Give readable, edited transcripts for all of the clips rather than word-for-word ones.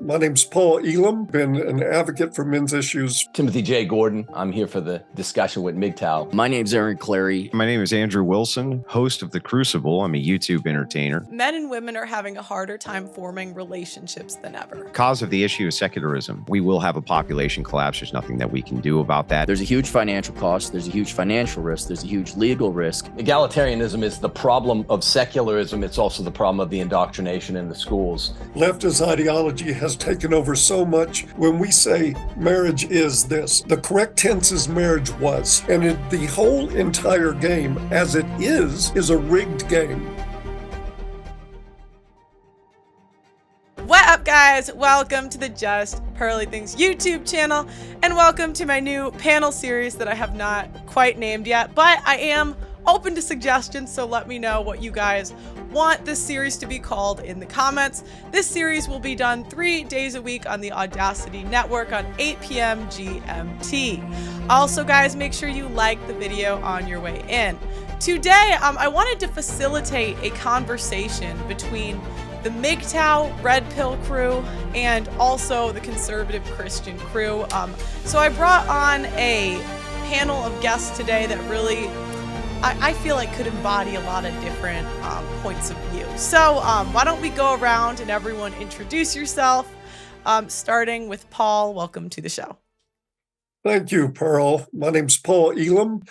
My name's Paul Elam, been an advocate for men's issues. Timothy J. Gordon. I'm here for the discussion with MGTOW. My name's Aaron Clary. My name is Andrew Wilson, host of The Crucible. I'm a YouTube entertainer. Men and women are having a harder time forming relationships than ever. Cause of the issue is secularism. We will have a population collapse. There's nothing that we can do about that. There's a huge financial cost. There's a huge financial risk. There's a huge legal risk. Egalitarianism is the problem of secularism. It's also the problem of the indoctrination in the schools. Leftist ideology has taken over so much. When we say marriage is this, the correct tense is marriage was. And the whole entire game, as it is a rigged game. What up, guys? Welcome to the Just Pearly Things YouTube channel, and welcome to my new panel series that I have not quite named yet, but I am open to suggestions, so let me know what you guys want this series to be called in the comments. This series will be done 3 days a week on the Audacity network on 8 p.m. GMT. Also, guys, make sure you like the video on your way in. Today, I wanted to facilitate a conversation between the MGTOW Red Pill crew and also the conservative Christian crew. So I brought on a panel of guests today that really I feel like could embody a lot of different points of view. So why don't we go around and everyone introduce yourself, starting with Paul. Welcome to the show. Thank you, Pearl. My name's Paul Elam.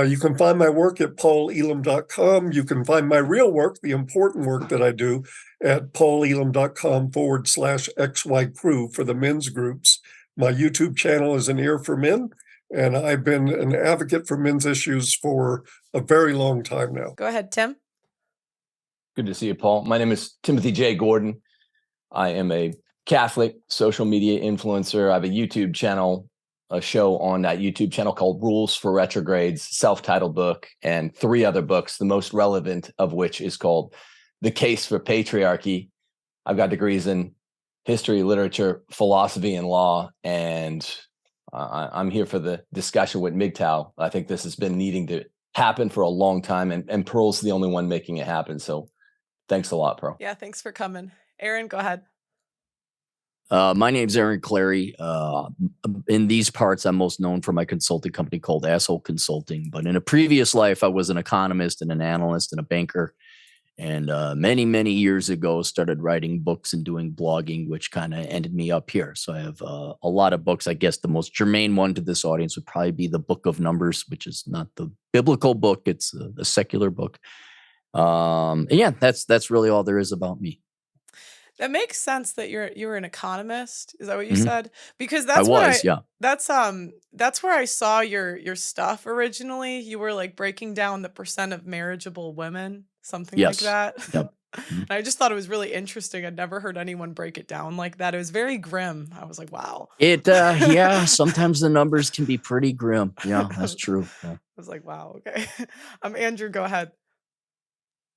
You can find my work at paulelam.com. You can find my real work, the important work that I do, at paulelam.com/XY crew for the men's groups. My YouTube channel is An Ear for Men, and I've been an advocate for men's issues for a very long time now. Go ahead, Tim. Good to see you, Paul. My name is Timothy J. Gordon. I am a Catholic social media influencer. I have a YouTube channel, a show on that YouTube channel called Rules for Retrogrades, self-titled book, and 3 other books, the most relevant of which is called The Case for Patriarchy. I've got degrees in history, literature, philosophy, and law, and I'm here for the discussion with MGTOW. I think this has been needing to happen for a long time, and Pearl's the only one making it happen. So thanks a lot, Pearl. Yeah, thanks for coming. Aaron, go ahead. My name's Aaron Clary. In these parts, I'm most known for my consulting company called Asshole Consulting. But in a previous life, I was an economist and an analyst and a banker. And many, many years ago, started writing books and doing blogging, which kind of ended me up here. So I have a lot of books. I guess the most germane one to this audience would probably be the Book of Numbers, which is not the biblical book. It's a secular book. And yeah, that's really all there is about me. That makes sense that you were an economist. Is that what you said? Because I was, yeah. That's where I saw your stuff originally. You were like breaking down the percent of marriageable women, something like that. Yep. And I just thought it was really interesting. I'd never heard anyone break it down like that. It was very grim. I was like, wow. Yeah, sometimes the numbers can be pretty grim. Yeah, that's true. Yeah. I was like, wow, okay. Andrew, go ahead.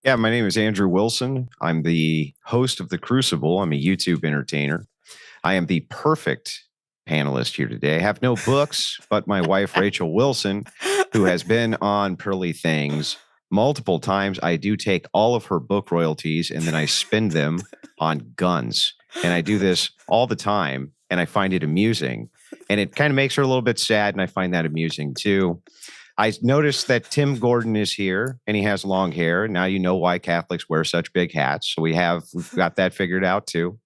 Yeah, my name is Andrew Wilson. I'm the host of The Crucible. I'm a YouTube entertainer. I am the perfect panelist here today. I have no books, but my wife, Rachel Wilson, who has been on Pearly Things multiple times. I do take all of her book royalties and then I spend them on guns. And I do this all the time, and I find it amusing. And it kind of makes her a little bit sad, and I find that amusing too. I noticed that Tim Gordon is here, and he has long hair. Now you know why Catholics wear such big hats. So we've got that figured out too.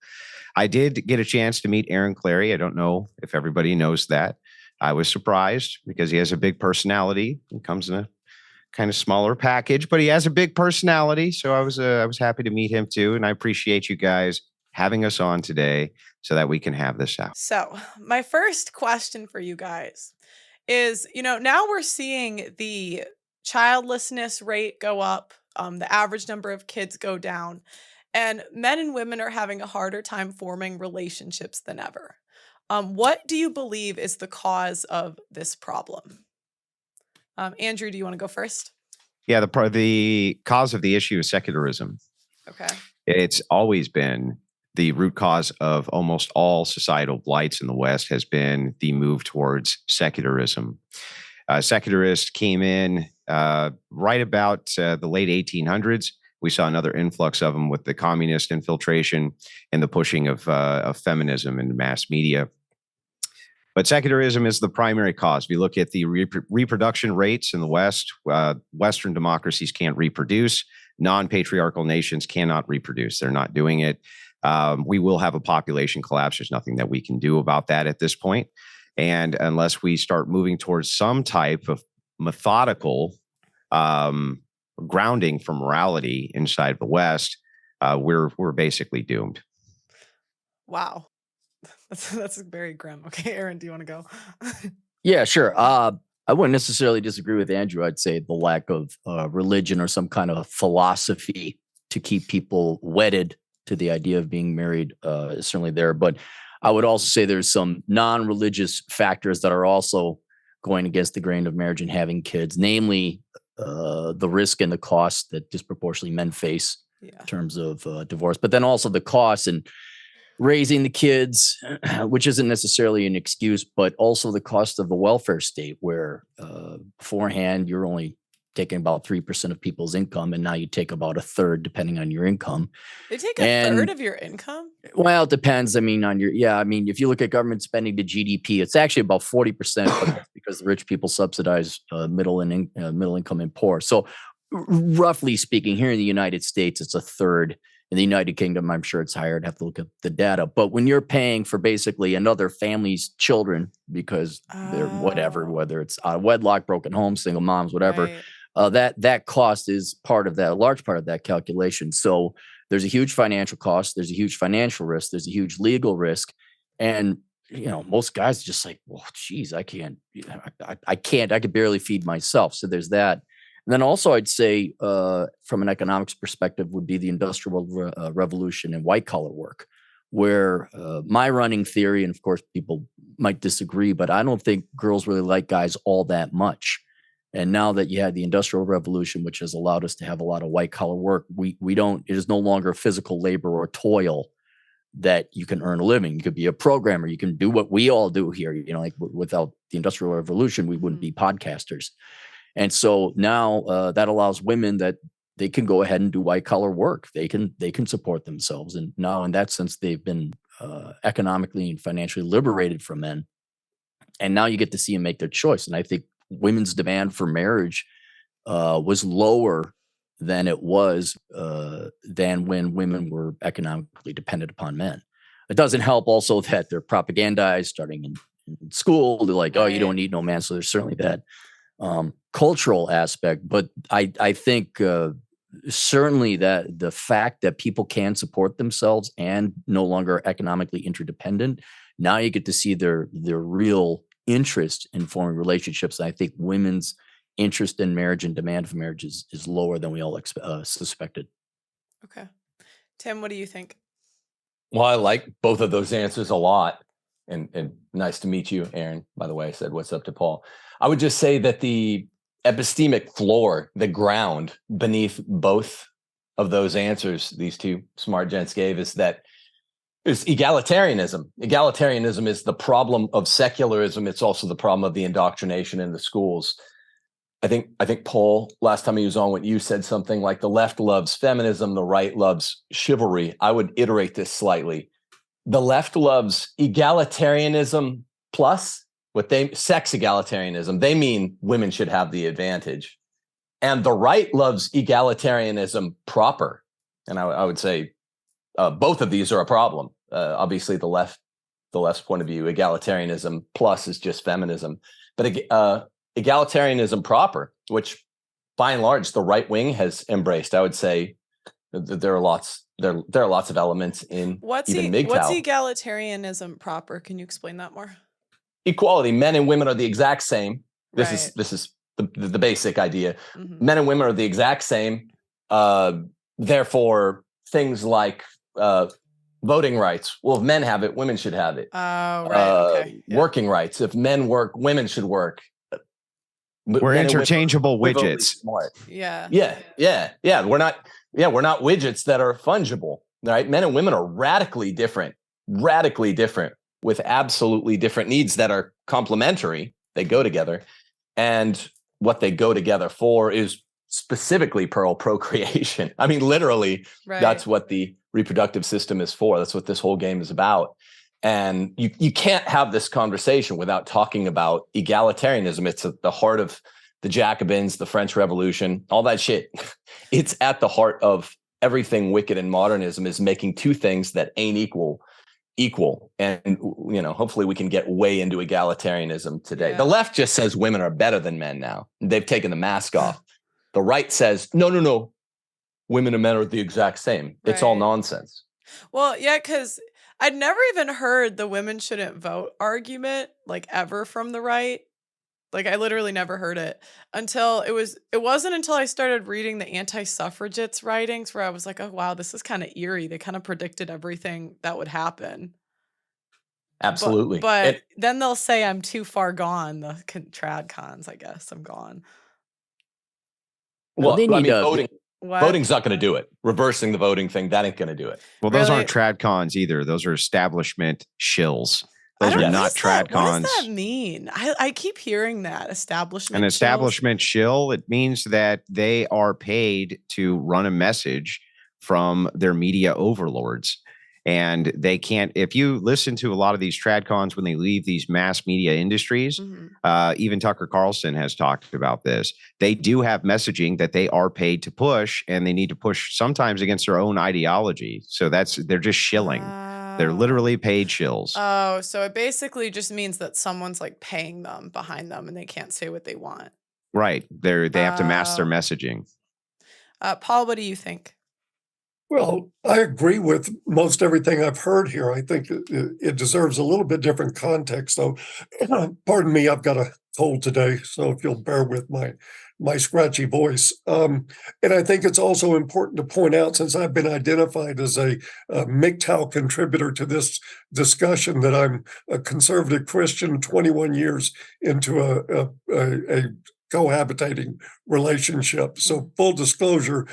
I did get a chance to meet Aaron Clary. I don't know if everybody knows that. I was surprised because he has a big personality. He comes in a kind of smaller package, but he has a big personality. So I was happy to meet him too, and I appreciate you guys having us on today so that we can have this out. So my first question for you guys is, now we're seeing the childlessness rate go up, the average number of kids go down, and men and women are having a harder time forming relationships than ever. What do you believe is the cause of this problem? Andrew, do you want to go first? Yeah, the cause of the issue is secularism. Okay. It's always been the root cause of almost all societal blights in the West has been the move towards secularism. Secularists came in right about the late 1800s. We saw another influx of them with the communist infiltration and the pushing of feminism in mass media. But secularism is the primary cause. If you look at the reproduction rates in the West, Western democracies can't reproduce. Non-patriarchal nations cannot reproduce. They're not doing it. We will have a population collapse. There's nothing that we can do about that at this point. And unless we start moving towards some type of methodical grounding for morality inside of the West, we're basically doomed. Wow. That's very grim. Okay, Aaron, do you want to go? Yeah, sure. I wouldn't necessarily disagree with Andrew. I'd say the lack of religion or some kind of philosophy to keep people wedded to the idea of being married is certainly there. But I would also say there's some non-religious factors that are also going against the grain of marriage and having kids, namely the risk and the cost that disproportionately men face in terms of divorce, but then also the cost and raising the kids, which isn't necessarily an excuse, but also the cost of the welfare state, where beforehand you're only taking about 3% of people's income, and now you take about a third, depending on your income. They take a third of your income? Well, it depends. I mean, if you look at government spending to GDP, it's actually about 40%, but that's because the rich people subsidize middle income and poor. So roughly speaking, here in the United States, it's a third. In the United Kingdom, I'm sure it's higher. I'd have to look at the data. But when you're paying for basically another family's children because they're whether it's out of wedlock, broken homes, single moms, whatever, that cost is part of that, a large part of that calculation. So there's a huge financial cost. There's a huge financial risk. There's a huge legal risk. And, most guys are just like, well, geez, I can't, I could barely feed myself. So there's that. And then also I'd say from an economics perspective would be the Industrial Revolution and white collar work, where my running theory, and of course people might disagree, but I don't think girls really like guys all that much. And now that you had the Industrial Revolution, which has allowed us to have a lot of white collar work, it is no longer physical labor or toil that you can earn a living. You could be a programmer. You can do what we all do here. Like without the Industrial Revolution, we wouldn't be podcasters. And so now that allows women that they can go ahead and do white collar work. They can support themselves. And now in that sense, they've been economically and financially liberated from men. And now you get to see them make their choice. And I think women's demand for marriage was lower than it was than when women were economically dependent upon men. It doesn't help also that they're propagandized starting in school. They're like, oh, you don't need no man. So there's certainly that cultural aspect, but I think certainly that the fact that people can support themselves and no longer economically interdependent, now you get to see their real interest in forming relationships. And I think women's interest in marriage and demand for marriage is lower than we all suspected. Okay. Tim, what do you think? Well, I like both of those answers a lot. And nice to meet you, Aaron, by the way. I said, what's up to Paul? I would just say that the epistemic floor, the ground beneath both of those answers these two smart gents gave is egalitarianism. Egalitarianism is the problem of secularism. It's also the problem of the indoctrination in the schools. I think Paul, last time he was on, when you said something like the left loves feminism, the right loves chivalry. I would iterate this slightly. The left loves egalitarianism plus sex egalitarianism. They mean women should have the advantage. And the right loves egalitarianism proper. And I would say both of these are a problem. Obviously, the left's point of view, egalitarianism plus is just feminism. But egalitarianism proper, which by and large the right wing has embraced, I would say there are lots of elements in even MGTOW. What's egalitarianism proper? Can you explain that more? Equality. Men and women are the exact same. This is the basic idea. Mm-hmm. Men and women are the exact same. Therefore, things like voting rights. Well, if men have it, women should have it. Oh, right. Okay. Working rights. If men work, women should work. We're interchangeable widgets. Yeah. We're not widgets that are fungible. Right? Men and women are radically different with absolutely different needs that are complementary. They go together. And what they go together for is specifically, Pearl, procreation. I mean, literally, Right. that's what the reproductive system is for. That's what this whole game is about. And you can't have this conversation without talking about egalitarianism. It's at the heart of the Jacobins, the French Revolution, all that shit. It's at the heart of everything wicked in modernism, is making two things that ain't equal. And, you know, hopefully we can get way into egalitarianism today. Yeah. The left just says women are better than men now. They've taken the mask off. The right says, no. Women and men are the exact same. It's all Right. nonsense. Well, yeah, because I'd never even heard the women shouldn't vote argument, like, ever from the right. Like, I literally never heard it until it wasn't until I started reading the anti-suffragettes writings where I was like, oh, wow, this is kind of eerie. They kind of predicted everything that would happen. Absolutely. But then they'll say I'm too far gone, the trad cons, I guess. I'm gone. Well, they I need mean, to- What? voting's not going to do it. Reversing the voting thing, that ain't going to do it. Well, those Really? aren't trad cons either. Those are establishment shills. I Those don't- are what not does trad cons. What does that mean? I keep hearing that. Establishment An chills. establishment shill, it means that they are paid to run a message from their media overlords. And they can't, if you listen to a lot of these trad cons when they leave these mass media industries, Mhm. even Tucker Carlson has talked about this. They do have messaging that they are paid to push, and they need to push sometimes against their own ideology. So they're just shilling. They're Oh. literally paid shills. Oh, so it basically just means that someone's like paying them behind them and they can't say what they want. Right. They have to mask their Oh. messaging. Paul, what do you think? Well, I agree with most everything I've heard here. I think it deserves a little bit different context, though. Pardon me, I've got a cold today, so if you'll bear with my scratchy voice. And I think it's also important to point out, since I've been identified as a MGTOW contributor to this discussion, that I'm a conservative Christian 21 years into a cohabitating relationship. So full disclosure,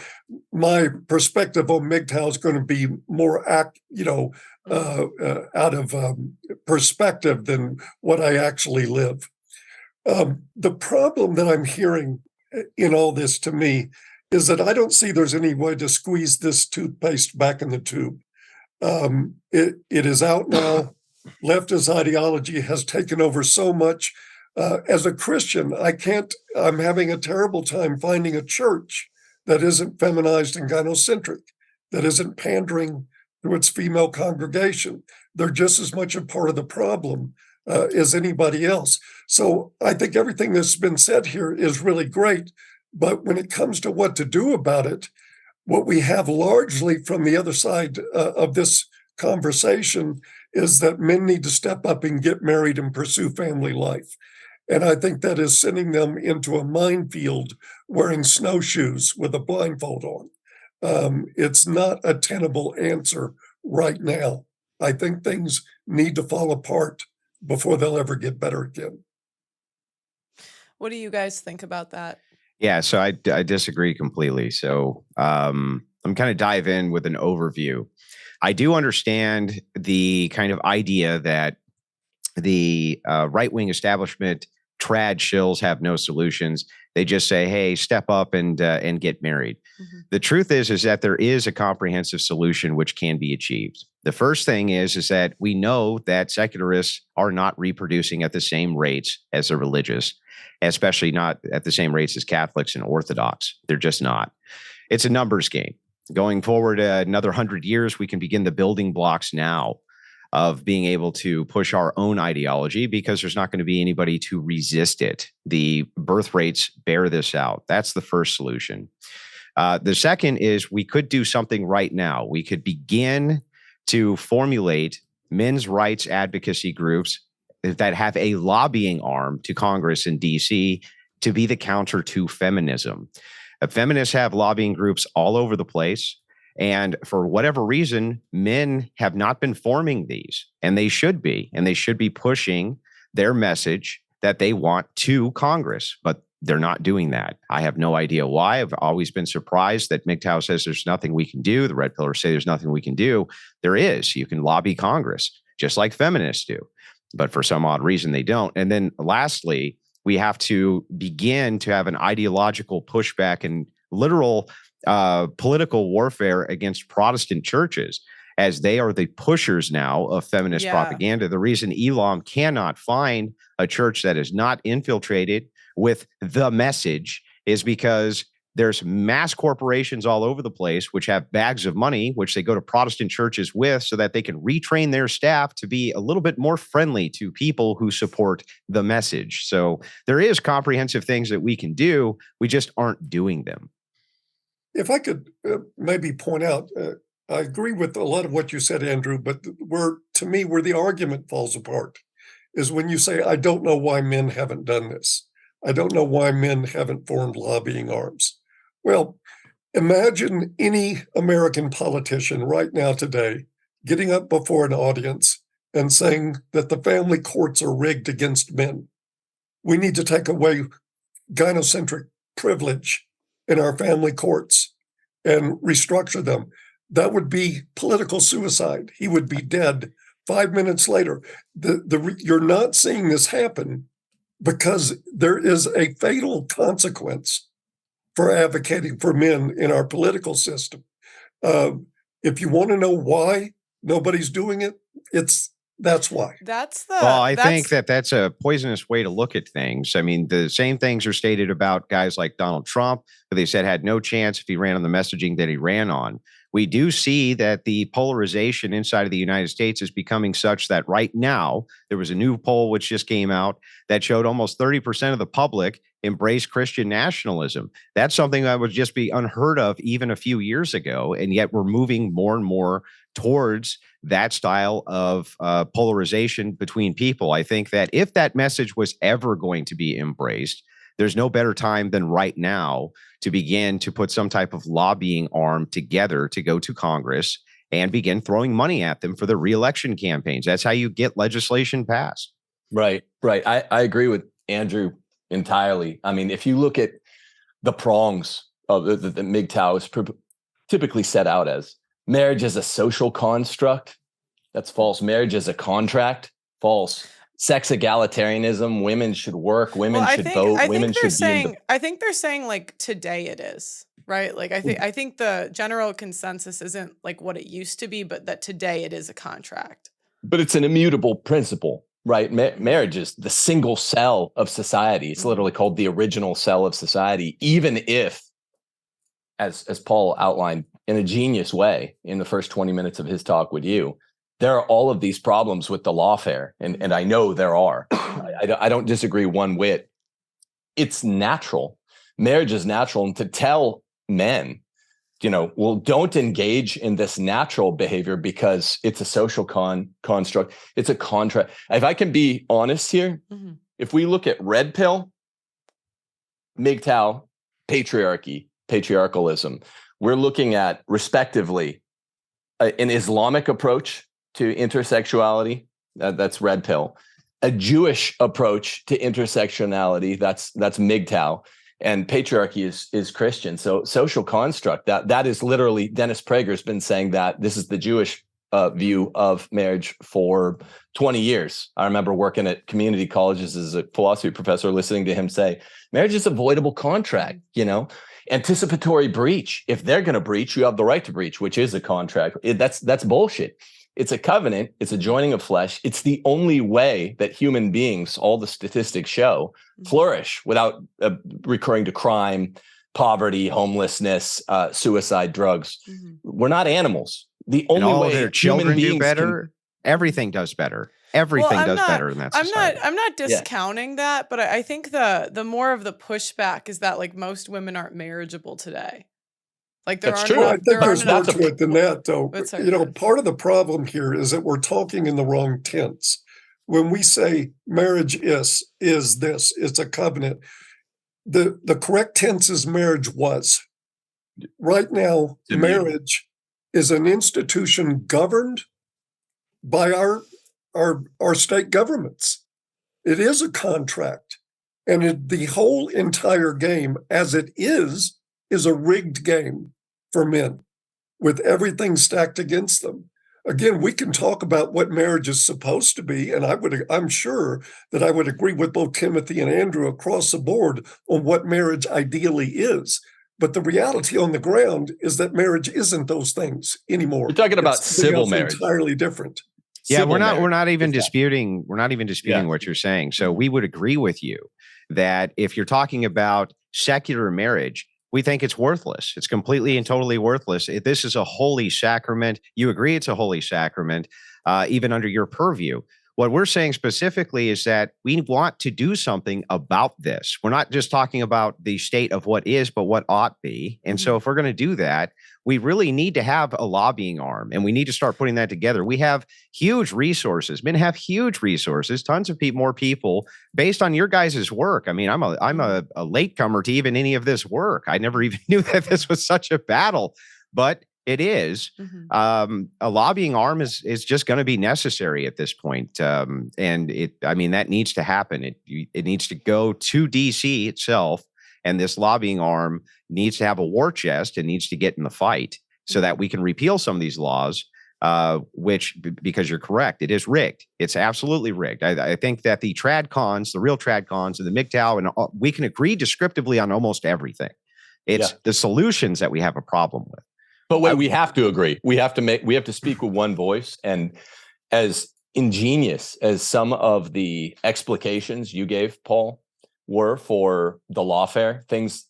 my perspective on MGTOW is going to be more out of perspective than what I actually live. The problem that I'm hearing in all this, to me, is that I don't see there's any way to squeeze this toothpaste back in the tube. It is out now. Leftist ideology has taken over so much. As a Christian, I'm having a terrible time finding a church that isn't feminized and gynocentric, that isn't pandering to its female congregation. They're just as much a part of the problem as anybody else. So I think everything that's been said here is really great. But when it comes to what to do about it, what we have largely from the other side of this conversation is that men need to step up and get married and pursue family life. And I think that is sending them into a minefield wearing snowshoes with a blindfold on. It's not a tenable answer right now. I think things need to fall apart before they'll ever get better again. What do you guys think about that? Yeah, so I disagree completely. So I'm kind of dive in with an overview. I do understand the kind of idea that the right-wing establishment trad shills have no solutions. They just say, hey, step up and get married. Mhm. The truth is that there is a comprehensive solution which can be achieved. The first thing is that we know that secularists are not reproducing at the same rates as the religious, especially not at the same rates as Catholics and Orthodox. They're just not. It's a numbers game. Going forward another 100 years, we can begin the building blocks now of being able to push our own ideology, because there's not going to be anybody to resist it. The birth rates bear this out. That's the first solution. The second is we could do something right now. We could begin to formulate men's rights advocacy groups that have a lobbying arm to Congress in DC to be the counter to feminism. Feminists have lobbying groups all over the place. And for whatever reason, men have not been forming these, and they should be. And they should be pushing their message that they want to Congress, but they're not doing that. I have no idea why. I've always been surprised that MGTOW says there's nothing we can do. The Red Pillars say there's nothing we can do. There is. You can lobby Congress, just like feminists do. But for some odd reason, they don't. And then lastly, We have to begin to have an ideological pushback and literal political warfare against Protestant churches, as they are the pushers now of feminist propaganda. The reason Elam cannot find a church that is not infiltrated with the message is because there's mass corporations all over the place which have bags of money, which they go to Protestant churches with so that they can retrain their staff to be a little bit more friendly to people who support the message. So there is comprehensive things that we can do. We just aren't doing them. If I could maybe point out, I agree with a lot of what you said, Andrew, but where the argument falls apart is when you say, I don't know why men haven't done this. I don't know why men haven't formed lobbying arms. Well, imagine any American politician right now today getting up before an audience and saying that the family courts are rigged against men. We need to take away gynocentric privilege in our family courts and restructure them. That would be political suicide. He would be dead 5 minutes later. You're not seeing this happen because there is a fatal consequence for advocating for men in our political system. If you want to know why nobody's doing it, that's why. I think that's a poisonous way to look at things. I mean, the same things are stated about guys like Donald Trump, who they said had no chance if he ran on the messaging that he ran on. We do see that the polarization inside of the United States is becoming such that right now, there was a new poll which just came out that showed almost 30% of the public embrace Christian nationalism. That's something that would just be unheard of even a few years ago. And yet we're moving more and more towards that style of polarization between people. I think that if that message was ever going to be embraced, there's no better time than right now to begin to put some type of lobbying arm together to go to Congress and begin throwing money at them for the reelection campaigns. That's how you get legislation passed. Right. I agree with Andrew entirely. I mean, if you look at the prongs of the MGTOW is typically set out as marriage as a social construct, that's false. Marriage as a contract, false. Sex egalitarianism, women should work, women should vote, women should be I think they're saying like today it is, right? Like I think the general consensus isn't like what it used to be, but that today it is a contract. But it's an immutable principle, right? Marriage is the single cell of society. It's literally called the original cell of society, even if, as Paul outlined in a genius way in the first 20 minutes of his talk with you, there are all of these problems with the lawfare, and I know there are. I don't disagree one whit. It's natural. Marriage is natural, and to tell men, well, don't engage in this natural behavior because it's a social construct. It's a contract. If I can be honest here, if we look at red pill, MGTOW, patriarchy, patriarchalism, we're looking at respectively an Islamic approach to intersexuality, that's red pill. A Jewish approach to intersectionality, that's MGTOW, and patriarchy is Christian. So social construct, that is literally, Dennis Prager's been saying that this is the Jewish view of marriage for 20 years. I remember working at community colleges as a philosophy professor, listening to him say, marriage is avoidable contract, anticipatory breach. If they're going to breach, you have the right to breach, which is a contract. That's bullshit. It's a covenant. It's a joining of flesh. It's the only way that human beings, all the statistics show, flourish without recurring to crime, poverty, homelessness, suicide, drugs. We're not animals. The only way their children do better, everything does better. Everything does better in that society. I'm not discounting that, but I think the more of the pushback is that like most women aren't marriageable today. Like that's true. I think there's more to it than that, though. Part of the problem here is that we're talking in the wrong tense. When we say marriage is this, it's a covenant. The correct tense is marriage was. Right now, marriage is an institution governed by our state governments. It is a contract, and the whole entire game, as it is a rigged game for men with everything stacked against them. Again, we can talk about what marriage is supposed to be, and I'm sure that I would agree with both Timothy and Andrew across the board on what marriage ideally is. But the reality on the ground is that marriage isn't those things anymore. We're talking about It's something civil else marriage. entirely different. Yeah, Civil we're marriage. not even Exactly. disputing Yeah. what you're saying. So we would agree with you that if you're talking about secular marriage, we think it's worthless. It's completely and totally worthless. This is a holy sacrament. You agree it's a holy sacrament, even under your purview. What we're saying specifically is that we want to do something about this. We're not just talking about the state of what is, but what ought be. And so if we're going to do that, we really need to have a lobbying arm, and we need to start putting that together. We have huge resources. Men have huge resources, tons of more people based on your guys' work. I mean, I'm a latecomer to even any of this work. I never even knew that this was such a battle, but it is. A lobbying arm is just going to be necessary at this point. And that needs to happen. It needs to go to DC itself. And this lobbying arm needs to have a war chest and needs to get in the fight so that we can repeal some of these laws, because you're correct, it is rigged. It's absolutely rigged. I think that the TradCons, the real TradCons and the MGTOW, and we can agree descriptively on almost everything. It's the solutions that we have a problem with. But wait, we have to agree. We have to speak with one voice. And as ingenious as some of the explications you gave, Paul, were for the lawfare, things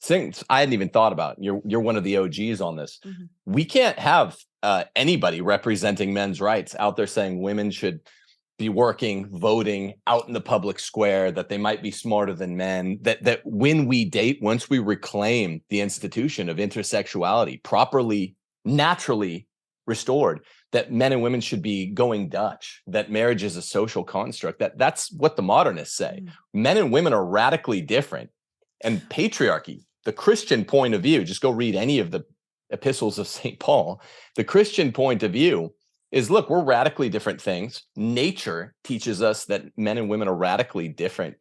I hadn't even thought about. You're one of the OGs on this. We can't have anybody representing men's rights out there saying women should be working, voting, out in the public square, that they might be smarter than men, that when we date, once we reclaim the institution of intersexuality properly, naturally restored, that men and women should be going Dutch, that marriage is a social construct, that's what the modernists say. Men and women are radically different. And patriarchy, the Christian point of view, just go read any of the epistles of St. Paul. The Christian point of view is, look, we're radically different things. Nature teaches us that men and women are radically different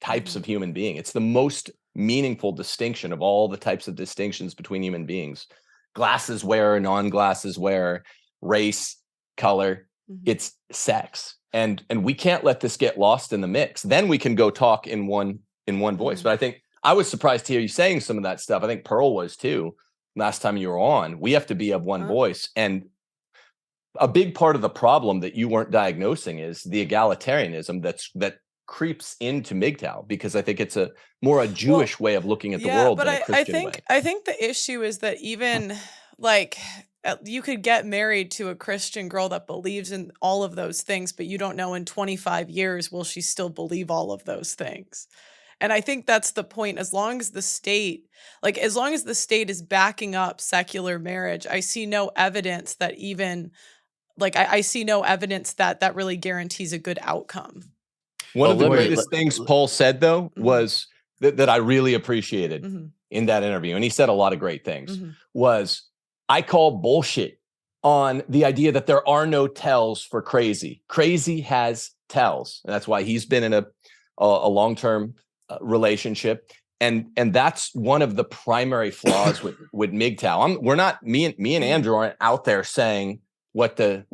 types of human being. It's the most meaningful distinction of all the types of distinctions between human beings. Glasses wearer, non-glasses wearer, race, color, it's sex. And we can't let this get lost in the mix. Then we can go talk in one voice. But I think I was surprised to hear you saying some of that stuff. I think Pearl was too, last time you were on. We have to be of one voice. And a big part of the problem that you weren't diagnosing is the egalitarianism that creeps into MGTOW, because I think it's a Jewish way of looking at the world than a Christian way. I think the issue is that even like you could get married to a Christian girl that believes in all of those things, but you don't know in 25 years will she still believe all of those things. And I think that's the point. As long as the state is backing up secular marriage, I see no evidence that even I see no evidence that really guarantees a good outcome. One of the greatest things Paul said, though, was that I really appreciated in that interview, and he said a lot of great things, was I call bullshit on the idea that there are no tells for crazy. Crazy has tells, and that's why he's been in a long-term relationship, and that's one of the primary flaws with MGTOW. We're not me and Andrew aren't out there saying what the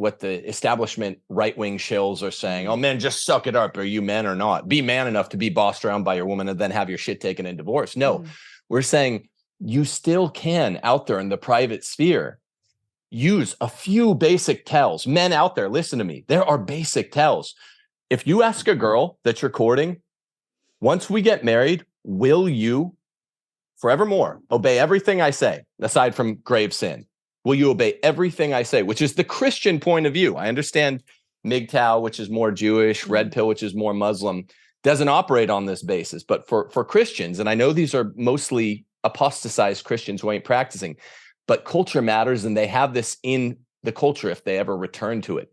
establishment right-wing shills are saying. Oh, men, just suck it up. Are you men or not? Be man enough to be bossed around by your woman and then have your shit taken in divorce. No, we're saying you still can, out there in the private sphere, use a few basic tells. Men out there, listen to me. There are basic tells. If you ask a girl that you're courting, once we get married, will you forevermore obey everything I say, aside from grave sin? Will you obey everything I say, which is the Christian point of view? I understand MGTOW, which is more Jewish, Red Pill, which is more Muslim, doesn't operate on this basis. But for Christians, and I know these are mostly apostatized Christians who ain't practicing, but culture matters, and they have this in the culture if they ever return to it.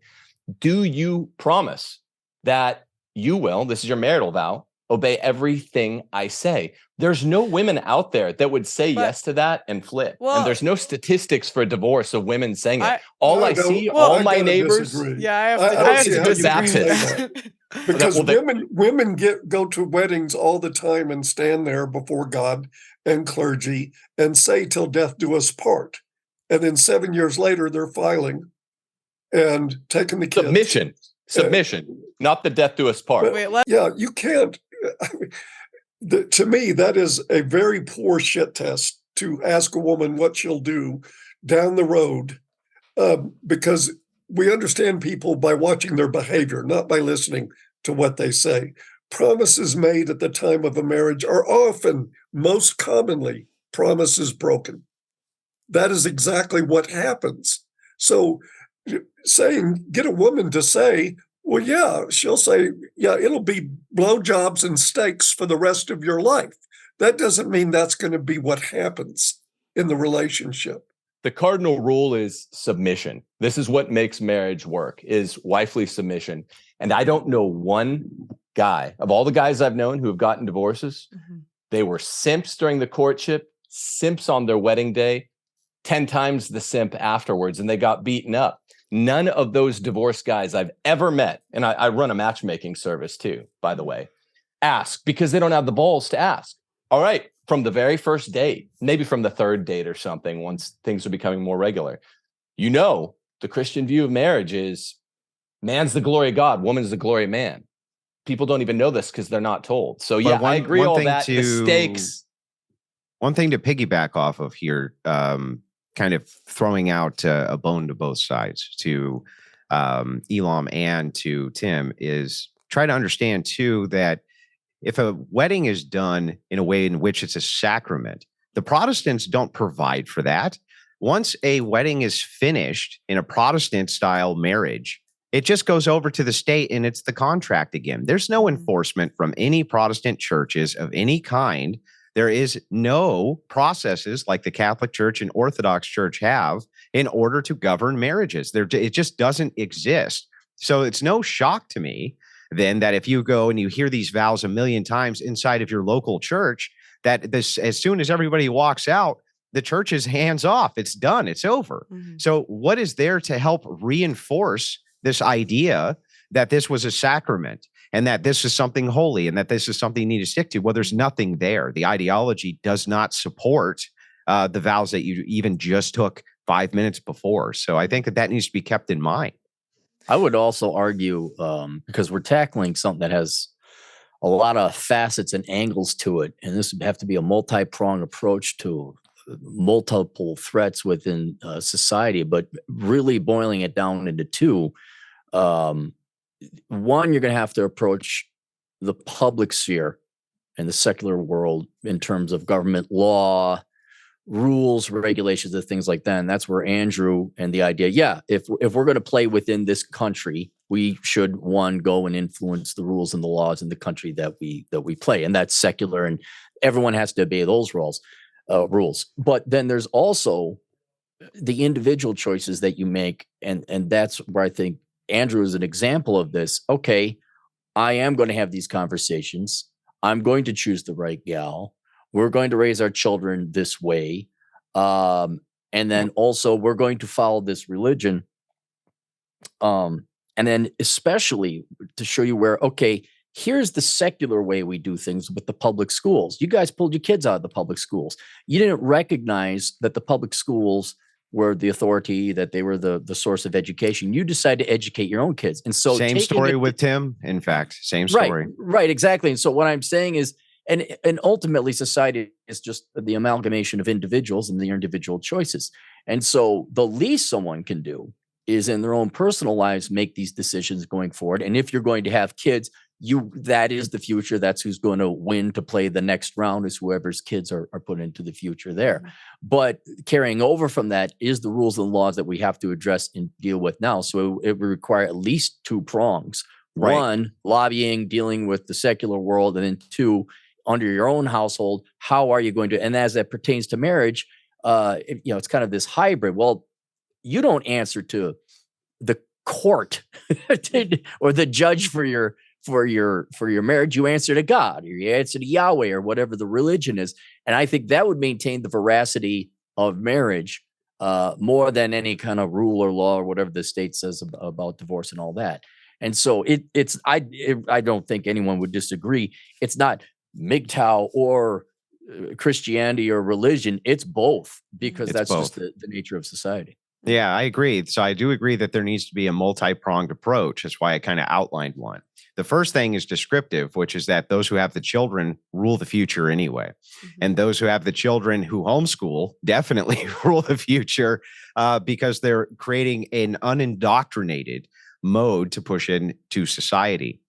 Do you promise that you will, this is your marital vow, obey everything I say? There's no women out there that would say yes to that and flip. And there's no statistics for divorce of women saying it. All my neighbors. Disagree. Yeah, I have to disagree. Because women go to weddings all the time and stand there before God and clergy and say, "Till death do us part." And then 7 years later, they're filing and taking the kids. Submission, not the death do us part. Wait, Yeah, you can't. To me, that is a very poor shit test to ask a woman what she'll do down the road, because we understand people by watching their behavior, not by listening to what they say. Promises made at the time of a marriage are often, most commonly, promises broken. That is exactly what happens. So get a woman to say, well, yeah, she'll say, yeah, it'll be blowjobs and steaks for the rest of your life. That doesn't mean that's going to be what happens in the relationship. The cardinal rule is submission. This is what makes marriage work, is wifely submission. And I don't know one guy, of all the guys I've known who have gotten divorces, they were simps during the courtship, simps on their wedding day, 10 times the simp afterwards, and they got beaten up. None of those divorced guys I've ever met, and I run a matchmaking service too, by the way, ask, because they don't have the balls to ask. All right, from the very first date, maybe from the third date or something, once things are becoming more regular, the Christian view of marriage is man's the glory of God, woman's the glory of man. People don't even know this because they're not told. So yeah, I agree all that. The stakes. One thing to piggyback off of here, kind of throwing out a bone to both sides, to Elam and to Tim, is try to understand too that if a wedding is done in a way in which it's a sacrament, the Protestants don't provide for that. Once a wedding is finished in a Protestant style marriage, it just goes over to the state and it's the contract again. There's no enforcement from any Protestant churches of any kind. There is no processes like the Catholic Church and Orthodox Church have in order to govern marriages. It just doesn't exist. So it's no shock to me then that if you go and you hear these vows a million times inside of your local church, that this, as soon as everybody walks out, the church is hands off. It's done. It's over. So what is there to help reinforce this idea that this was a sacrament and that this is something holy and that this is something you need to stick to? Well, there's nothing there. The ideology does not support the vows that you even just took 5 minutes before. So I think that needs to be kept in mind. I would also argue, because we're tackling something that has a lot of facets and angles to it, and this would have to be a multi-pronged approach to multiple threats within society, but really boiling it down into two. One, you're going to have to approach the public sphere and the secular world in terms of government law, rules, regulations, and things like that. And that's where Andrew and the idea, if we're going to play within this country, we should, one, go and influence the rules and the laws in the country that we play. And that's secular, and everyone has to obey those rules. But then there's also the individual choices that you make. And that's where I think Andrew is an example of this. Okay, I am going to have these conversations. I'm going to choose the right gal. We're going to raise our children this way. And then also we're going to follow this religion. And then especially to show you where, okay, here's the secular way we do things with the public schools. You guys pulled your kids out of the public schools. You didn't recognize that the public schools were the authority, that they were the source of education. You decided to educate your own kids. And so same story with Tim, in fact, same story. Right, exactly. And so what I'm saying is, and ultimately society is just the amalgamation of individuals and their individual choices. And so the least someone can do is in their own personal lives, make these decisions going forward. And if you're going to have kids, that is the future. That's who's going to win to play the next round, is whoever's kids are put into the future there. But carrying over from that is the rules and laws that we have to address and deal with now. So it would require at least two prongs. Right. One, lobbying, dealing with the secular world, and then two, under your own household, how are you going to, and as that pertains to marriage, it's kind of this hybrid. Well, you don't answer to the court or the judge for your marriage. You answer to God, or you answer to Yahweh, or whatever the religion is. And I think that would maintain the veracity of marriage more than any kind of rule or law or whatever the state says about divorce and all that. And so I don't think anyone would disagree. It's not MGTOW or Christianity or religion. It's both, because that's both. Just the nature of society. Yeah, I agree. So I do agree that there needs to be a multi-pronged approach. That's why I kind of outlined one. The first thing is descriptive, which is that those who have the children rule the future anyway. And those who have the children who homeschool definitely rule the future because they're creating an unindoctrinated mode to push into society.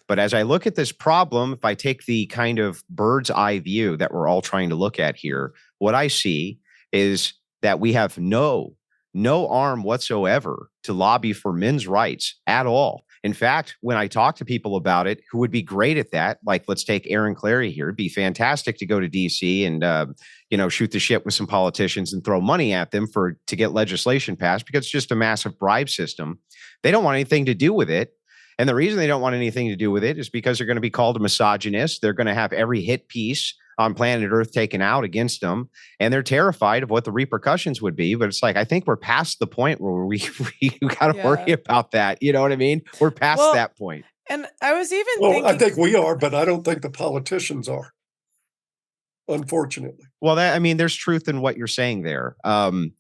But as I look at this problem, if I take the kind of bird's eye view that we're all trying to look at here, what I see is that we have no arm whatsoever to lobby for men's rights at all. In fact, when I talk to people about it, who would be great at that, like let's take Aaron Clary here, it'd be fantastic to go to DC and shoot the shit with some politicians and throw money at them to get legislation passed because it's just a massive bribe system. They don't want anything to do with it. And the reason they don't want anything to do with it is because they're going to be called a misogynist. They're going to have every hit piece on planet Earth taken out against them. And they're terrified of what the repercussions would be. But it's like, I think we're past the point where we got to worry about that. You know what I mean? We're past that point. And I was even thinking... I think we are, but I don't think the politicians are. Unfortunately. Well, there's truth in what you're saying there.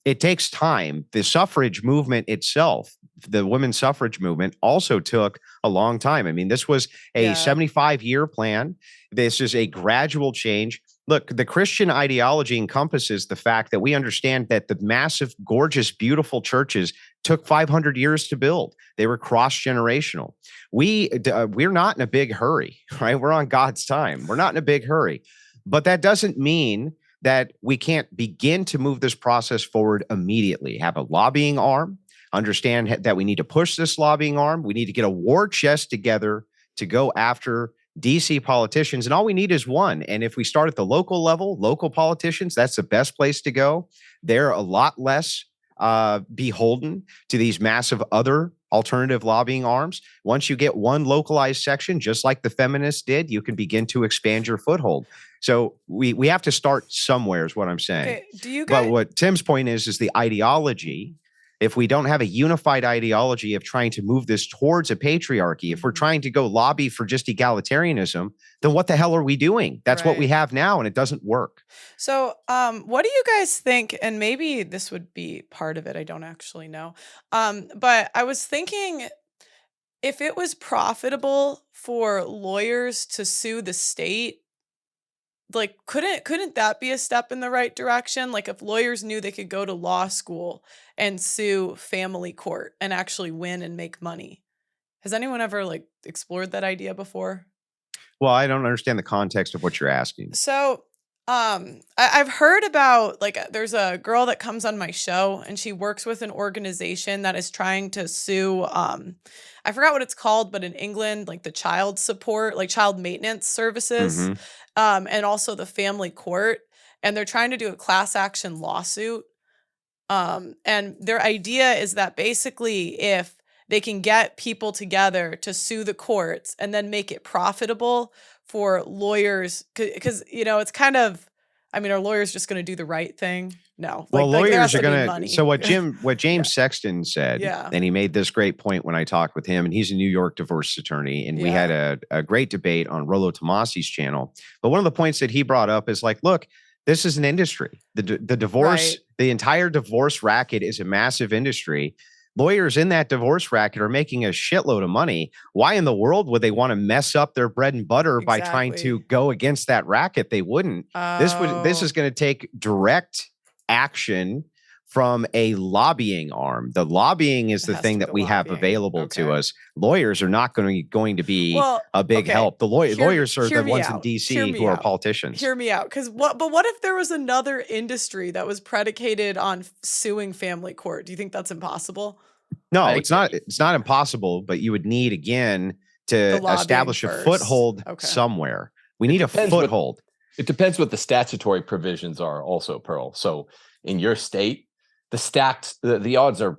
It takes time. The suffrage movement itself, the women's suffrage movement, also took a long time. I mean, this was a 75-year plan. This is a gradual change. Look, the Christian ideology encompasses the fact that we understand that the massive, gorgeous, beautiful churches took 500 years to build. They were cross-generational. We're not in a big hurry, right? We're on God's time. We're not in a big hurry. But that doesn't mean that we can't begin to move this process forward immediately. Have a lobbying arm, understand that we need to push this lobbying arm. We need to get a war chest together to go after DC politicians. And all we need is one. And if we start at the local level, local politicians, that's the best place to go. They're a lot less beholden to these massive other alternative lobbying arms. Once you get one localized section, just like the feminists did, you can begin to expand your foothold. So we have to start somewhere is what I'm saying. Okay, but what Tim's point is the ideology. If we don't have a unified ideology of trying to move this towards a patriarchy, if we're trying to go lobby for just egalitarianism, then what the hell are we doing? That's what we have now, and it doesn't work. So what do you guys think? And maybe this would be part of it. I don't actually know. But I was thinking if it was profitable for lawyers to sue the state, like couldn't that be a step in the right direction? Like if lawyers knew they could go to law school and sue family court and actually win and make money. Has anyone ever explored that idea before? Well, I don't understand the context of what you're asking. So I've heard about there's a girl that comes on my show and she works with an organization that is trying to sue I forgot what it's called, but in England, the child support, child maintenance services, and also the family court. And they're trying to do a class action lawsuit. And their idea is that basically if they can get people together to sue the courts and then make it profitable for lawyers, because, it's kind of, are lawyers just going to do the right thing? No. Well, lawyers are going to. So what James Sexton said, and he made this great point when I talked with him, and he's a New York divorce attorney, and we had a great debate on Rollo Tomasi's channel. But one of the points that he brought up is look, this is an industry. The divorce, the entire divorce racket is a massive industry. Lawyers in that divorce racket are making a shitload of money. Why in the world would they want to mess up their bread and butter by trying to go against that racket? They wouldn't. This is going to take direct action from a lobbying arm. The lobbying is the thing that we have available to us. Lawyers are not going to be a big help. The lawyers are the ones in DC who are politicians. Hear me out. But what if there was another industry that was predicated on suing family court? Do you think that's impossible? No, it's not. It's not impossible, but you would need again to establish a foothold somewhere. We need a foothold. It depends what the statutory provisions are also, Pearl. So in your state, the odds are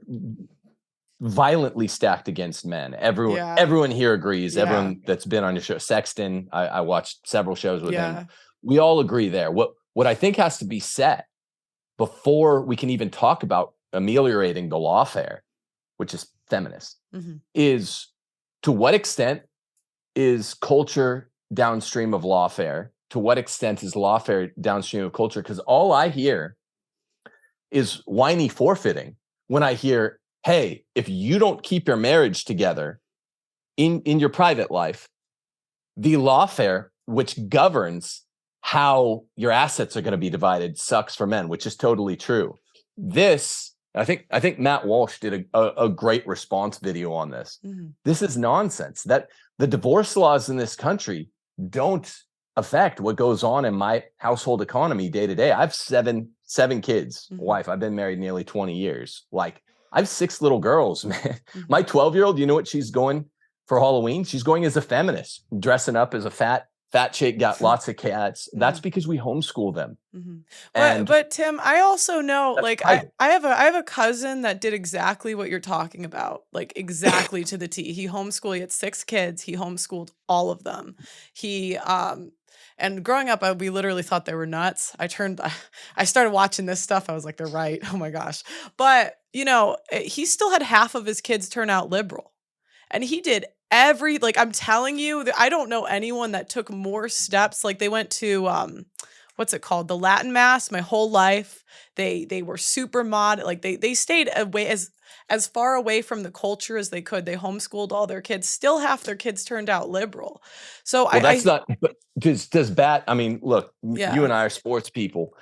violently stacked against men. Everyone here agrees. Everyone that's been on your show, Sexton, I watched several shows with him. We all agree there. What I think has to be set before we can even talk about ameliorating the lawfare, which is feminist, is to what extent is culture downstream of lawfare? To what extent is lawfare downstream of culture? Because all I hear is whiny forfeiting when I hear, hey, if you don't keep your marriage together in your private life, the lawfare, which governs how your assets are going to be divided, sucks for men, which is totally true. This, I think Matt Walsh did a great response video on this. Mm-hmm. This is nonsense. That the divorce laws in this country don't affect what goes on in my household economy day to day. I have seven kids, wife. I've been married nearly 20 years. Like, I have 6 little girls, man. My 12-year-old, you know what she's going for Halloween? She's going as a feminist, dressing up as a fat chick, got lots of cats. That's because we homeschool them. But Tim, I also know, like, private. I have a cousin that did exactly what you're talking about, like exactly to the T. He homeschooled. He had 6 kids. He homeschooled all of them. He and growing up, we literally thought they were nuts. I started watching this stuff. I was like, they're right. Oh my gosh. But you know, he still had half of his kids turn out liberal, and he did like, I'm telling you, I don't know anyone that took more steps. Like, they went to what's it called? The Latin Mass my whole life. They were super like they stayed away as far away from the culture as they could. They homeschooled all their kids. Still half their kids turned out liberal. So well, that's not, but does bat, I mean, look, Yeah. you and I are sports people.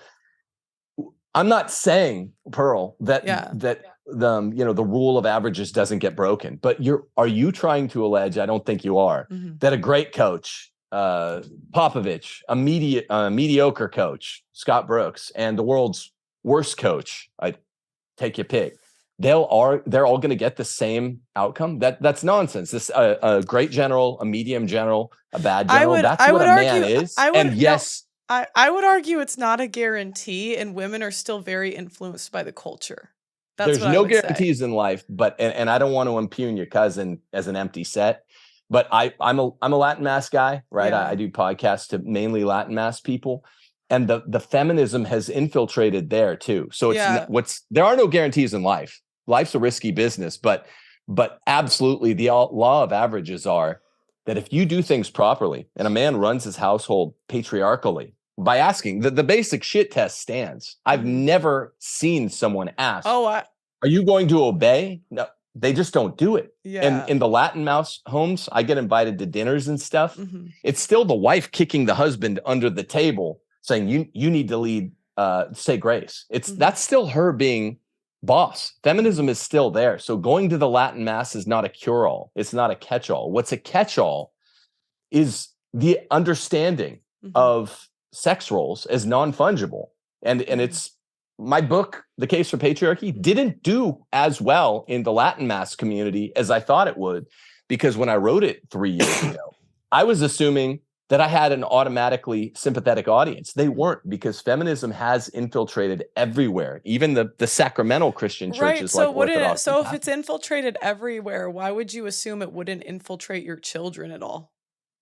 I'm not saying, Pearl, that the the rule of averages doesn't get broken, but are you trying to allege, I don't think you are, that a great coach, Popovich, a mediocre coach, Scott Brooks, and the world's worst coach, I take your pick, they're all going to get the same outcome? That's nonsense. This a great general, a medium general, a bad general. That's what a man is. I would argue it's not a guarantee, and women are still very influenced by the culture. There's no guarantees in life, but and I don't want to impugn your cousin as an empty set, but I'm a Latin Mass guy, right? Yeah. I do podcasts to mainly Latin Mass people, and the feminism has infiltrated there too. So there are no guarantees in life. Life's a risky business, but absolutely the law of averages are that if you do things properly and a man runs his household patriarchally, by asking, the basic shit test stands. I've never seen someone ask, are you going to obey? No, they just don't do it. Yeah. And in the Latin Mouse homes, I get invited to dinners and stuff. It's still the wife kicking the husband under the table saying, you need to lead, say grace. That's still her being boss. Feminism is still there. So going to the Latin Mass is not a cure-all. It's not a catch-all. What's a catch-all is the understanding of sex roles as non-fungible. And it's my book, The Case for Patriarchy, didn't do as well in the Latin Mass community as I thought it would, because when I wrote it 3 years ago, I was assuming that I had an automatically sympathetic audience. They weren't, because feminism has infiltrated everywhere, even the sacramental Christian churches like Orthodox. So if it's infiltrated everywhere, why would you assume it wouldn't infiltrate your children at all?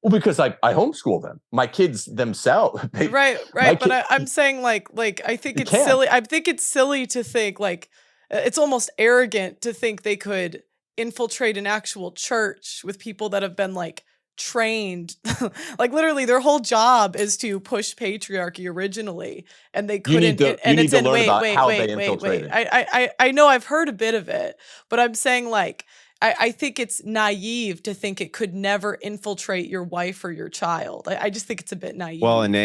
Well, because I homeschool them. My kids themselves. Right. But I'm saying like I think it's silly. I think it's silly to think like it's almost arrogant to think they could infiltrate an actual church with people that have been like trained. Like literally their whole job is to push patriarchy originally, and they couldn't. Wait. I know I've heard a bit of it, but I'm saying like, I think it's naive to think it could never infiltrate your wife or your child. I just think it's a bit naive. Well, and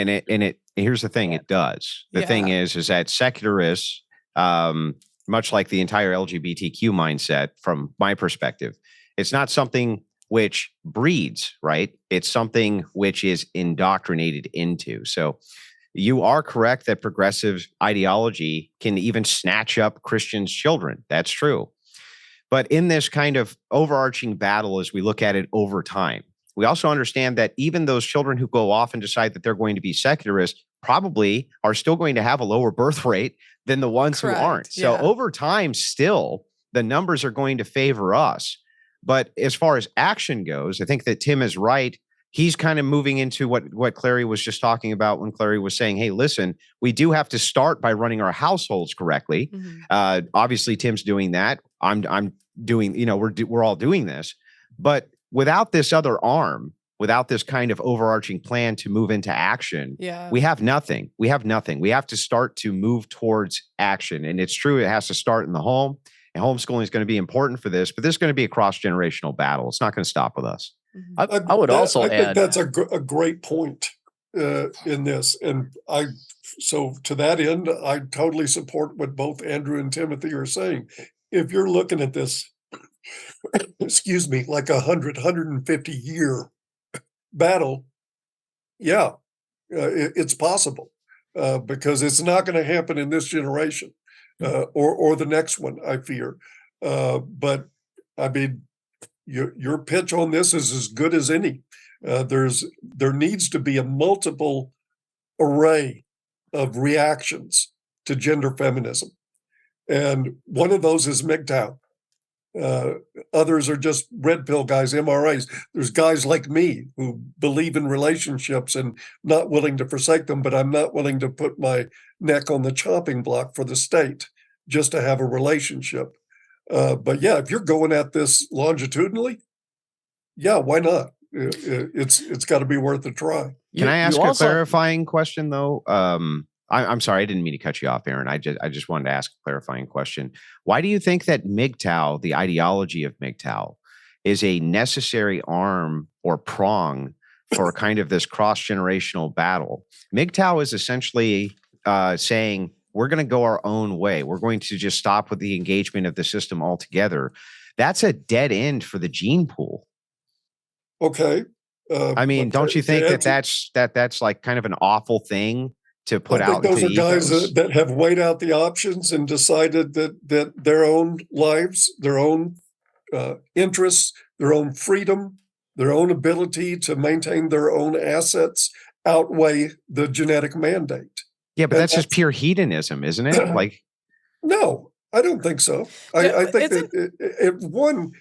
here's the thing: it does. The thing is that secularists, much like the entire LGBTQ mindset, from my perspective, it's not something which breeds, right? It's something which is indoctrinated into. So you are correct that progressive ideology can even snatch up Christians' children. That's true. But in this kind of overarching battle, as we look at it over time, we also understand that even those children who go off and decide that they're going to be secularists probably are still going to have a lower birth rate than the ones who aren't. So over time, still, the numbers are going to favor us. But as far as action goes, I think that Tim is right. He's kind of moving into what Clary was just talking about when Clary was saying, hey, listen, we do have to start by running our households correctly. Obviously, Tim's doing that. I'm doing, we're all doing this. But without this other arm, without this kind of overarching plan to move into action, we have nothing. We have to start to move towards action. And it's true, it has to start in the home. And homeschooling is going to be important for this, but this is going to be a cross-generational battle. It's not going to stop with us. I would also I think add that's a great point in this. And so to that end, I totally support what both Andrew and Timothy are saying. If you're looking at this, excuse me, like 150 year battle, yeah, it's possible because it's not going to happen in this generation or the next one, I fear. But I mean, your pitch on this is as good as any. There needs to be a multiple array of reactions to gender feminism, and one of those is MGTOW. Others are just red pill guys, MRAs. There's guys like me who believe in relationships and not willing to forsake them, but I'm not willing to put my neck on the chopping block for the state just to have a relationship. But yeah, if you're going at this longitudinally, yeah, why not? It's got to be worth a try. Can I ask a clarifying question though? I'm sorry, I didn't mean to cut you off, Aaron. I just wanted to ask a clarifying question. Why do you think that MGTOW, the ideology of MGTOW, is a necessary arm or prong for kind of this cross-generational battle? MGTOW is essentially saying we're going to go our own way. We're going to just stop with the engagement of the system altogether. That's a dead end for the gene pool. Okay. I mean, don't you think that's like kind of an awful thing to put out? Those are guys that have weighed out the options and decided that their own lives, their own interests, their own freedom, their own ability to maintain their own assets outweigh the genetic mandate. Yeah, but that's just pure hedonism, isn't it? Like, no, I don't think so. I think that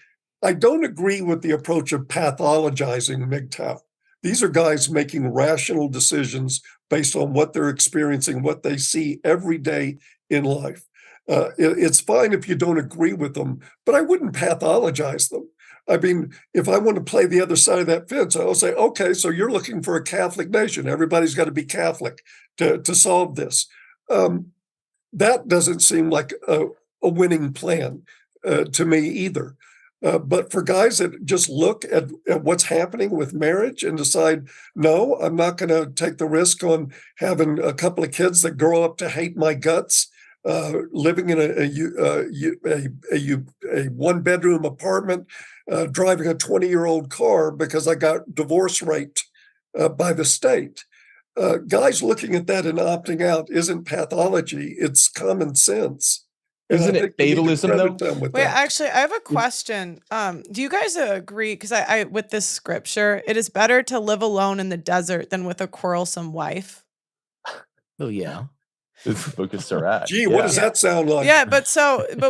I don't agree with the approach of pathologizing MGTOW. These are guys making rational decisions based on what they're experiencing, what they see every day in life. It's fine if you don't agree with them, but I wouldn't pathologize them. I mean, if I want to play the other side of that fence, I'll say, okay, so you're looking for a Catholic nation. Everybody's got to be Catholic to solve this. That doesn't seem like a winning plan to me either. But for guys that just look at what's happening with marriage and decide, no, I'm not going to take the risk on having a couple of kids that grow up to hate my guts, living in a one-bedroom apartment, driving a 20-year-old car because I got divorce raped by the state. Guys looking at that and opting out isn't pathology, it's common sense. Isn't it fatalism though? Wait, actually, I have a question. Do you guys agree? Because I with this scripture, it is better to live alone in the desert than with a quarrelsome wife. Oh yeah. This is book of Sirach. Gee, what does that sound like? Yeah, but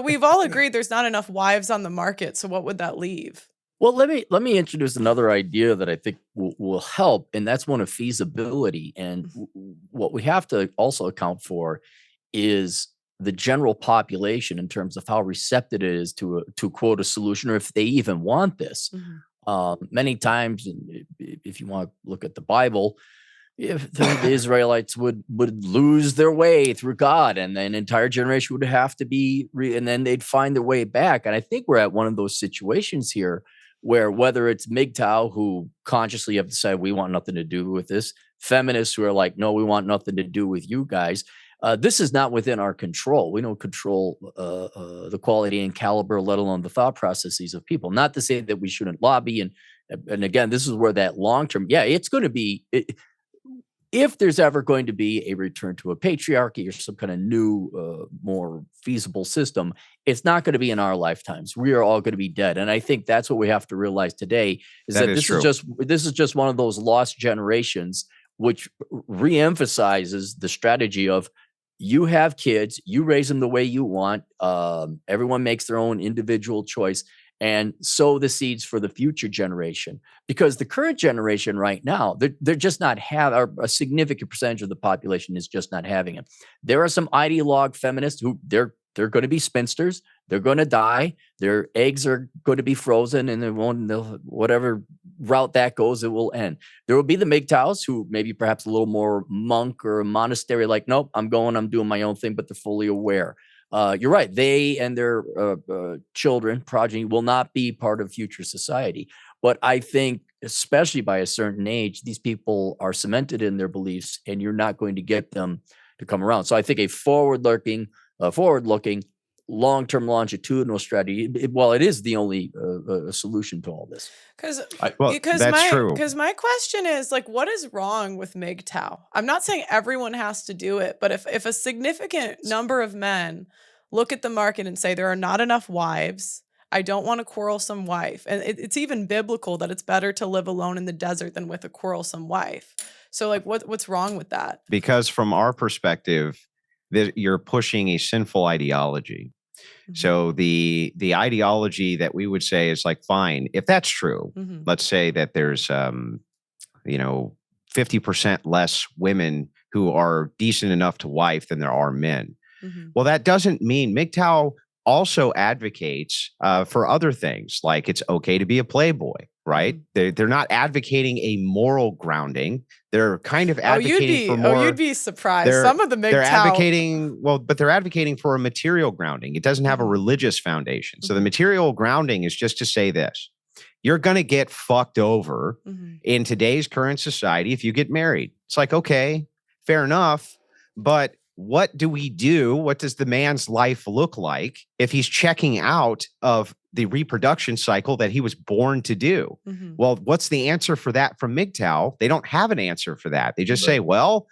we've all agreed there's not enough wives on the market. So what would that leave? Well, let me introduce another idea that I think will help, and that's one of feasibility. And what we have to also account for is the general population in terms of how receptive it is to quote a solution, or if they even want this. Mm-hmm. Many times, if you want to look at the Bible, if the Israelites would lose their way through God, and then an entire generation would have to be, and then they'd find their way back. And I think we're at one of those situations here where whether it's MGTOW who consciously have decided we want nothing to do with this, feminists who are like, no, we want nothing to do with you guys. This is not within our control. We don't control the quality and caliber, let alone the thought processes of people. Not to say that we shouldn't lobby. And again, this is where that long-term, it's going to be, if there's ever going to be a return to a patriarchy or some kind of new, more feasible system, it's not going to be in our lifetimes. We are all going to be dead. And I think that's what we have to realize today is that this is just one of those lost generations, which reemphasizes the strategy of, you have kids, you raise them the way you want. Everyone makes their own individual choice, and sow the seeds for the future generation. Because the current generation right now, they're just not a significant percentage of the population is just not having it. There are some ideologue feminists who they're going to be spinsters. They're going to die. Their eggs are going to be frozen, and whatever route that goes, it will end. There will be the MGTOWs who maybe perhaps a little more monk or monastery, like, nope, I'm doing my own thing, but they're fully aware. you're right. They and their children, progeny, will not be part of future society. But I think, especially by a certain age, these people are cemented in their beliefs, and you're not going to get them to come around. So I think a forward-looking, long-term longitudinal strategy, it is the only solution to all this. Because that's true. Because my question is, like, what is wrong with MGTOW? I'm not saying everyone has to do it, but if a significant number of men look at the market and say there are not enough wives, I don't want a quarrelsome wife, and it's even biblical that it's better to live alone in the desert than with a quarrelsome wife. So, like, what's wrong with that? Because from our perspective, you're pushing a sinful ideology. Mhm. So the ideology that we would say is like, fine, if that's true, Mhm. let's say that there's 50% less women who are decent enough to wife than there are men. Mhm. Well, that doesn't mean MGTOW also advocates for other things, like it's okay to be a playboy, right? They're not advocating a moral grounding. They're kind of advocating for more. You'd be surprised. They're- Some of the They're MGTOW. advocating, but they're advocating for a material grounding. It doesn't have a Mhm. religious foundation. So the Mhm. material grounding is just to say this: you're going to get fucked over Mhm. in today's current society if you get married. It's like, okay, fair enough, but what do we do? What does the man's life look like if he's checking out of the reproduction cycle that he was born to do? Mhm. Well, what's the answer for that from MGTOW? They don't have an answer for that. They just say, well,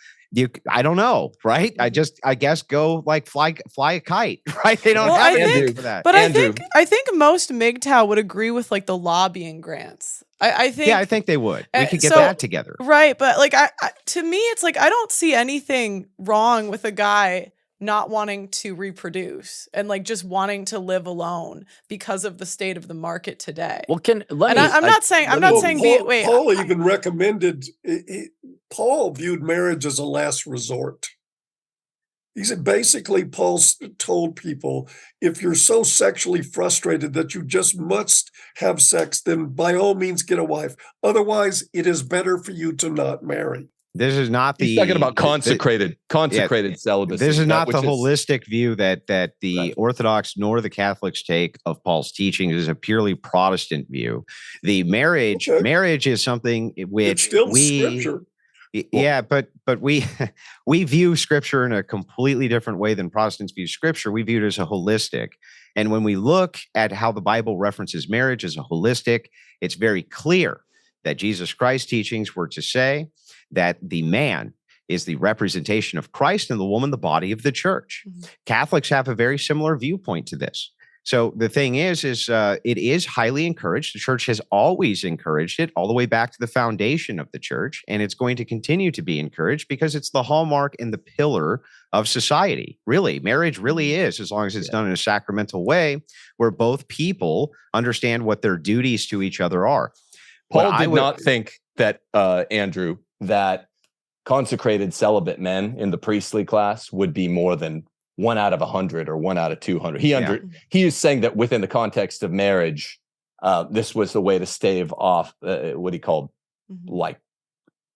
I don't know, right? Mhm. I guess go like fly a kite, right? They don't Well, have I an think- answer for that. But Andrew. I think most MGTOW would agree with, like, the lobbying grants. I think. Yeah, I think they would. We could get so- that together. Right, but like I to me, it's like I don't see anything wrong with a guy not wanting to reproduce and like just wanting to live alone because of the state of the market today. Well, I'm not saying Paul even recommended. Paul viewed marriage as a last resort. He said basically, Paul told people, if you're so sexually frustrated that you just must have sex, then by all means get a wife. Otherwise, it is better for you to not marry. This is not He's talking about consecrated celibacy. This is not the which is- holistic view that the Right. Orthodox nor the Catholics take of Paul's teaching. It is a purely Protestant view. The marriage is something which It's still scripture. Yeah, but we we view scripture in a completely different way than Protestants view scripture. We view it as a holistic. And when we look at how the Bible references marriage as a holistic, it's very clear that Jesus Christ's teachings were to say that the man is the representation of Christ and the woman, the body of the church. Mhm. Catholics have a very similar viewpoint to this. So the thing is it is highly encouraged. The church has always encouraged it all the way back to the foundation of the church. And it's going to continue to be encouraged because it's the hallmark and the pillar of society. Really, marriage really is, as long as it's done in a sacramental way where both people understand what their duties to each other are. Paul did not think that, Andrew, that consecrated celibate men in the priestly class would be more than 1 out of 100 or 1 out of 200. He is saying that within the context of marriage, this was the way to stave off what he called like.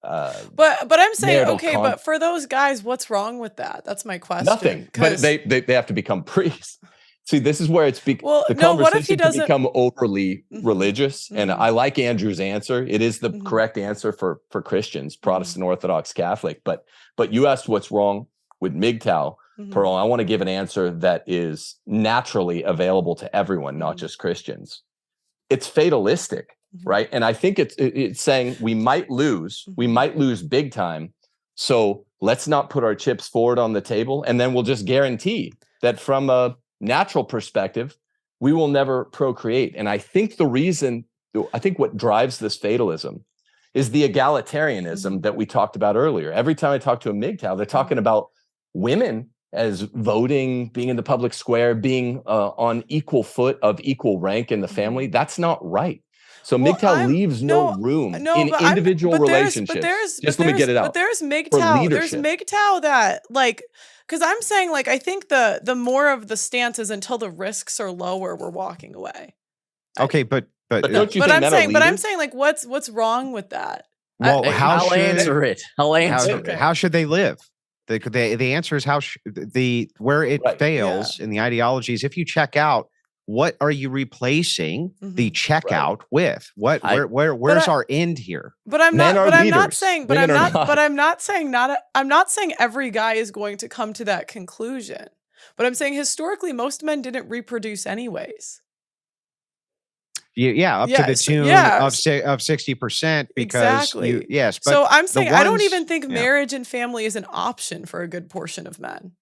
But I'm saying, okay, marital but for those guys, what's wrong with that? That's my question. Nothing, but they have to become priests. See, this is where it's the what if he conversation can doesn't become overly Mhm. religious. And Mhm. I like Andrew's answer. It is the Mhm. correct answer for Christians, Protestant, Orthodox, Catholic. But you asked what's wrong with MGTOW, Mhm. Pearl. I want to give an answer that is naturally available to everyone, not Mhm. just Christians. It's fatalistic, Mhm. right? And I think it's saying we might lose big time. So let's not put our chips forward on the table, and then we'll just guarantee that from a natural perspective, we will never procreate. And I think what drives this fatalism is the egalitarianism that we talked about earlier. Every time I talk to a MGTOW, they're talking about women as voting, being in the public square, being on equal foot of equal rank in the family. That's not right. So MGTOW leaves no room in individual relationships. Just let me get it out. But there's For MGTOW. There's leadership. MGTOW that like, because I'm saying like I think the more of the stance is until the risks are lower, we're walking away. Okay, but don't you But think I'm men saying, are but I'm leaders? saying like what's wrong with that? well, I'll answer it. I'll answer it. how should they live? The answer is where it Right. fails in the ideologies. If you check out, what are you replacing the checkout with? Where's our end here? But I'm Men not. are But I'm not leaders. saying. But Women I'm are not. not. But I'm not saying not. I'm not saying every guy is going to come to that conclusion. But I'm saying historically, most men didn't reproduce anyways. Yeah, up to the Yes, tune yes. of 60%, because Exactly. yes. But So I'm the saying I don't ones- even think yeah. marriage and family is an option for a good portion of men.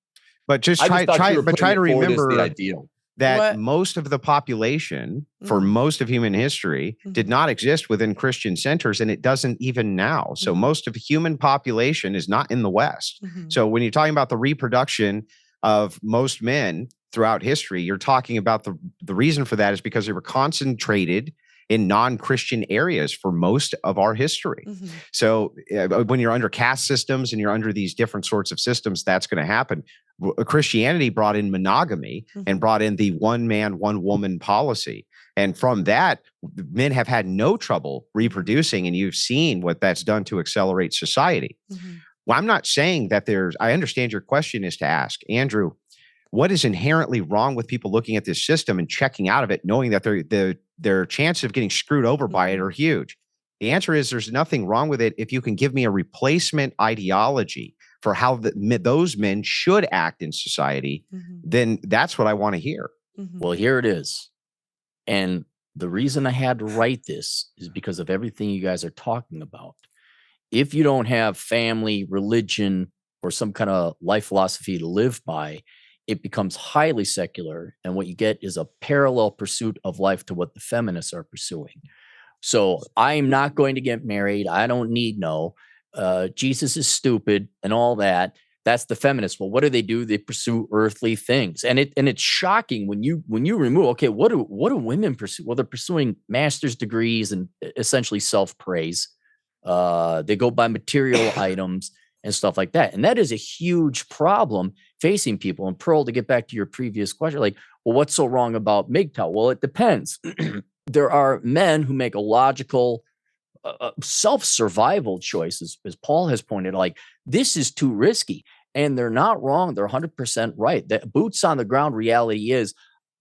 But just I just thought you were try putting to it forward as the remember ideal. that What? most of the population for Mhm. most of human history did not exist within Christian centers, and it doesn't even now. So most of the human population is not in the West. Mhm. So when you're talking about the reproduction of most men throughout history, you're talking about the reason for that is because they were concentrated in non-Christian areas for most of our history. Mhm. So when you're under caste systems and you're under these different sorts of systems, that's going to happen. Christianity brought in monogamy and brought in the one man, one woman policy. And from that, men have had no trouble reproducing. And you've seen what that's done to accelerate society. Well, I'm not saying that I understand your question is to ask, Andrew, what is inherently wrong with people looking at this system and checking out of it, knowing that their chances of getting screwed over by it are huge? The answer is there's nothing wrong with it if you can give me a replacement ideology for how those men should act in society, then that's what I want to hear. Well, here it is. And the reason I had to write this is because of everything you guys are talking about. If you don't have family, religion, or some kind of life philosophy to live by, it becomes highly secular. And what you get is a parallel pursuit of life to what the feminists are pursuing. So I'm not going to get married. I don't need Jesus is stupid and all that. That's the feminists. Well, what do? They pursue earthly things. And it's shocking when you remove, okay, what do women pursue? Well, they're pursuing master's degrees and essentially self-praise. They go by material items and stuff like that. And that is a huge problem facing people. And Pearl, to get back to your previous question, like, well, what's so wrong about MGTOW? Well, it depends. There are men who make a logical self-survival choices, as Paul has pointed, like, this is too risky. And they're not wrong. They're 100% right. The boots on the ground reality is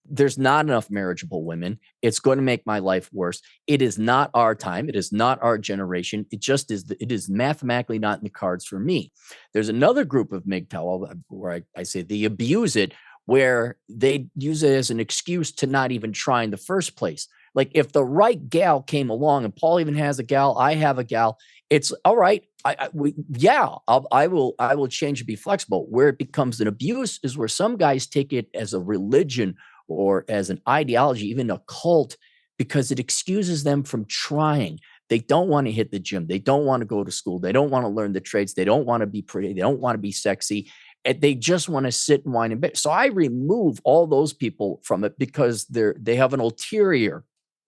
there's not enough marriageable women. It's going to make my life worse. It is not our time. It is not our generation. It just is. It is mathematically not in the cards for me. There's another group of MGTOW where I say they abuse it, where they use it as an excuse to not even try in the first place. Like, if the right gal came along, and Paul even has a gal, I have a gal, it's all right. I will change and be flexible. Where it becomes an abuse is where some guys take it as a religion or as an ideology, even a cult, because it excuses them from trying. They don't want to hit the gym. They don't want to go to school. They don't want to learn the trades. They don't want to be pretty. They don't want to be sexy. And they just want to sit and whine in bed. So I remove all those people from it because they have an ulterior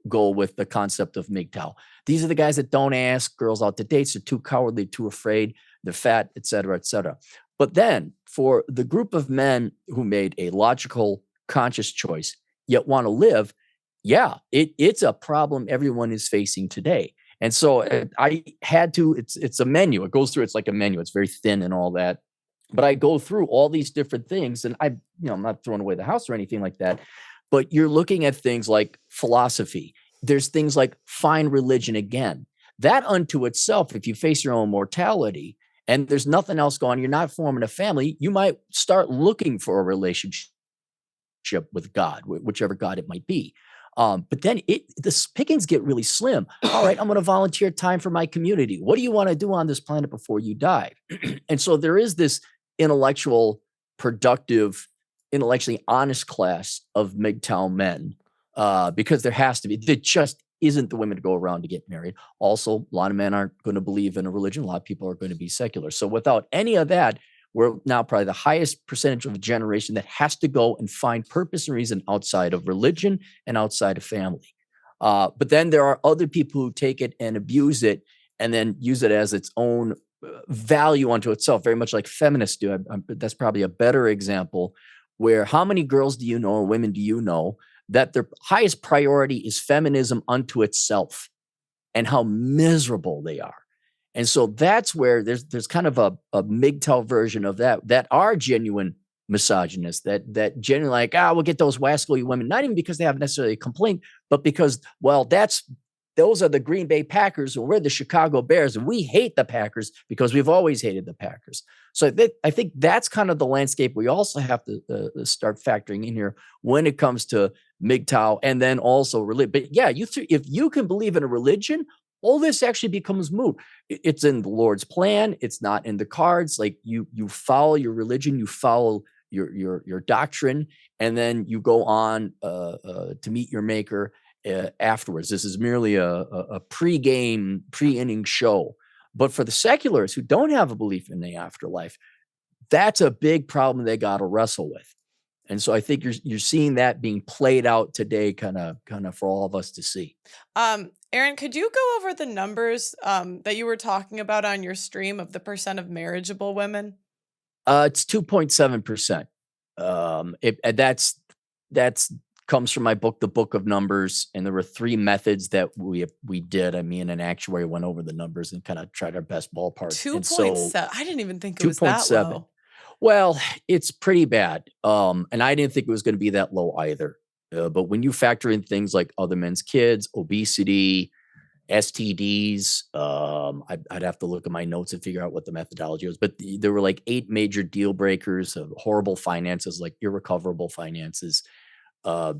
goal with the concept of MGTOW. These are the guys that don't ask girls out to dates. They're too cowardly, too afraid. They're fat, et cetera, et cetera. But then for the group of men who made a logical, conscious choice, yet want to live, it's a problem everyone is facing today. And so I had to, it's a menu. It goes through, it's like a menu. It's very thin and all that. But I go through all these different things, and I'm not throwing away the house or anything like that. But you're looking at things like philosophy. There's things like find religion again. That unto itself, if you face your own mortality and there's nothing else going on, you're not forming a family, you might start looking for a relationship with God, whichever God it might be. But then the pickings get really slim. All right, I'm going to volunteer time for my community. What do you want to do on this planet before you die? And so there is this intellectual, productive, intellectually honest class of MGTOW men, because there has to be. There just isn't the women to go around to get married. Also, a lot of men aren't going to believe in a religion. A lot of people are going to be secular. So without any of that, we're now probably the highest percentage of a generation that has to go and find purpose and reason outside of religion and outside of family. But then there are other people who take it and abuse it and then use it as its own value unto itself, very much like feminists do. That's probably a better example, where how many girls do you know or women do you know that their highest priority is feminism unto itself, and how miserable they are. And so that's where there's kind of a MGTOW version of that are genuine misogynists, that genuinely like, we'll get those wascally women, not even because they have necessarily a complaint, but because, well, those are the Green Bay Packers and we're the Chicago Bears and we hate the Packers because we've always hated the Packers. So I think that's kind of the landscape we also have to start factoring in here when it comes to MGTOW and then also religion. But yeah, if you can believe in a religion, all this actually becomes moot. It's in the Lord's plan. It's not in the cards. Like you follow your religion, you follow your doctrine, and then you go on to meet your maker afterwards. This is merely a pre-game, pre-inning show. But for the secularists who don't have a belief in the afterlife, that's a big problem they got to wrestle with. And so I think you're seeing that being played out today, kind of for all of us to see. Aaron, could you go over the numbers that you were talking about on your stream of the percent of marriageable women? It's 2.7%. That's comes from my book, The Book of Numbers, and there were 3 methods that we did. Me and an actuary went over the numbers and kind of tried our best ballpark. 2.7. I didn't even think it was that low. Well, it's pretty bad. And I didn't think it was going to be that low either. But when you factor in things like other men's kids, obesity, STDs, I'd have to look at my notes and figure out what the methodology was. But there were like 8 major deal breakers of horrible finances, like irrecoverable finances.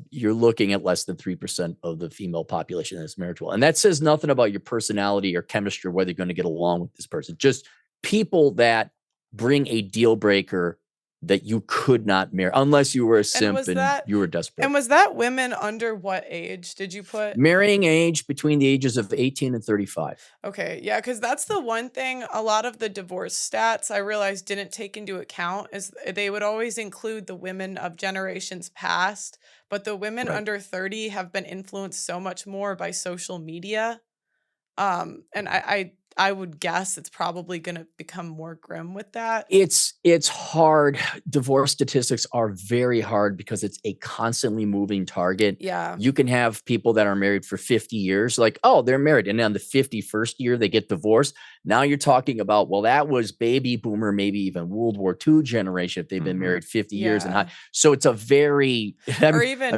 You're looking at less than 3% of the female population that's marriageable. And that says nothing about your personality or chemistry, or whether you're going to get along with this person. Just people that bring a deal breaker that you could not marry unless you were a simp and you were desperate. And was that women under what age did you put? Marrying age between the ages of 18 and 35. Okay. Yeah. Because that's the one thing a lot of the divorce stats I realized didn't take into account is they would always include the women of generations past, but the women under 30 have been influenced so much more by social media. And I would guess it's probably going to become more grim with that. It's hard. Divorce statistics are very hard because it's a constantly moving target. Yeah. You can have people that are married for 50 years, like, oh, they're married. And on the 51st year, they get divorced. Now you're talking about, well, that was baby boomer, maybe even World War II generation if they've been married 50 years and high. So it's a very, I'm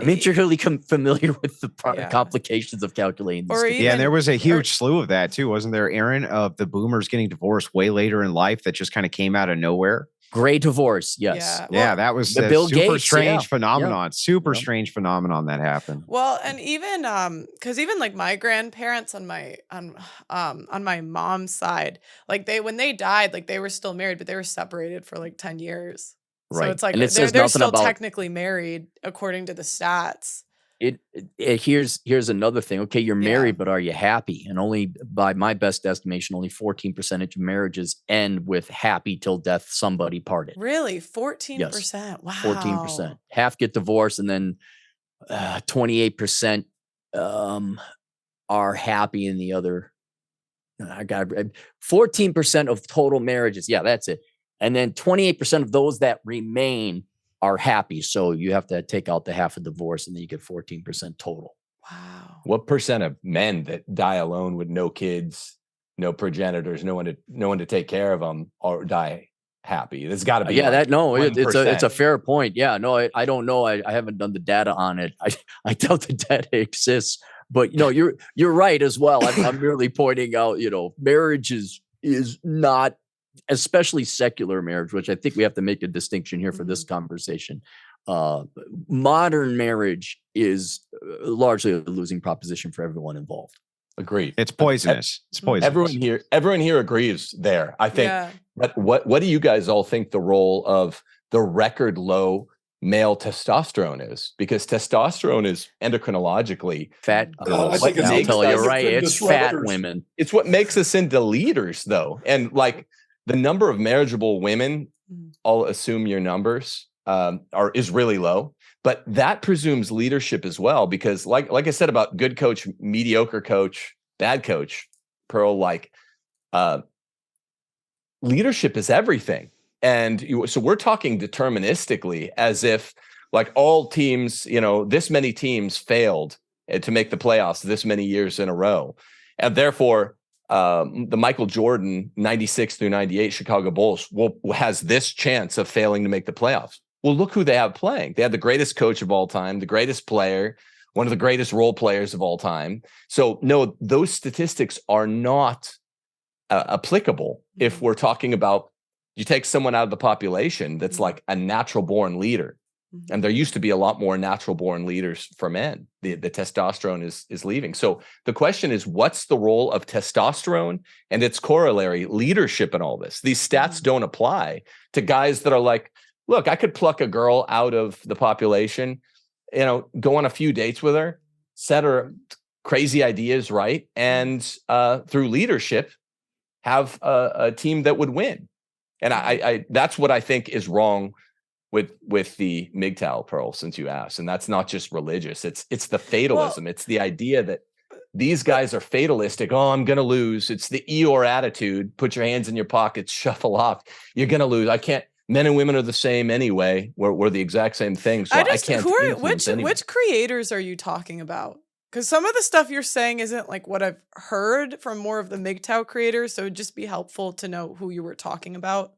intricately familiar with the complications of calculating this. And there was a huge slew of that too, wasn't there, Aaron, of the boomers getting divorced way later in life that just kind of came out of nowhere? Great divorce, yes. That was the a Bill super Gates, strange phenomenon. Strange phenomenon that happened. Well, and even because even like my grandparents on my mom's side, like when they died, like they were still married, but they were separated for like 10 years. Right. So it's like and they're still technically married according to the stats. Here's another thing. Okay, you're married, but are you happy? And only by my best estimation, only 14% of marriages end with happy till death somebody parted. Really? 14%? Yes. Wow. 14%. Half get divorced, and then 28% are happy, and the other 14% of total marriages. Yeah, that's it. And then 28% of those that remain are happy. So you have to take out the half of divorce, and then you get 14% total. Wow. What percent of men that die alone with no kids, no progenitors, no one to take care of them, or die happy? There's got to be. It's a fair point. Yeah, no, I don't know. I haven't done the data on it. I doubt the data exists, but you're right as well. I'm merely pointing out, marriage is not, especially secular marriage, which I think we have to make a distinction here for this conversation. Modern marriage is largely a losing proposition for everyone involved. Agreed. It's poisonous. It's poisonous. Everyone here agrees there, I think. Yeah. But what do you guys all think the role of the record low male testosterone is? Because testosterone is endocrinologically fat. I think I'll tell you right. It's fat women. It's what makes us into leaders, though. And like the number of marriageable women, I'll assume your numbers is really low. But that presumes leadership as well, because like I said about good coach, mediocre coach, bad coach, Pearl, leadership is everything. And so we're talking deterministically, as if like all teams, this many teams failed to make the playoffs this many years in a row. And therefore, the Michael Jordan 96 through 98 Chicago Bulls has this chance of failing to make the playoffs. Well, look who they have playing. They have the greatest coach of all time, the greatest player, one of the greatest role players of all time. So no, those statistics are not applicable if we're talking about, you take someone out of the population that's like a natural born leader. And there used to be a lot more natural born leaders for men. The testosterone is leaving. So the question is, what's the role of testosterone and its corollary, leadership, in all this? These stats don't apply to guys that are like, look, I could pluck a girl out of the population, go on a few dates with her, set her crazy ideas right, and through leadership, have a team that would win. And I that's what I think is wrong with the MGTOW, Pearl, since you asked. And that's not just religious. It's the fatalism. Well, it's the idea that these guys are fatalistic. Oh, I'm going to lose. It's the Eeyore attitude. Put your hands in your pockets, shuffle off. You're going to lose. I can't. Men and women are the same anyway. We're the exact same thing. So I can't. Which creators are you talking about? Because some of the stuff you're saying isn't like what I've heard from more of the MGTOW creators. So it'd just be helpful to know who you were talking about.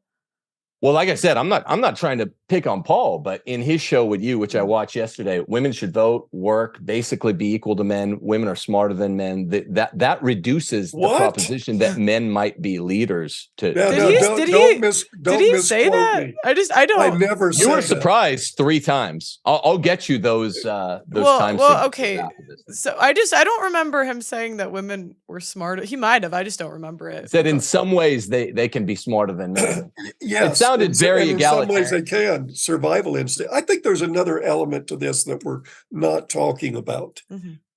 Well, like I said, I'm not trying to pick on Paul, but in his show with you, which I watched yesterday, women should vote, work, basically be equal to men. Women are smarter than men. That reduces the proposition that men might be leaders. Did he say that? Me. I don't. I never. You were surprised 3 times. I'll get you those times. Well, okay. So I don't remember him saying that women were smarter. He might have. I just don't remember it. That in some ways they can be smarter than men. Yes. It sounded very egalitarian. In some ways they can. Survival instinct. I think there's another element to this that we're not talking about.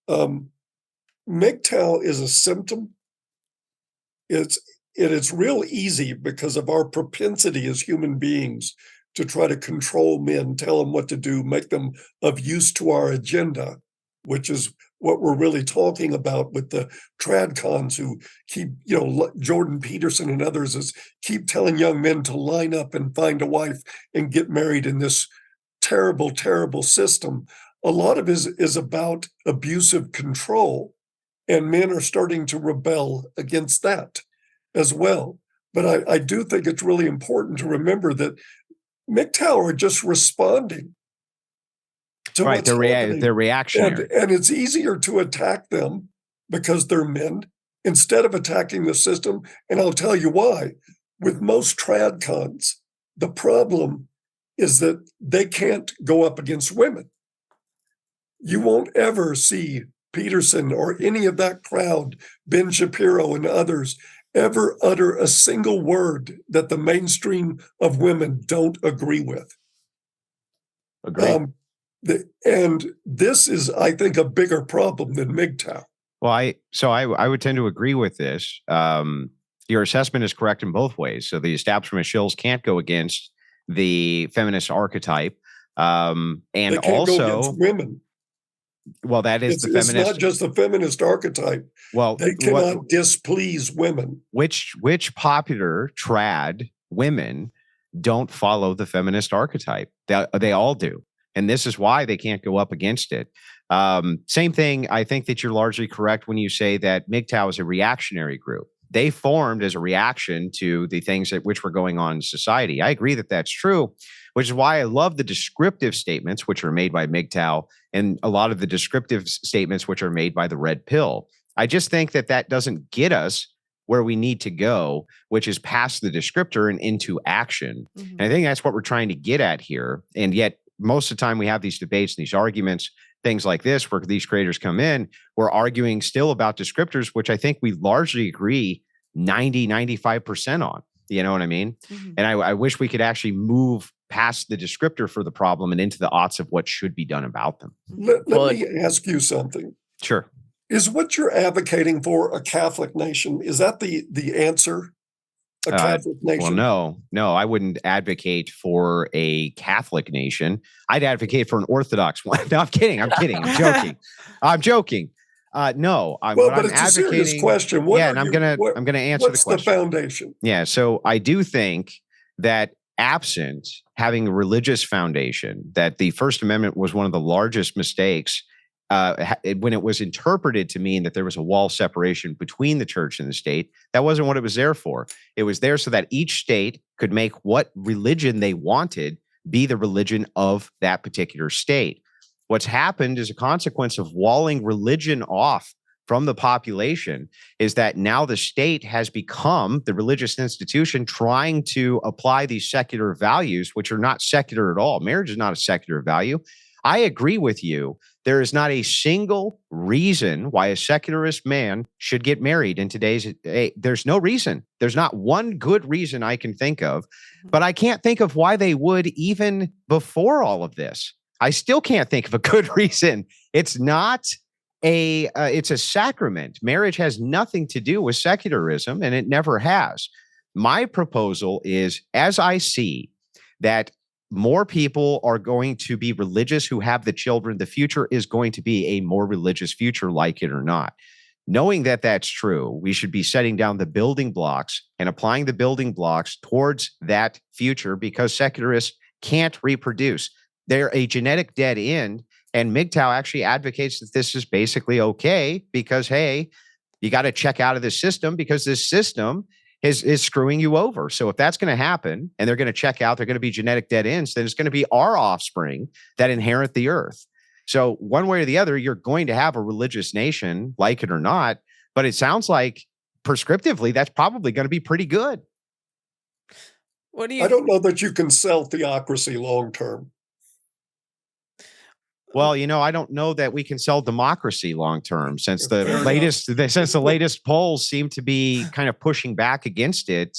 MGTOW is a symptom. It's real easy because of our propensity as human beings to try to control men, tell them what to do, make them of use to our agenda, which is what we're really talking about with the tradcons who keep, Jordan Peterson and others keep telling young men to line up and find a wife and get married in this terrible, terrible system. A lot of it is about abusive control, and men are starting to rebel against that as well. But I do think it's really important to remember that MGTOW are just responding to what's happening. They're reactionary. And it's easier to attack them because they're men instead of attacking the system. And I'll tell you why. With most tradcons, the problem is that they can't go up against women. You won't ever see Peterson or any of that crowd, Ben Shapiro and others, ever utter a single word that the mainstream of women don't agree with. Agreed. And this is, I think, a bigger problem than MGTOW. Well, I would tend to agree with this. Your assessment is correct in both ways. So the establishment shills can't go against the feminist archetype, and they can't also go against women. Well, that is the feminist. It's not just the feminist archetype. Well, they cannot displease women. Which popular trad women don't follow the feminist archetype? They all do. And this is why they can't go up against it. Same thing. I think that you're largely correct when you say that MGTOW is a reactionary group. They formed as a reaction to the things that which were going on in society. I agree that that's true, which is why I love the descriptive statements which are made by MGTOW and a lot of the descriptive statements which are made by the Red Pill. I just think that doesn't get us where we need to go, which is past the descriptor and into action. Mm-hmm. And I think that's what we're trying to get at here. And yet, most of the time we have these debates and these arguments, things like this, where these creators come in, we're arguing still about descriptors, which I think we largely agree 95% on. You know what I mean? Mm-hmm. And I wish we could actually move past the descriptor for the problem and into the oughts of what should be done about them. Let me ask you something. Sure. Is what you're advocating for a Catholic nation, is that the answer? A Catholic nation? Well, no, I wouldn't advocate for a Catholic nation. I'd advocate for an Orthodox one. No, I'm kidding. I'm joking. No, but it's a serious question. I'm gonna answer the question. What's the foundation? Yeah, so I do think that absent having a religious foundation, that the First Amendment was one of the largest mistakes when it was interpreted to mean that there was a wall separation between the church and the state, that wasn't what it was there for. It was there so that each state could make what religion they wanted be the religion of that particular state. What's happened as a consequence of walling religion off from the population is that now the state has become the religious institution trying to apply these secular values, which are not secular at all. Marriage is not a secular value. I agree with you. There is not a single reason why a secularist man should get married in today's day. There's no reason. There's not one good reason I can think of, but I can't think of why they would even before all of this. I still can't think of a good reason. It's not it's a sacrament. Marriage has nothing to do with secularism, and it never has. My proposal is, as I see that more people are going to be religious who have the children, the future is going to be a more religious future, like it or not. Knowing that that's true, we should be setting down the building blocks and applying the building blocks towards that future, because secularists can't reproduce. They're a genetic dead end. And MGTOW actually advocates that this is basically okay because, hey, you got to check out of this system because this system is screwing you over. So if that's going to happen and they're going to check out, they're going to be genetic dead ends, then it's going to be our offspring that inherit the earth. So one way or the other, you're going to have a religious nation, like it or not. But it sounds like prescriptively, that's probably going to be pretty good. What do you? I don't know that you can sell theocracy long term. Well, I don't know that we can sell democracy long term, since the latest polls seem to be kind of pushing back against it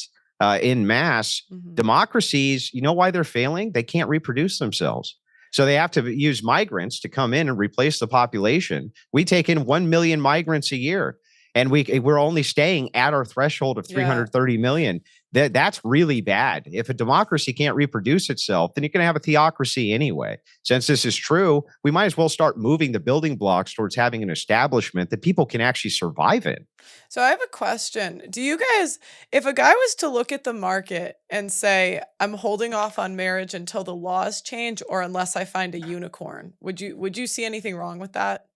in mass. Mhm. Democracies, you know why they're failing? They can't reproduce themselves. So they have to use migrants to come in and replace the population. We take in 1 million migrants a year, and we're only staying at our threshold of 330 million. That's really bad. If a democracy can't reproduce itself, then you're going to have a theocracy anyway. Since this is true, we might as well start moving the building blocks towards having an establishment that people can actually survive in. So I have a question. Do you guys, if a guy was to look at the market and say, I'm holding off on marriage until the laws change or unless I find a unicorn, would you see anything wrong with that?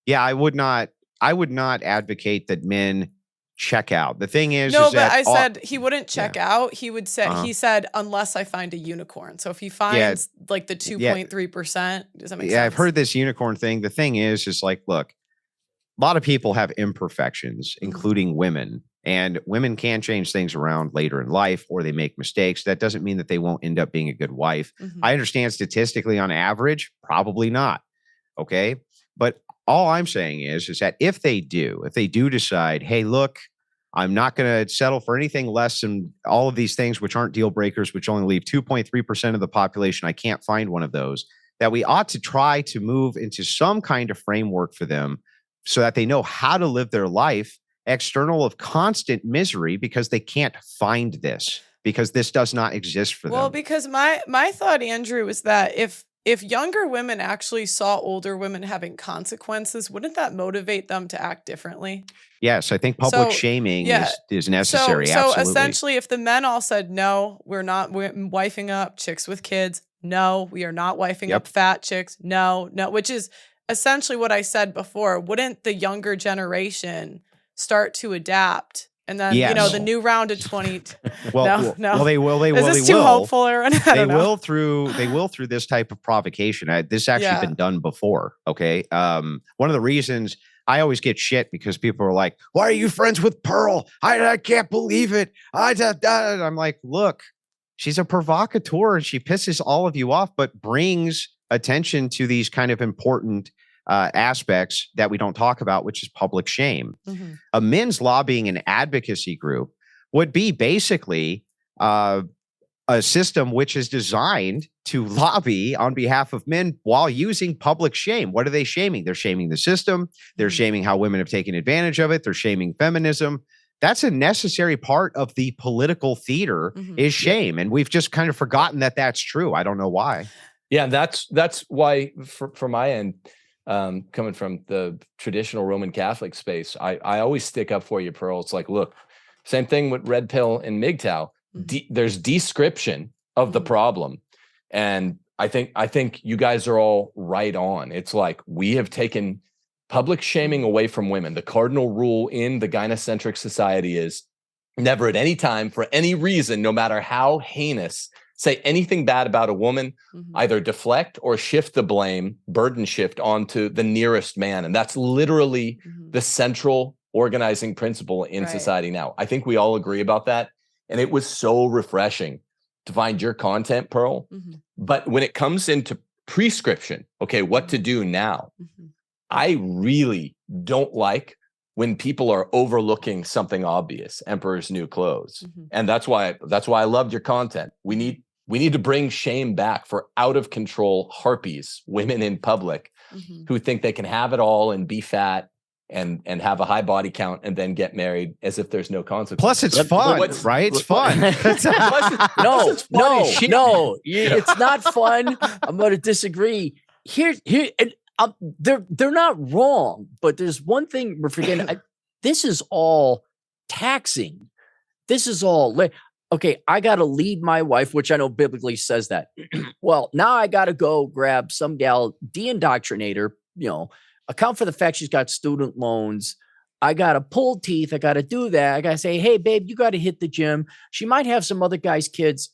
Yeah, I would not advocate that men check out. The thing is, No, is but that I said he wouldn't check out. He would say, Uh-huh. he said, unless I find a unicorn. So if he finds like the 2.3%, does that make sense? Yeah, I've heard this unicorn thing. The thing is like, look, a lot of people have imperfections, including women, and women can change things around later in life, or they make mistakes. That doesn't mean that they won't end up being a good wife. Mhm. I understand statistically on average, probably not. Okay. But all I'm saying is that if they do decide, hey, look, I'm not going to settle for anything less than all of these things, which aren't deal breakers, which only leave 2.3% of the population. I can't find one of those. That we ought to try to move into some kind of framework for them so that they know how to live their life external of constant misery, because they can't find this, because this does not exist for them. Well, because my thought, Andrew, is that if younger women actually saw older women having consequences, wouldn't that motivate them to act differently? Yes, I think public shaming is necessary. So Absolutely. essentially, if the men all said, no, we're wifing up chicks with kids. No, we are not wifing up fat chicks. No, which is essentially what I said before. Wouldn't the younger generation start to adapt? And then, the new round of 20. Well, they will. Is this too hopeful, Aaron? They will through this type of provocation. This actually been done before. Okay. One of the reasons I always get shit because people are like, why are you friends with Pearl? I can't believe it. I'm like, look, she's a provocateur and she pisses all of you off, but brings attention to these kind of important aspects that we don't talk about, which is public shame. Mm-hmm. A men's lobbying and advocacy group would be basically a system which is designed to lobby on behalf of men while using public shame. What are they shaming? They're shaming the system. They're shaming how women have taken advantage of it. They're shaming feminism. That's a necessary part of the political theater is shame. And we've just kind of forgotten that that's true. I don't know why. Yeah, that's why for my end, coming from the traditional Roman Catholic space, I always stick up for you, Pearl. It's like, look, same thing with Red Pill and MGTOW. There's description of the problem. And I think you guys are all right on. It's like we have taken public shaming away from women. The cardinal rule in the gynocentric society is never at any time, for any reason, no matter how heinous, say anything bad about a woman, either deflect or shift the blame, burden shift onto the nearest man. And that's literally the central organizing principle in society now. I think we all agree about that. And it was so refreshing to find your content, Pearl. But when it comes into prescription, okay, what to do now, I really don't like when people are overlooking something obvious, Emperor's New Clothes. And that's why I loved your content. We need to bring shame back for out of control harpies, women in public who think they can have it all and be fat and have a high body count and then get married as if there's no consequence. Plus it's fun, right? It's fun. No, it's not fun. I'm going to disagree. Here, and they're not wrong, but there's one thing we're forgetting. This is all taxing. This is all okay. I got to lead my wife, which I know biblically says that. Well, now I got to go grab some gal, de-indoctrinate her, account for the fact she's got student loans. I got to pull teeth. I got to do that. I got to say, hey, babe, you got to hit the gym. She might have some other guy's kids.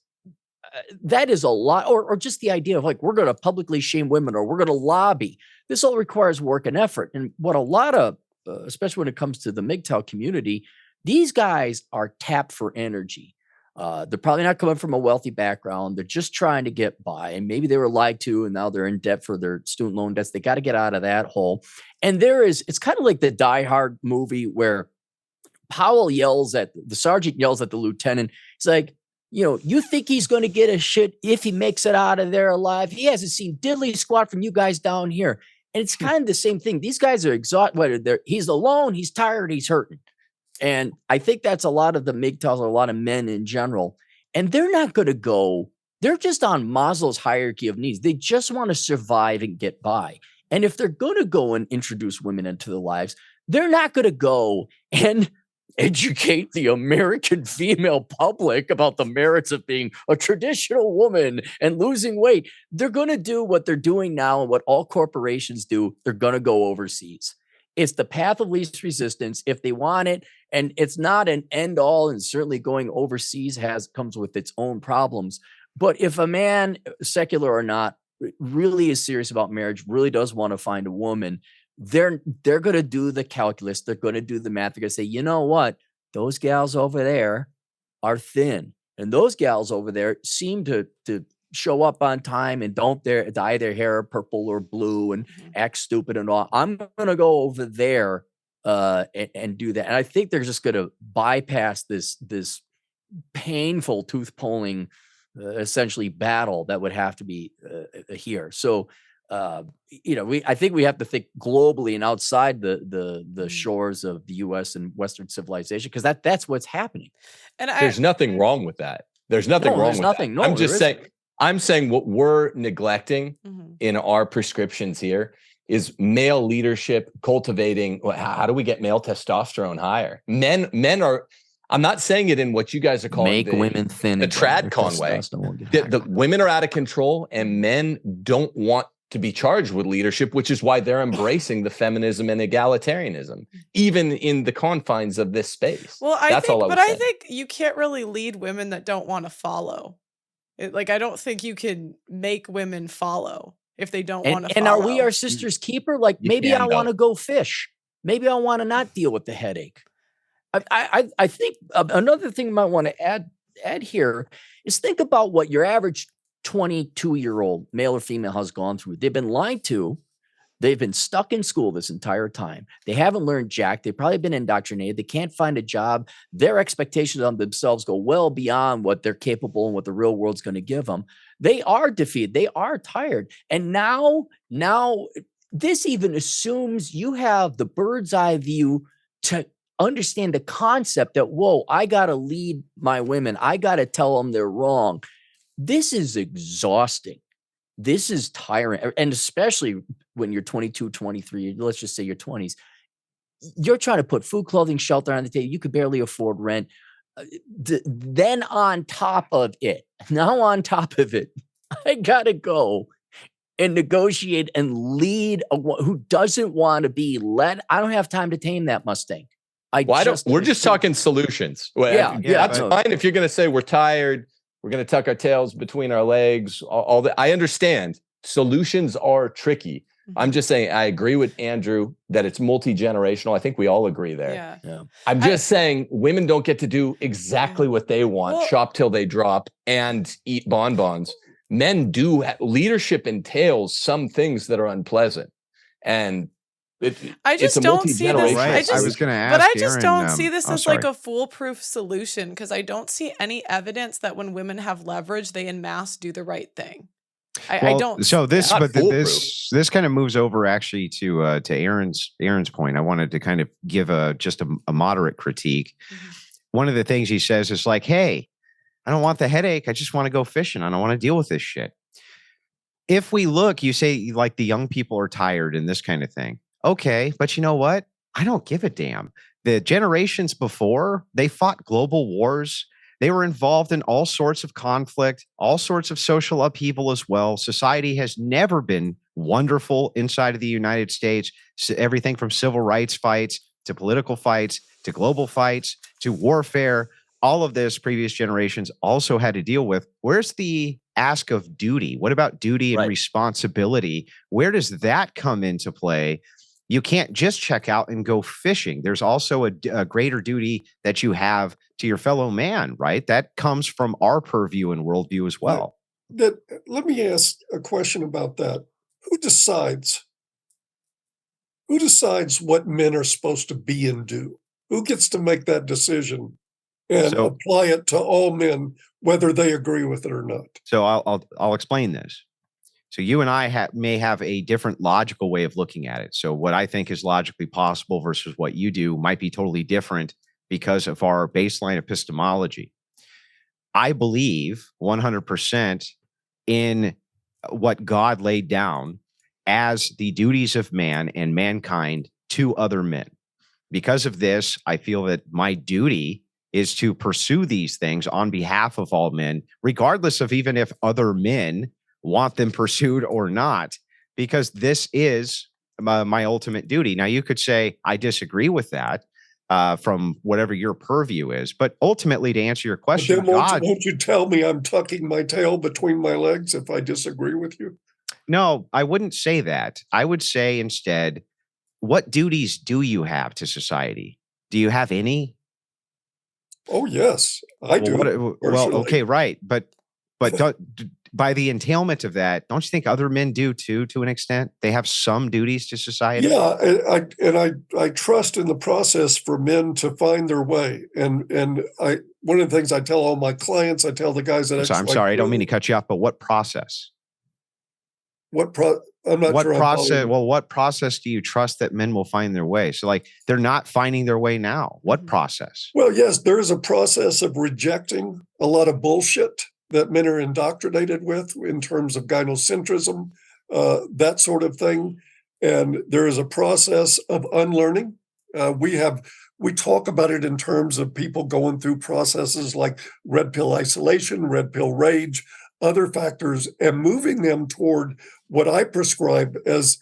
That is a lot. Or just the idea of like, we're going to publicly shame women or we're going to lobby. This all requires work and effort. And what a lot of, especially when it comes to the MGTOW community, these guys are tapped for energy. They're probably not coming from a wealthy background. They're just trying to get by. And maybe they were lied to and now they're in debt for their student loan debts. They got to get out of that hole. And it's kind of like the Die Hard movie where the sergeant yells at the lieutenant. He's like, you think he's going to get a shit if he makes it out of there alive? He hasn't seen diddly squat from you guys down here. And it's kind of the same thing. These guys are exhausted. He's alone. He's tired. He's hurting. And I think that's a lot of the MGTOWs, a lot of men in general. And they're not going to go. They're just on Maslow's hierarchy of needs. They just want to survive and get by. And if they're going to go and introduce women into their lives, they're not going to go and educate the American female public about the merits of being a traditional woman and losing weight. They're going to do what they're doing now and what all corporations do. They're going to go overseas. It's the path of least resistance if they want it. And it's not an end all. And certainly going overseas comes with its own problems. But if a man, secular or not, really is serious about marriage, really does want to find a woman, they're going to do the calculus. They're going to do the math. They're going to say, you know what? Those gals over there are thin. And those gals over there seem to show up on time and don't dye their hair purple or blue and act stupid and all. I'm going to go over there and do that. And I think they're just going to bypass this painful tooth pulling, essentially battle that would have to be here. So, I think we have to think globally and outside the shores of the U.S. and Western civilization, because that's what's happening. And there's nothing wrong with that. There's nothing wrong with that. No, I'm saying what we're neglecting in our prescriptions here is male leadership, cultivating. How do we get male testosterone higher? Men are. I'm not saying it in what you guys are calling women thin. The trad Conway. The women are out of control, and men don't want to be charged with leadership, which is why they're embracing the feminism and egalitarianism, even in the confines of this space. Well, I think you can't really lead women that don't want to follow. I don't think you can make women follow if they don't want to follow. And are we our sister's keeper? Maybe I want to go fish. Maybe I want to not deal with the headache. I think another thing you might want to add here is think about what your average 22-year-old male or female has gone through. They've been lied to. They've been stuck in school this entire time. They haven't learned jack. They've probably been indoctrinated. They can't find a job. Their expectations on themselves go well beyond what they're capable and what the real world's going to give them. They are defeated. They are tired. And now this even assumes you have the bird's eye view to understand the concept that, whoa, I got to lead my women. I got to tell them they're wrong. This is exhausting. This is tiring. And especially when you're 22, 23, let's just say your 20s, you're trying to put food, clothing, shelter on the table. You could barely afford rent. Then on top of it, I gotta go and negotiate and lead who doesn't want to be led. I don't have time to tame that Mustang. We're just talking solutions. Yeah, That's but- fine if you're going to say we're tired, we're going to tuck our tails between our legs, all that. I understand solutions are tricky. I'm just saying I agree with Andrew that it's multi-generational. I think we all agree there. Yeah. I'm just saying women don't get to do exactly what they want, shop till they drop, and eat bonbons. Men do. Leadership entails some things that are unpleasant, and I just don't see this. Right. I was going to ask, but I just Aaron, don't see this as like a foolproof solution, because I don't see any evidence that when women have leverage, they en masse do the right thing. I don't. So this, Not but foolproof. this kind of moves over actually to Aaron's point. I wanted to kind of give just a moderate critique. One of the things he says is like, "Hey, I don't want the headache. I just want to go fishing. I don't want to deal with this shit." If we look, you say like the young people are tired and this kind of thing. Okay, but you know what? I don't give a damn. The generations before, they fought global wars. They were involved in all sorts of conflict, all sorts of social upheaval as well. Society has never been wonderful inside of the United States. So everything from civil rights fights to political fights to global fights to warfare. All of this previous generations also had to deal with. Where's the ask of duty? What about duty and responsibility? Where does that come into play? You can't just check out and go fishing. There's also a greater duty that you have to your fellow man, right? That comes from our purview and worldview as well. Let me ask a question about that. Who decides? Who decides what men are supposed to be and do? Who gets to make that decision and apply it to all men, whether they agree with it or not? So I'll explain this. So you and I may have a different logical way of looking at it. So what I think is logically possible versus what you do might be totally different because of our baseline epistemology. I believe 100% in what God laid down as the duties of man and mankind to other men. Because of this, I feel that my duty is to pursue these things on behalf of all men, regardless of even if other men want them pursued or not, because this is my ultimate duty. Now, you could say, I disagree with that from whatever your purview is. But ultimately, to answer your question, won't you tell me I'm tucking my tail between my legs if I disagree with you? No, I wouldn't say that. I would say instead, what duties do you have to society? Do you have any? Oh, yes, I do. Well, okay, right. But by the entailment of that, don't you think other men do too, to an extent? They have some duties to society. Yeah, I trust in the process for men to find their way. And one of the things I tell all my clients, I tell the guys that I'm sorry, I don't mean to cut you off, but what process? I'm not sure. What process do you trust that men will find their way? So like they're not finding their way now. What process? Well, yes, there is a process of rejecting a lot of bullshit that men are indoctrinated with in terms of gynocentrism, that sort of thing. And there is a process of unlearning. We talk about it in terms of people going through processes like red pill isolation, red pill rage, other factors, and moving them toward what I prescribe as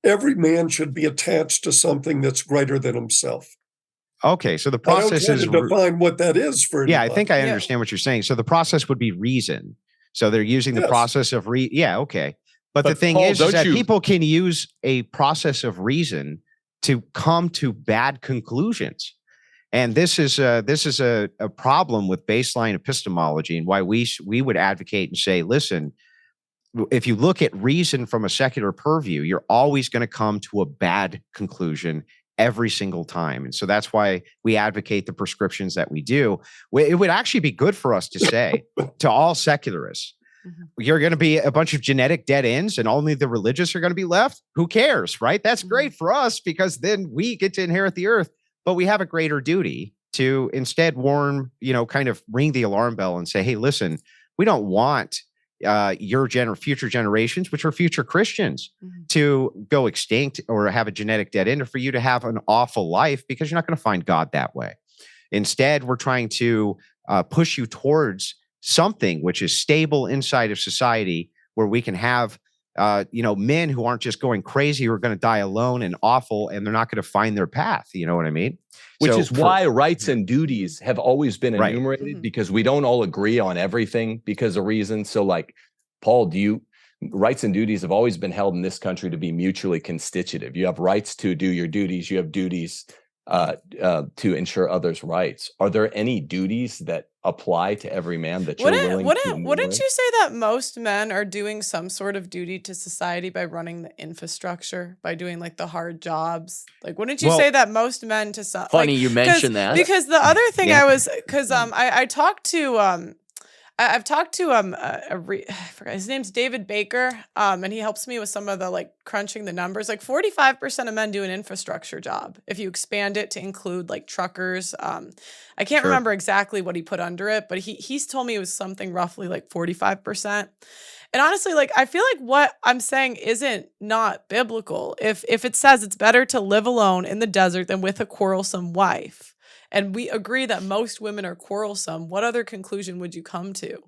every man should be attached to something that's greater than himself. Okay, so the process is to define what that is for. Yeah, I think I understand what you're saying. So the process would be reason. So they're using the process of okay. But the thing Paul, is that people can use a process of reason to come to bad conclusions. And this is a problem with baseline epistemology, and why we would advocate and say, listen, if you look at reason from a secular purview, you're always going to come to a bad conclusion every single time. And so that's why we advocate the prescriptions that we do. It would actually be good for us to say to all secularists, you're going to be a bunch of genetic dead ends and only the religious are going to be left. Who cares, right? That's great for us because then we get to inherit the earth. But we have a greater duty to instead warn, kind of ring the alarm bell and say, hey, listen, we don't want your future generations, which are future Christians, to go extinct or have a genetic dead end, or for you to have an awful life, because you're not going to find God that way. Instead, we're trying to push you towards something which is stable inside of society where we can have men who aren't just going crazy, who are going to die alone and awful, and they're not going to find their path. You know what I mean? Which is why rights and duties have always been Right. enumerated, because we don't all agree on everything because of reasons. So like, Paul, rights and duties have always been held in this country to be mutually constitutive. You have rights to do your duties. You have duties to ensure others' rights. Are there any duties that apply to every man that you're willing to wouldn't you say that most men are doing some sort of duty to society by running the infrastructure, by doing like the hard jobs? Like, wouldn't you say that most men to some? Funny you mentioned that. Because the other thing Yeah. I talked to I've talked to I forgot his name's David Baker, and he helps me with some of the like crunching the numbers. Like 45% of men do an infrastructure job. If you expand it to include like truckers, I can't remember exactly what he put under it, but he's told me it was something roughly like 45%. And honestly, like I feel like what I'm saying isn't not biblical. If it says it's better to live alone in the desert than with a quarrelsome wife, and we agree that most women are quarrelsome, what other conclusion would you come to?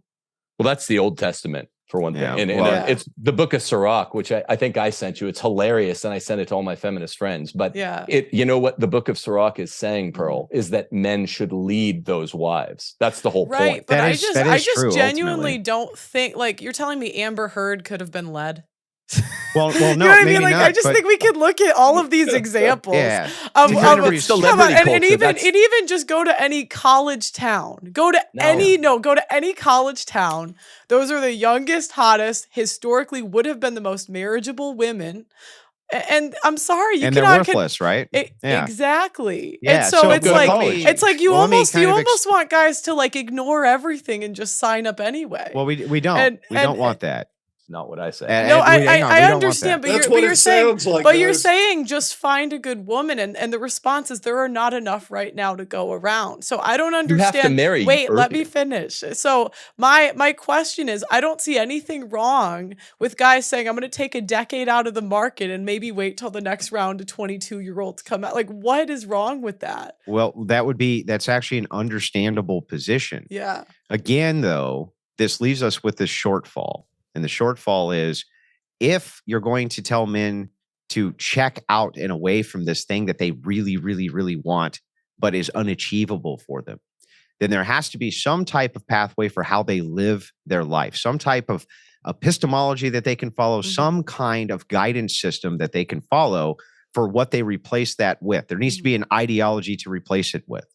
Well, that's the Old Testament for one thing. Yeah, And it's the book of Sirach, which I think I sent you. It's hilarious. And I sent it to all my feminist friends. But you know what the book of Sirach is saying, Pearl, is that men should lead those wives. That's the whole point. But I just true, genuinely ultimately. don't think, like, you're telling me Amber Heard could have been led? Well, no, you know what I mean? maybe Like, not, I just think we could look at all of these examples. Yeah. Of It's celebrity and culture. even just go to any college town. Go to any college town. Those are the youngest, hottest, historically would have been the most marriageable women. And I'm sorry, and they're worthless, right? Exactly. Yeah, And so it's like you Well, let me almost kind of want guys to like ignore everything and just sign up anyway. Well, we don't. We don't want that. Not what I say. No, I understand, but you're saying, you're saying just find a good woman, and the response is there are not enough right now to go around. So I don't understand. You have to marry. Wait, let me finish. So my question is, I don't see anything wrong with guys saying I'm going to take a decade out of the market and maybe wait till the next round of 22-year-olds come out. Like, what is wrong with that? Well, that's actually an understandable position. Yeah. Again, though, this leaves us with this shortfall. And the shortfall is, if you're going to tell men to check out and away from this thing that they really, really, really want, but is unachievable for them, then there has to be some type of pathway for how they live their life, some type of epistemology that they can follow, some kind of guidance system that they can follow for what they replace that with. There needs to be an ideology to replace it with.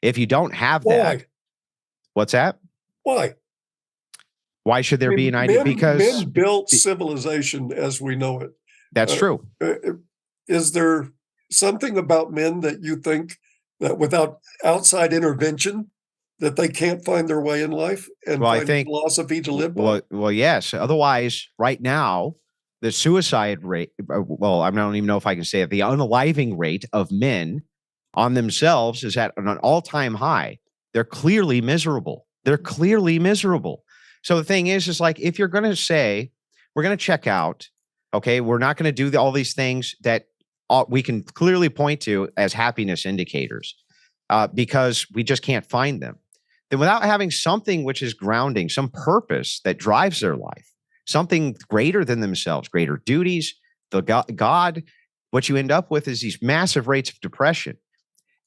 If you don't have that, what's that? Why? Why should there be an idea? Because men built civilization as we know it. That's true. Is there something about men that you think that without outside intervention that they can't find their way in life and find a philosophy to live by? Well, yes. Otherwise, right now, the suicide rate, I don't even know if I can say it, the unaliving rate of men on themselves is at an all-time high. They're clearly miserable. So the thing is like, if you're going to say, we're going to check out, okay, we're not going to do all these things that we can clearly point to as happiness indicators because we just can't find them. Then without having something which is grounding, some purpose that drives their life, something greater than themselves, greater duties, the God, what you end up with is these massive rates of depression.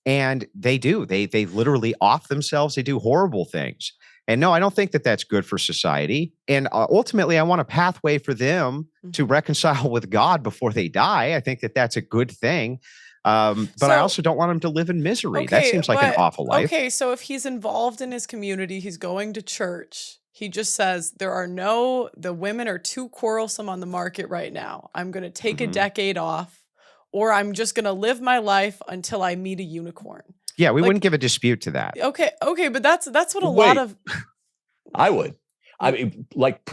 And they literally off themselves. They do horrible things. And no, I don't think that that's good for society. And ultimately, I want a pathway for them to reconcile with God before they die. I think that that's a good thing. But I also don't want them to live in misery. That seems like an awful life. Okay, so if he's involved in his community, he's going to church. He just says, the women are too quarrelsome on the market right now. I'm going to take a decade off, or I'm just going to live my life until I meet a unicorn. Yeah, we wouldn't give a dispute to that. Okay, but that's what a lot of. I would. I mean, like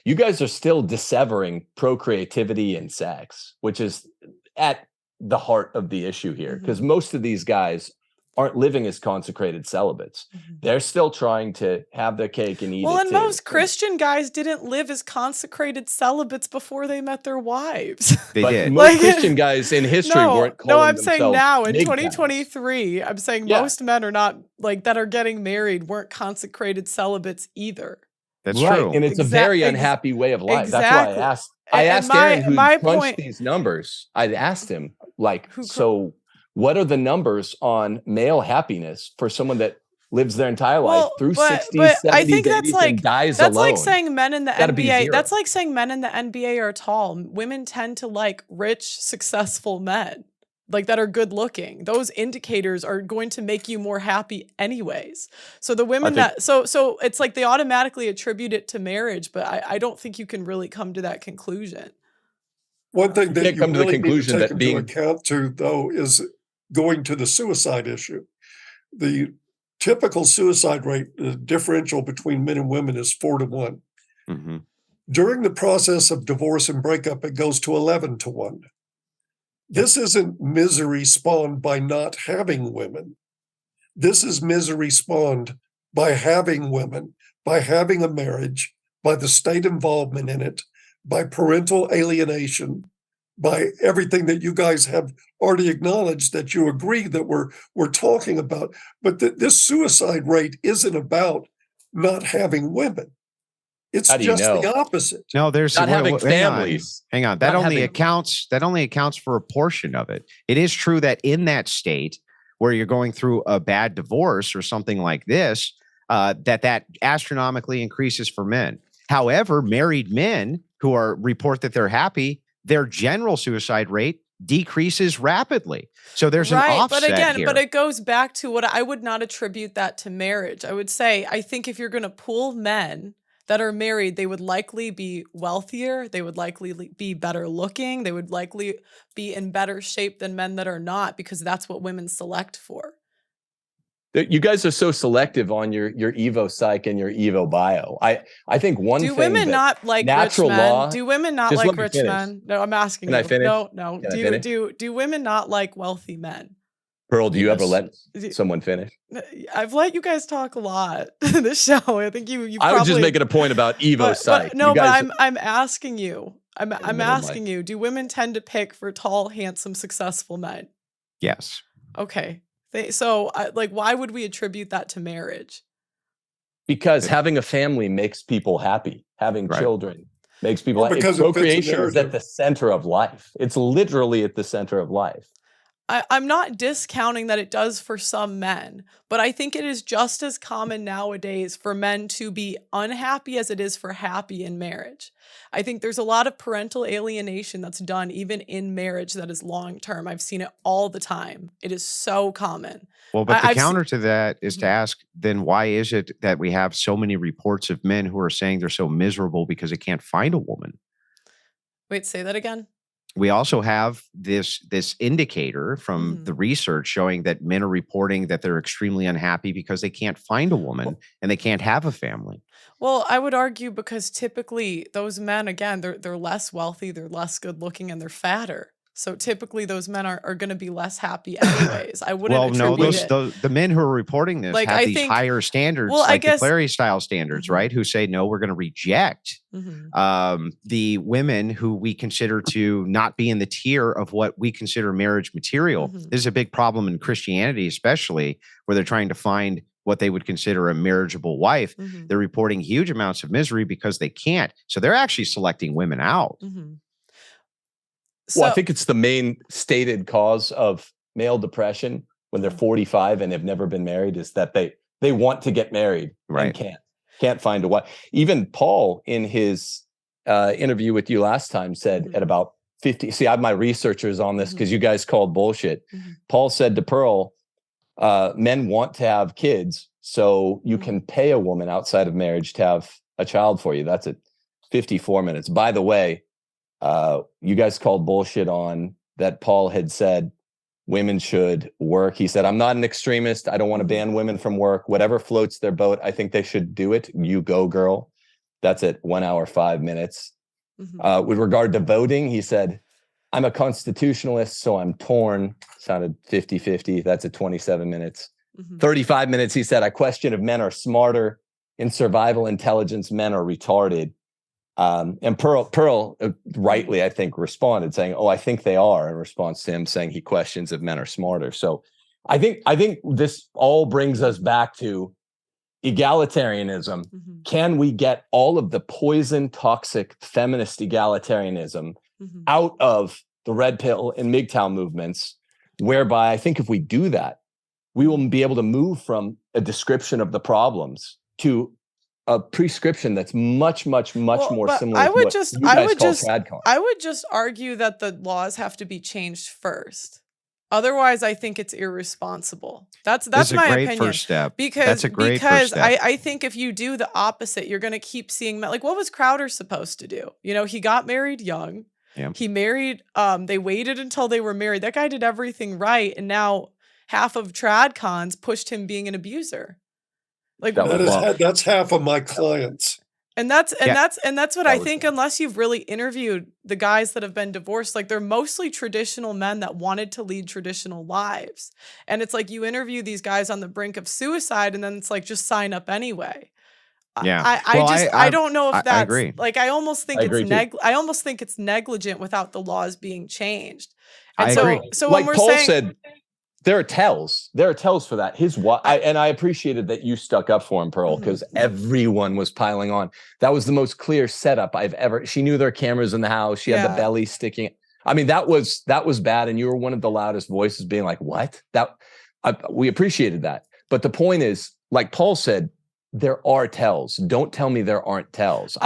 you guys are still dissevering procreativity and sex, which is at the heart of the issue here, because most of these guys aren't living as consecrated celibates. They're still trying to have their cake and eat Well, it and too. most Christian guys didn't live as consecrated celibates before they met their wives. They But did. most Christian guys in history weren't calling I'm saying themselves now in big guys. 2023, I'm saying Yeah. most men are not like that are getting married weren't consecrated celibates either. That's right. true. And it's a very unhappy way of life. Exactly. That's why I asked And Aaron, who my crunched point- these numbers. I asked him, like, Who cr- so what are the numbers on male happiness for someone that lives their entire life through 60s, 70s, I think 80s, that's like and dies that's alone? like saying men in the Gotta be NBA. zero. That's like saying men in the NBA are tall. Women tend to like rich, successful men, like that are good looking. Those indicators are going to make you more happy anyways. So the women so it's like they automatically attribute it to marriage, but I don't think you can really come to that conclusion. One thing that can't you come to the really need to conclusion take that into being- account too, though, is going to the suicide issue. The typical suicide rate, the differential between men and women is 4 to 1. Mhm. During the process of divorce and breakup, it goes to 11 to 1. This isn't misery spawned by not having women. This is misery spawned by having women, by having a marriage, by the state involvement in it, by parental alienation, by everything that you guys have already acknowledged that you agree that we're talking about. But this suicide rate isn't about not having women. It's How do you just know? the opposite. No, there's Not having hang on. families. Hang on. That Not only having- accounts for a portion of it. It is true that in that state where you're going through a bad divorce or something like this, that astronomically increases for men. However, married men who report that they're happy, their general suicide rate decreases rapidly. So there's an offset but again, here. but it goes back to what I would not attribute that to marriage. I would say I think if you're going to pool men that are married, they would likely be wealthier, they would likely be better looking, they would likely be in better shape than men that are not, because that's what women select for. You guys are so selective on your Evo Psych and your Evo Bio. I think one Do thing women that not like natural rich men? law- Do women not Just like let me rich finish. men? No, I'm asking Can you. I finish? No. Can I finish? Do women not like wealthy men? Pearl, do you ever Yes. let someone finish? I've let you guys talk a lot this show. I think you I probably was just making a point about Evo Psych. no, You guys- but I'm asking you. I'm middle asking mic. you. Do women tend to pick for tall, handsome, successful men? Yes. Okay. So, why would we attribute that to marriage? because having a family makes people happy. Having Right. children makes people Well, happy. because it fits a Procreation is at narrative. the center of life. It's literally at the center of life. I'm not discounting that it does for some men, but I think it is just as common nowadays for men to be unhappy as it is for happy in marriage. I think there's a lot of parental alienation that's done even in marriage that is long term. I've seen it all the time. It is so common. Well, but the I've counter to that is to Mhm. ask, then why is it that we have so many reports of men who are saying they're so miserable because they can't find a woman? Wait, say that again. We also have this indicator from Mhm. the research showing that men are reporting that they're extremely unhappy because they can't find a woman and they can't have a family. Well, I would argue because typically those men, again, they're less wealthy, they're less good looking, and they're fatter. So typically those men are going to be less happy anyways. I wouldn't Well, no, attribute it. the men who are reporting this Like, have I these think- higher standards, well, I like the guess- Clary style standards, Mhm. right? Who say, no, we're going to reject Mhm. the women who we consider to not be in the tier of what we consider marriage material. Mhm. This is a big problem in Christianity, especially where they're trying to find what they would consider a marriageable wife. Mhm. They're reporting huge amounts of misery because they can't. So they're actually selecting women out. Mhm. Well, I So- think it's the main stated cause of male depression when they're 45 and have never been married is that they want to get married Right. and can't find a wife. Even Paul in his interview with you last time said Mhm. at about 50. See, I have my researchers on this because Mhm. you guys called bullshit. Mhm. Paul said to Pearl, men want to have kids, so you Mhm. can pay a woman outside of marriage to have a child for you. That's at 54 minutes. By the way, you guys called bullshit on that Paul had said women should work. He said, I'm not an extremist. I don't want to ban women from work. Whatever floats their boat, I think they should do it. You go, girl. That's at 1 hour, 5 minutes. Mhm. With regard to voting, he said, I'm a constitutionalist, so I'm torn. Sounded 50-50. That's at 27 minutes. 35 minutes, he said, I question if men are smarter. In survival intelligence, men are retarded. And Pearl rightly, I think, responded saying, oh, I think they are, in response to him saying he questions if men are smarter. So I think this all brings us back to egalitarianism. Can we get all of the poison, toxic, feminist egalitarianism out of the red pill and MGTOW movements, whereby I think if we do that, we will be able to move from a description of the problems to a prescription that's much more similar to what you guys call tradcon. I would just argue that the laws have to be changed first. Otherwise, I think it's irresponsible. That's my opinion. First step. Because first step. I think if you do the opposite, you're going to keep seeing like, what was Crowder supposed to do? You know, he got married young. Yeah. He married. They waited until they were married. That guy did everything right, and now half of tradcons pushed him being an abuser. Like that's half of my clients. And that's what I think, unless you've really interviewed the guys that have been divorced, like they're mostly traditional men that wanted to lead traditional lives. And it's like you interview these guys on the brink of suicide and then it's like, just sign up anyway. Yeah. I don't know if that's I agree. like, I almost think I almost think it's negligent without the laws being changed. And I agree. So like when we're Paul saying, said, there are tells for that. His wife, and I appreciated that you stuck up for him, Pearl, because everyone was piling on. That was the most clear setup I've ever. She knew there were cameras in the house. She had the belly sticking. I mean, that was bad. And you were one of the loudest voices, being like, "What?" We appreciated that. But the point is, like Paul said, there are tells. Don't tell me there aren't tells.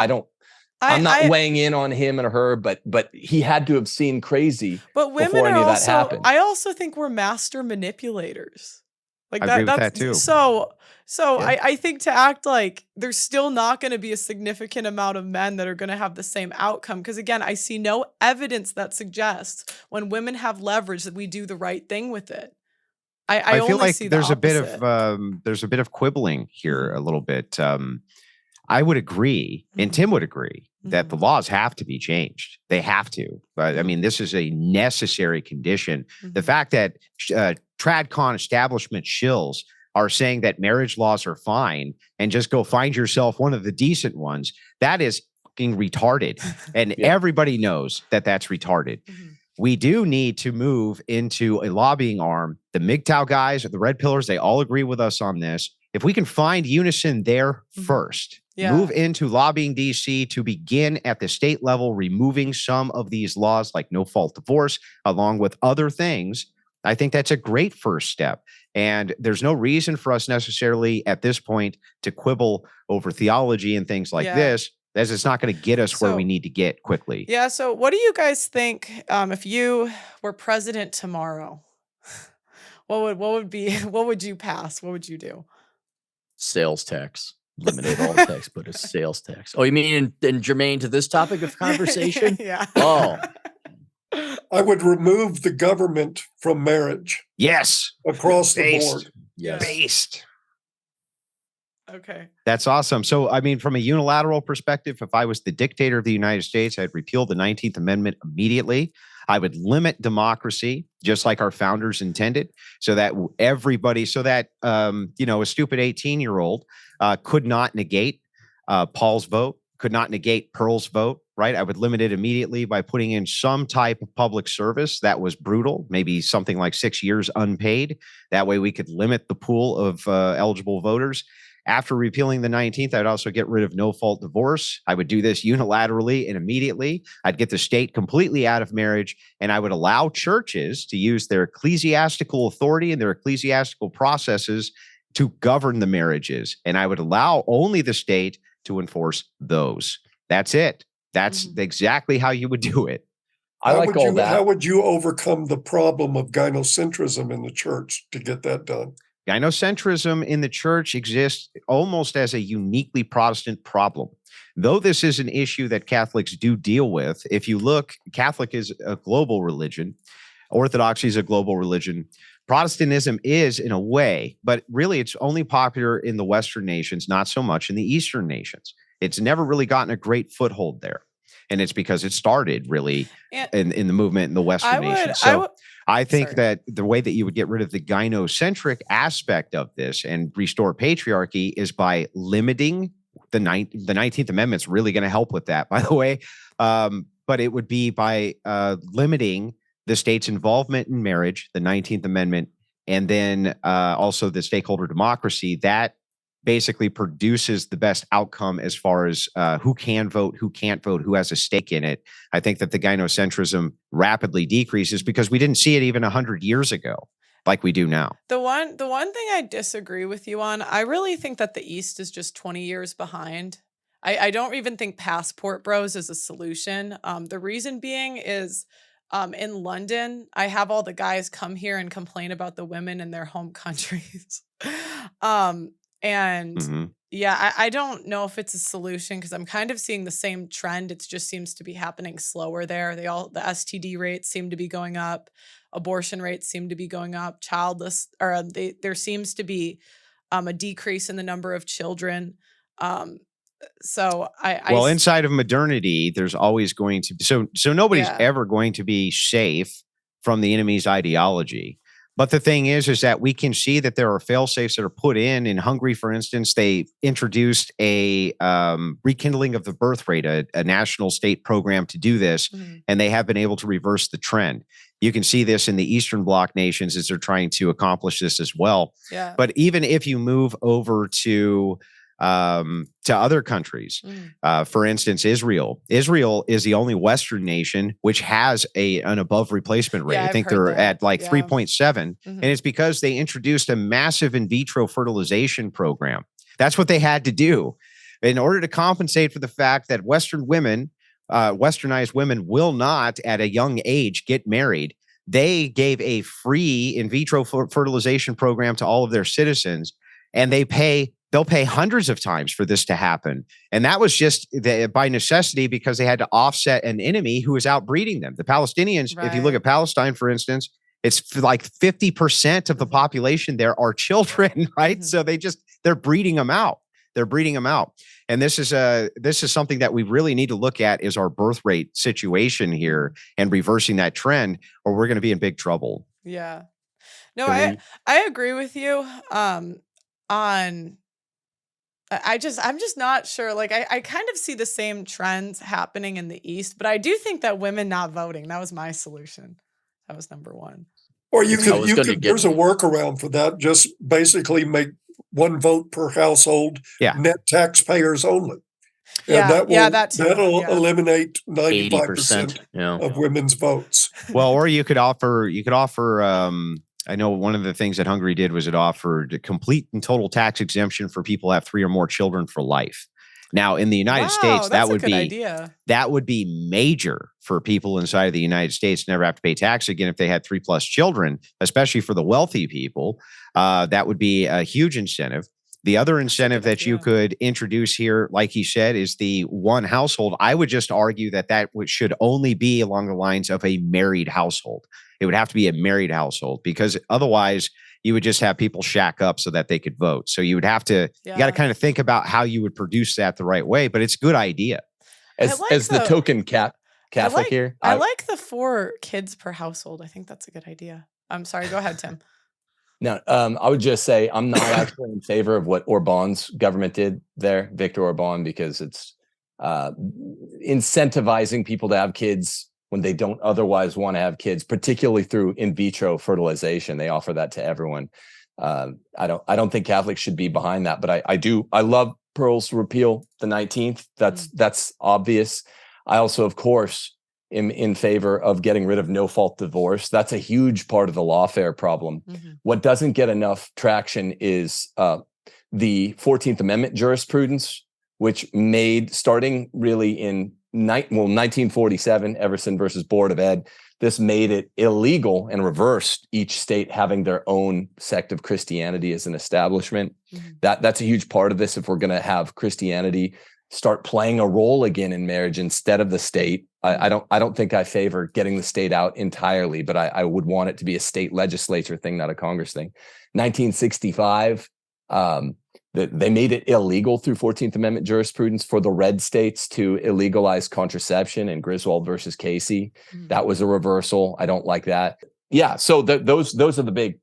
I'm not weighing in on him and her, but he had to have seen crazy before any of that happened. I also think we're master manipulators. Like I agree with that too. So I think to act like there's still not going to be a significant amount of men that are going to have the same outcome. Because again, I see no evidence that suggests when women have leverage that we do the right thing with it. I feel like see there's the a bit of quibbling here a little bit. I would agree, and Tim would agree, that the laws have to be changed. They have to. But I mean, this is a necessary condition. The fact that tradcon establishment shills are saying that marriage laws are fine and just go find yourself one of the decent ones, that is fucking retarded. And everybody knows that that's retarded. We do need to move into a lobbying arm. The MGTOW guys, the red pillars, they all agree with us on this. If we can find unison there first, move into lobbying DC to begin at the state level, removing some of these laws like no-fault divorce, along with other things, I think that's a great first step. And there's no reason for us necessarily at this point to quibble over theology and things like this, as it's not going to get us where we need to get quickly. Yeah. So what do you guys think if you were president tomorrow? What would you pass? What would you do? Sales tax. Eliminate all tax, but a sales tax. Oh, you mean in germane to this topic of conversation? Yeah. Oh. I would remove the government from marriage. Yes. Across the board. Yes. Based. Okay. That's awesome. So, I mean, from a unilateral perspective, if I was the dictator of the United States, I'd repeal the 19th Amendment immediately. I would limit democracy, just like our founders intended, so that everybody, a stupid 18-year-old could not negate Paul's vote, could not negate Pearl's vote, right? I would limit it immediately by putting in some type of public service that was brutal, maybe something like 6 years unpaid. That way we could limit the pool of eligible voters. After repealing the 19th, I'd also get rid of no-fault divorce. I would do this unilaterally and immediately. I'd get the state completely out of marriage, and I would allow churches to use their ecclesiastical authority and their ecclesiastical processes to govern the marriages. And I would allow only the state to enforce those. That's it. That's exactly how you would do it. I like all that. How would you overcome the problem of gynocentrism in the church to get that done? Gynocentrism in the church exists almost as a uniquely Protestant problem. Though this is an issue that Catholics do deal with, if you look, Catholic is a global religion. Orthodoxy is a global religion. Protestantism is in a way, but really it's only popular in the Western nations, not so much in the Eastern nations. It's never really gotten a great foothold there. And it's because it started really And in the movement in the Western nations. So I think sorry. that the way that you would get rid of the gynocentric aspect of this and restore patriarchy is by limiting the 19th Amendment's really going to help with that, by the way. But it would be by limiting the state's involvement in marriage, the 19th Amendment, and then also the stakeholder democracy. That basically produces the best outcome as far as who can vote, who can't vote, who has a stake in it. I think that the gynocentrism rapidly decreases because we didn't see it even 100 years ago like we do now. The one thing I disagree with you on, I really think that the East is just 20 years behind. I don't even think Passport Bros is a solution. The reason being is in London, I have all the guys come here and complain about the women in their home countries. And Mhm. yeah, I don't know if it's a solution because I'm kind of seeing the same trend. It just seems to be happening slower there. The STD rates seem to be going up, abortion rates seem to be going up, there seems to be a decrease in the number of children. So Well, inside of modernity, there's always going to be so nobody's Yeah. ever going to be safe from the enemy's ideology. But the thing is that we can see that there are fail-safes that are put in. In Hungary, for instance, they introduced a rekindling of the birth rate, a national state program to do this, and they have been able to reverse the trend. You can see this in the Eastern Bloc nations as they're trying to accomplish this as well. Yeah. But even if you move over to other countries. For instance, Israel. Israel is the only Western nation which has an above replacement rate. Yeah, I think I've heard they're that. at like Yeah. 3.7. And it's because they introduced a massive in vitro fertilization program. That's what they had to do in order to compensate for the fact that Western women, Westernized women will not at a young age get married. They gave a free in vitro fertilization program to all of their citizens, and they'll pay hundreds of times for this to happen. And that was just by necessity because they had to offset an enemy who was outbreeding them. The Palestinians, if you look at Palestine, for instance, it's like 50% of the population there are children, right? So they're breeding them out. They're breeding them out. And this is something that we really need to look at is our birth rate situation here and reversing that trend, or we're going to be in big trouble. Yeah. No, I agree with you on I'm just not sure. Like I kind of see the same trends happening in the East, but I do think that women not voting, that was my solution. That was number one. Or there's a workaround for that. Just basically make one vote per household, net taxpayers only. And that'll eliminate 95% of women's votes. Well, or you could offer I know one of the things that Hungary did was it offered a complete and total tax exemption for people who have 3 or more children for life. Now, in the United States, that would be major for people inside of the United States to never have to pay tax again if they had 3+ children, especially for the wealthy people. That would be a huge incentive. The other incentive that you could introduce here, like he said, is the one household. I would just argue that should only be along the lines of a married household. It would have to be a married household because otherwise you would just have people shack up so that they could vote. So you would have to, you got to kind of think about how you would produce that the right way, but it's a good idea. As the token Catholic here. I like the 4 kids per household. I think that's a good idea. I'm sorry. Go ahead, Tim. No, I would just say I'm not actually in favor of what Orban's government did there, Viktor Orban, because it's incentivizing people to have kids when they don't otherwise want to have kids, particularly through in vitro fertilization. They offer that to everyone. I don't think Catholics should be behind that, but I love Pearl's repeal the 19th. That's obvious. I also, of course, am in favor of getting rid of no-fault divorce. That's a huge part of the lawfare problem. What doesn't get enough traction is the 14th Amendment jurisprudence, which made, starting really in 1947, Everson versus Board of Ed, this made it illegal and reversed each state having their own sect of Christianity as an establishment. That's a huge part of this. If we're going to have Christianity start playing a role again in marriage instead of the state, I don't think I favor getting the state out entirely, but I would want it to be a state legislature thing, not a Congress thing. 1965, they made it illegal through 14th Amendment jurisprudence for the red states to illegalize contraception in Griswold versus Casey. That was a reversal. I don't like that. Yeah. So those are the big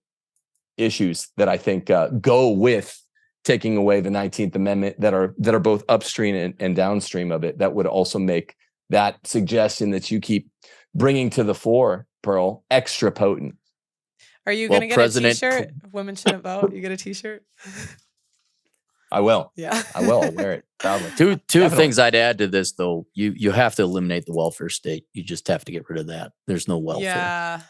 issues that I think go with taking away the 19th Amendment that are both upstream and downstream of it. That would also make that suggestion that you keep bringing to the fore, Pearl, extra potent. Are you going to get a t-shirt? Women shouldn't vote. You get a t-shirt? I will. Yeah. I will. I'll wear it proudly. Two things I'd add to this, though. You have to eliminate the welfare state. You just have to get rid of that. There's no welfare. Yeah.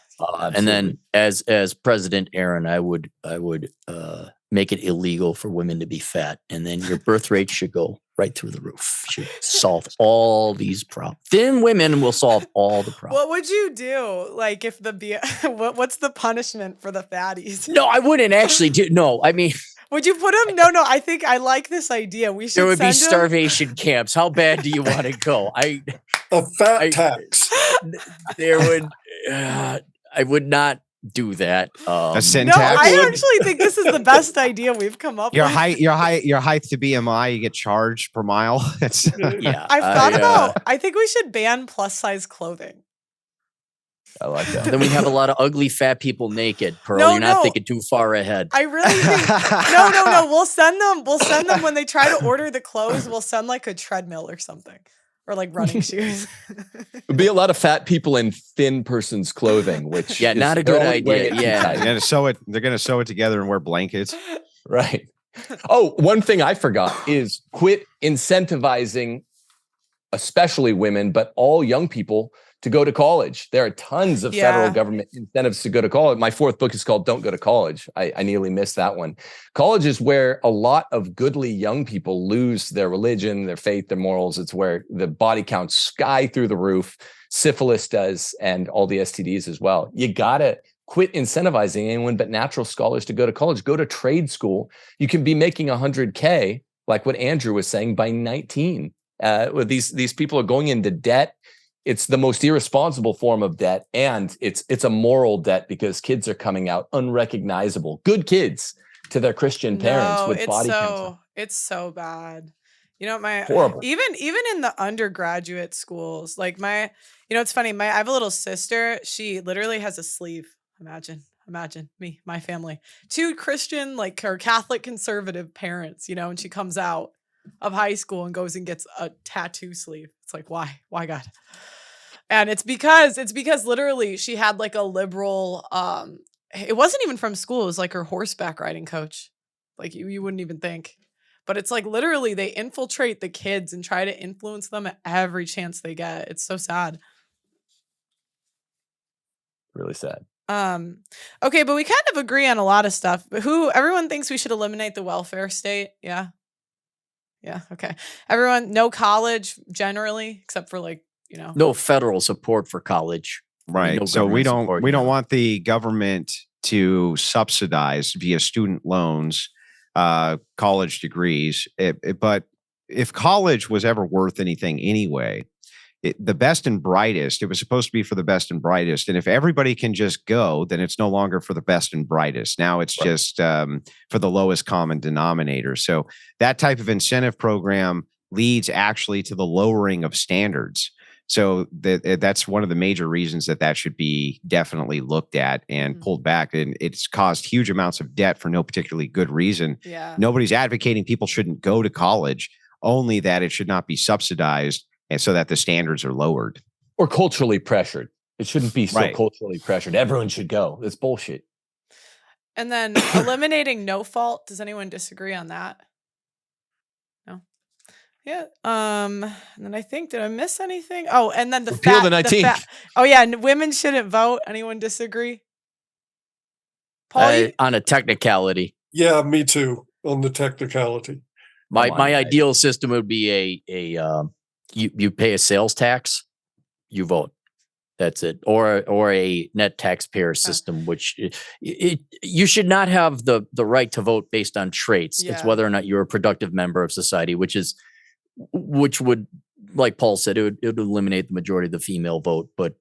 And then as President Aaron, I would make it illegal for women to be fat. And then your birth rate should go right through the roof. Should solve all these problems. Thin women will solve all the problems. What would you do? Like if what's the punishment for the fatties? No, I wouldn't actually do. No, I mean, would you put them? No, I think I like this idea. We should. There would be starvation camps. How bad do you want to go? A fat tax. There would. I would not do that. A sin no, tax. I actually think this is the best idea we've come up with. Your height to BMI, you get charged per mile. Yeah, I've thought about. I think we should ban plus size clothing. I like that. Then we have a lot of ugly fat people naked. Pearl, No, you're not thinking too far ahead. I really think no. We'll send them when they try to order the clothes. We'll send like a treadmill or something. Or like running shoes. It'd be a lot of fat people in thin person's clothing, which is not a good idea. Yeah, they're gonna sew it together and wear blankets. Right. Oh, one thing I forgot is quit incentivizing, especially women, but all young people to go to college. There are tons of federal government incentives to go to college. My fourth book is called Don't Go to College. I nearly missed that one. College is where a lot of goodly young people lose their religion, their faith, their morals. It's where the body counts sky through the roof. Syphilis does, and all the STDs as well. You got to quit incentivizing anyone but natural scholars to go to college. Go to trade school. You can be making $100K, like what Andrew was saying, by 19. These people are going into debt. It's the most irresponsible form of debt, and it's a moral debt because kids are coming out unrecognizable, good kids, to their Christian parents with body cancer. It's so bad. You know, horrible. Even in the undergraduate schools, like it's funny. I have a little sister. She literally has a sleeve. Imagine me, my family, 2 Christian, like her Catholic conservative parents. And she comes out of high school and goes and gets a tattoo sleeve. It's like, why God? And it's because literally she had like a liberal, it wasn't even from school. It was like her horseback riding coach. Like you wouldn't even think, but it's like literally they infiltrate the kids and try to influence them at every chance they get. It's so sad. Really sad. Okay, but we kind of agree on a lot of stuff. But everyone thinks we should eliminate the welfare state. Yeah. Okay. Everyone, no college generally, except for no federal support for college. Right. No so we don't support, want the government to subsidize via student loans college degrees. But if college was ever worth anything anyway, the best and brightest, it was supposed to be for the best and brightest. And if everybody can just go, then it's no longer for the best and brightest. Now it's just for the lowest common denominator. So that type of incentive program leads actually to the lowering of standards. So that's one of the major reasons that should be definitely looked at and pulled back. And it's caused huge amounts of debt for no particularly good reason. Yeah. Nobody's advocating people shouldn't go to college, only that it should not be subsidized and so that the standards are lowered. Or culturally pressured. It shouldn't be so culturally pressured. Everyone should go. It's bullshit. And then eliminating no fault. Does anyone disagree on that? No. Yeah. And then I think, did I miss anything? Oh, and then Repeal the 19th. Oh yeah, women shouldn't vote. Anyone disagree? Paul, on a technicality. Yeah, me too. On the technicality. My ideal system would be you pay a sales tax, you vote. That's it. Or a net taxpayer system, which you should not have the right to vote based on traits. Yeah. It's whether or not you're a productive member of society, which would like Paul said, it would eliminate the majority of the female vote, but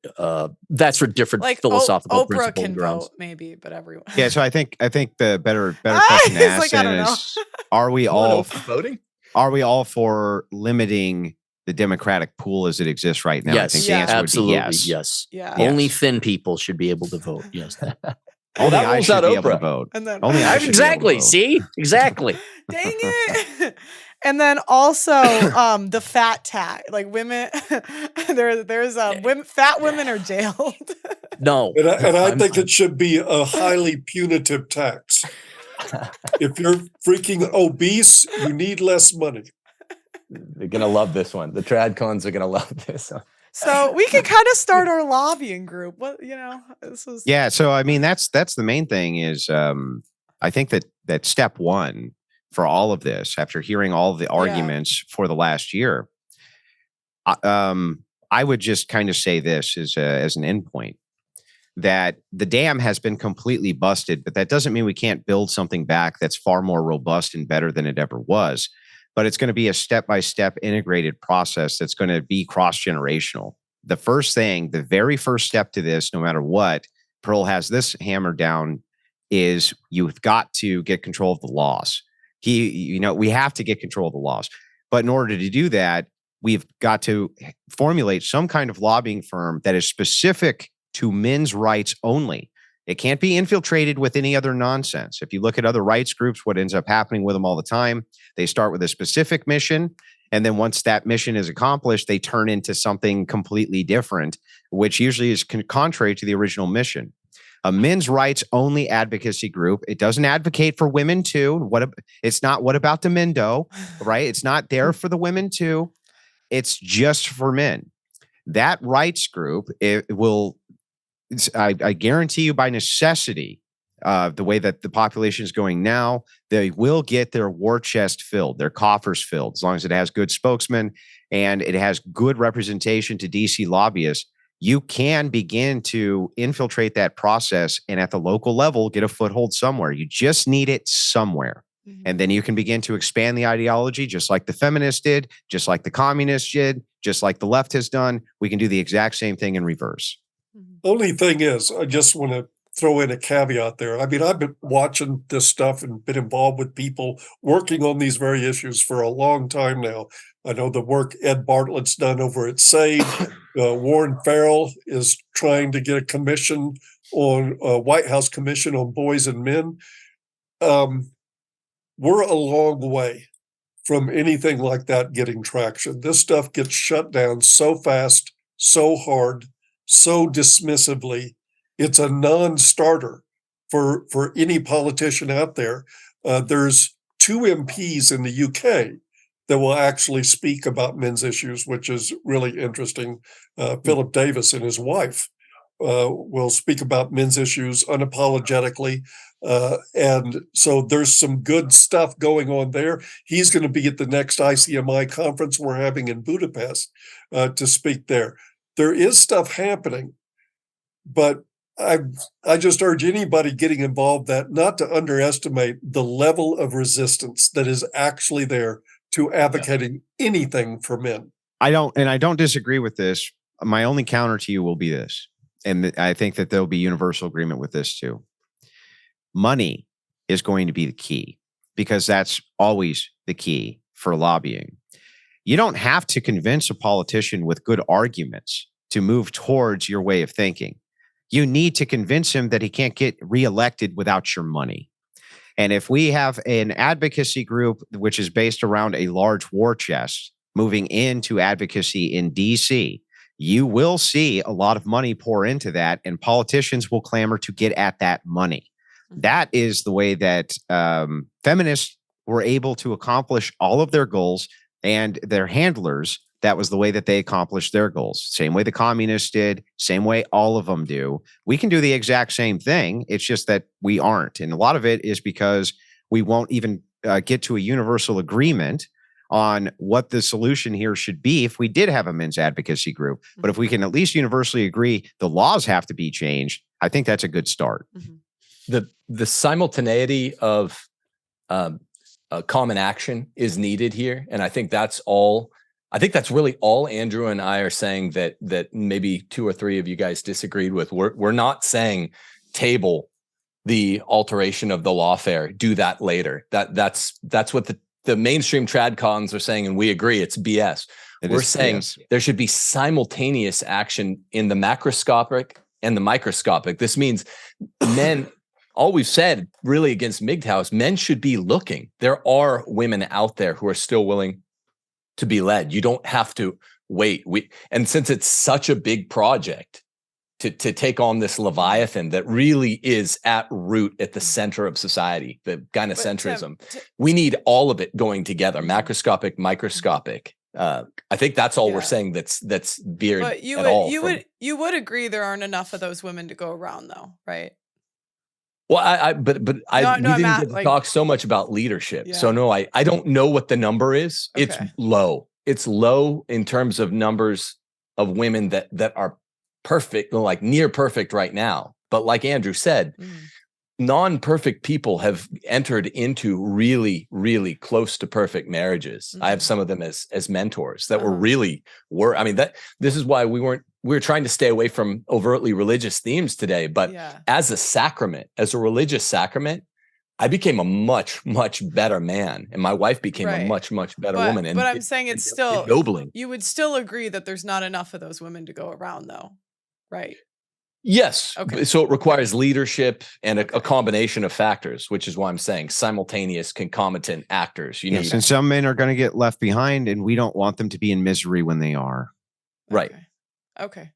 that's for different Like philosophical Oprah principle can grounds. vote, maybe, but everyone. Yeah, so I think the better question to He's ask like, I then don't know. is, are we You want all open voting? are we all for limiting the Democratic pool as it exists right now? I Yes, think the answer absolutely. would be yes. Yes. Yeah. Yes. Only thin people should be able to vote. Yes. Well, Only that I rules should out be able to Oprah. vote. And then Only I should be able to Exactly. vote. See? Exactly. dang it. And then also the fat tax. Like women there's fat women are jailed. No. And I I'm- think it should be a highly punitive tax. If you're freaking obese, you need less money. They're gonna love this one. The TradCons are gonna love this one. So we could kind of start our lobbying group. What this was Yeah, so I mean that's the main thing is I think that step one for all of this, after hearing all of the arguments for the last year, I would just kind of say this as an endpoint, that the dam has been completely busted, but that doesn't mean we can't build something back that's far more robust and better than it ever was. But it's going to be a step-by-step integrated process that's going to be cross-generational. The first thing, the very first step to this, no matter what, Pearl has this hammered down, is you've got to get control of the laws. We have to get control of the laws. But in order to do that, we've got to formulate some kind of lobbying firm that is specific to men's rights only. It can't be infiltrated with any other nonsense. If you look at other rights groups, what ends up happening with them all the time, they start with a specific mission. And then once that mission is accomplished, they turn into something completely different, which usually is contrary to the original mission. A men's rights only advocacy group. It doesn't advocate for women too. It's not what about the Mendo, right? It's not there for the women too. It's just for men. That rights group, it will, I guarantee you by necessity, the way that the population is going now, they will get their war chest filled, their coffers filled, as long as it has good spokesmen and it has good representation to DC lobbyists. You can begin to infiltrate that process and at the local level, get a foothold somewhere. You just need it somewhere. Mm-hmm. And then you can begin to expand the ideology, just like the feminists did, just like the communists did, just like the left has done. We can do the exact same thing in reverse. Only thing is, I just want to throw in a caveat there. I mean, I've been watching this stuff and been involved with people working on these very issues for a long time now. I know the work Ed Bartlett's done over at SAID. Warren Farrell is trying to get a commission on White House commission on boys and men. We're a long way from anything like that getting traction. This stuff gets shut down so fast, so hard, so dismissively. It's a non-starter for any politician out there. There's 2 MPs in the UK that will actually speak about men's issues, which is really interesting. Philip Davis and his wife will speak about men's issues unapologetically. And so there's some good stuff going on there. He's going to be at the next ICMI conference we're having in Budapest to speak there. There is stuff happening, but I just urge anybody getting involved that not to underestimate the level of resistance that is actually there to advocating anything for men. I don't disagree with this. My only counter to you will be this, and I think that there'll be universal agreement with this too. Money is going to be the key, because that's always the key for lobbying. You don't have to convince a politician with good arguments to move towards your way of thinking. You need to convince him that he can't get reelected without your money. And if we have an advocacy group which is based around a large war chest moving into advocacy in DC, you will see a lot of money pour into that, and politicians will clamor to get at that money. That is the way that feminists were able to accomplish all of their goals, and their handlers, that was the way that they accomplished their goals. Same way the communists did, same way all of them do. We can do the exact same thing. It's just that we aren't. And a lot of it is because we won't even get to a universal agreement on what the solution here should be if we did have a men's advocacy group. But if we can at least universally agree the laws have to be changed, I think that's a good start. The simultaneity of common action is needed here. And I think that's all I think that's really all Andrew and I are saying that maybe 2 or 3 of you guys disagreed with. We're not saying table the alteration of the lawfare, do that later. That's what the mainstream tradcons are saying, and we agree it's BS. We're saying there should be simultaneous action in the macroscopic and the microscopic. This means men, all we've said really against MGTOWs, men should be looking. There are women out there who are still willing to be led. You don't have to wait. And since it's such a big project to take on this Leviathan that really is at root at the center of society, the gynocentrism, we need all of it going together, macroscopic, microscopic. I think that's all we're saying that's veered but you at would, all. You would agree there aren't enough of those women to go around, though, right? Well, we didn't get to talk so much about leadership. Yeah. So no, I don't know what the number is. Okay. It's low. It's low in terms of numbers of women that are perfect, like near perfect right now. But like Andrew said, non-perfect people have entered into really, really close to perfect marriages. I have some of them as mentors that I mean, this is why we were trying to stay away from overtly religious themes today, but as a sacrament, as a religious sacrament, I became a much, much better man, and my wife became a much, much better woman. And but I'm saying it's still ennobling. You would still agree that there's not enough of those women to go around, though, right? Yes. Okay. So it requires leadership and a combination of factors, which is why I'm saying simultaneous, concomitant actors. You need, and some men are going to get left behind, and we don't want them to be in misery when they are. Right. Okay.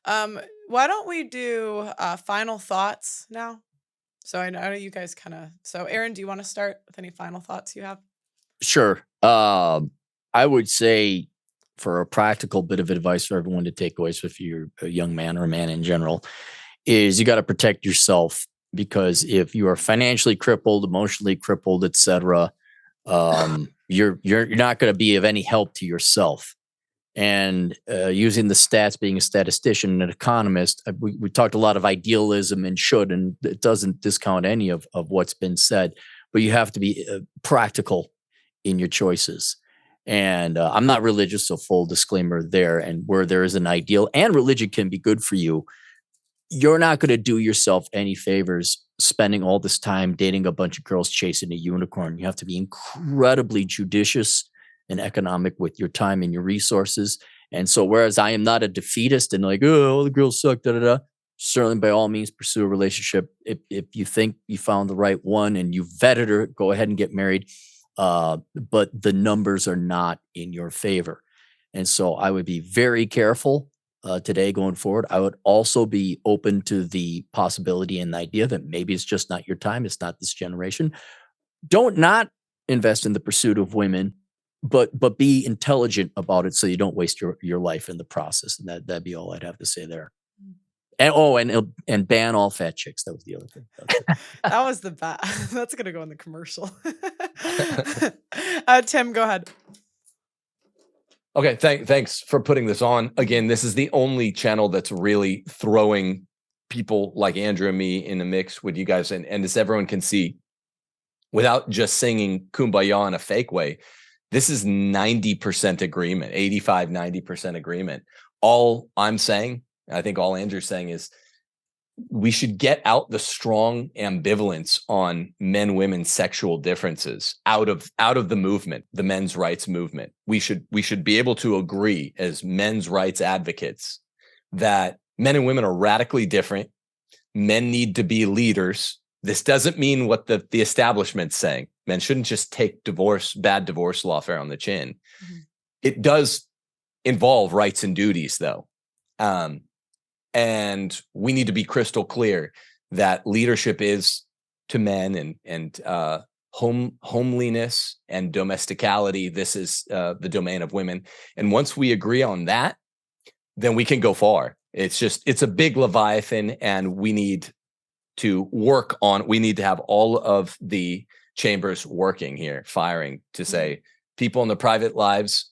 Why don't we do final thoughts now? So I know you guys so Aaron, do you want to start with any final thoughts you have? Sure. I would say, for a practical bit of advice for everyone to take away, so if you're a young man or a man in general, is you got to protect yourself, because if you are financially crippled, emotionally crippled, etc., you're not going to be of any help to yourself. And using the stats, being a statistician and an economist, we talked a lot of idealism and it doesn't discount any of what's been said, but you have to be practical in your choices. And I'm not religious, so full disclaimer there. And where there is an ideal, and religion can be good for you, you're not going to do yourself any favors spending all this time dating a bunch of girls chasing a unicorn. You have to be incredibly judicious and economic with your time and your resources. And so, whereas I am not a defeatist and like, oh, all the girls suck, certainly by all means pursue a relationship. If you think you found the right one and you vetted her, go ahead and get married. But the numbers are not in your favor. And so I would be very careful today going forward. I would also be open to the possibility and the idea that maybe it's just not your time. It's not this generation. Don't not invest in the pursuit of women, but be intelligent about it so you don't waste your life in the process. And that'd be all I'd have to say there. And ban all fat chicks. That was the other thing. That was the best. That's gonna go in the commercial. Tim, go ahead. Okay, thanks for putting this on. Again, this is the only channel that's really throwing people like Andrew and me in the mix with you guys, and as everyone can see, without just singing Kumbaya in a fake way, this is 90% agreement, 85, 90% agreement. All I'm saying, I think all Andrew's saying, is we should get out the strong ambivalence on men-women sexual differences out of the movement, the men's rights movement. We should be able to agree as men's rights advocates that men and women are radically different. Men need to be leaders. This doesn't mean what the establishment's saying. Men shouldn't just take bad divorce lawfare on the chin. Mm-hmm. It does involve rights and duties, though. And we need to be crystal clear that leadership is to men, and homeliness and domesticality, this is the domain of women. And once we agree on that, then we can go far. It's a big Leviathan, and we need to have all of the chambers working here, firing, to say, people in their private lives,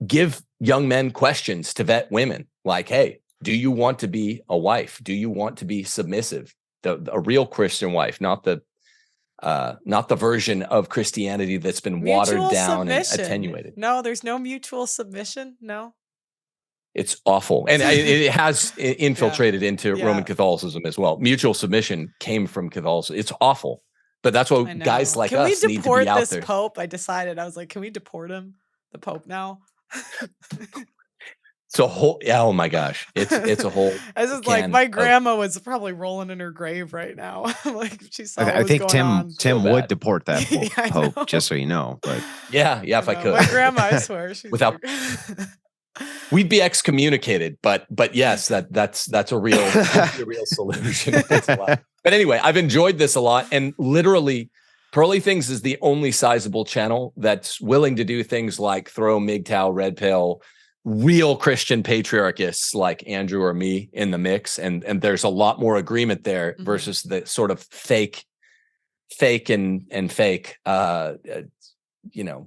give young men questions to vet women, like, hey, do you want to be a wife? Do you want to be submissive? A real Christian wife, not the not the version of Christianity that's been watered Mutual down and submission. attenuated. No, there's no mutual submission. No. It's awful. And it has infiltrated into Yeah. Roman Catholicism as well. Mutual submission came from Catholicism. It's awful. But that's I what know. guys like Can us we need to deport be out this there. Pope? I decided. I was like, can we deport him? The Pope now? It's a whole, oh my gosh. It's a whole. I was just like, my grandma was probably rolling in her grave right now. Like she saw what I was think going Tim on. Tim So would bad. deport that Yeah, I know. Pope, just so you know. But Yeah, if I could. My grandma, I swear, she's Without- like, We'd be excommunicated, but yes, that's a real solution. That's a lot. But anyway, I've enjoyed this a lot, and literally, Pearly Things is the only sizable channel that's willing to do things like throw MGTOW, Red Pill, real Christian patriarchists like Andrew or me in the mix, and there's a lot more agreement there Mhm. versus the sort of fake and fake,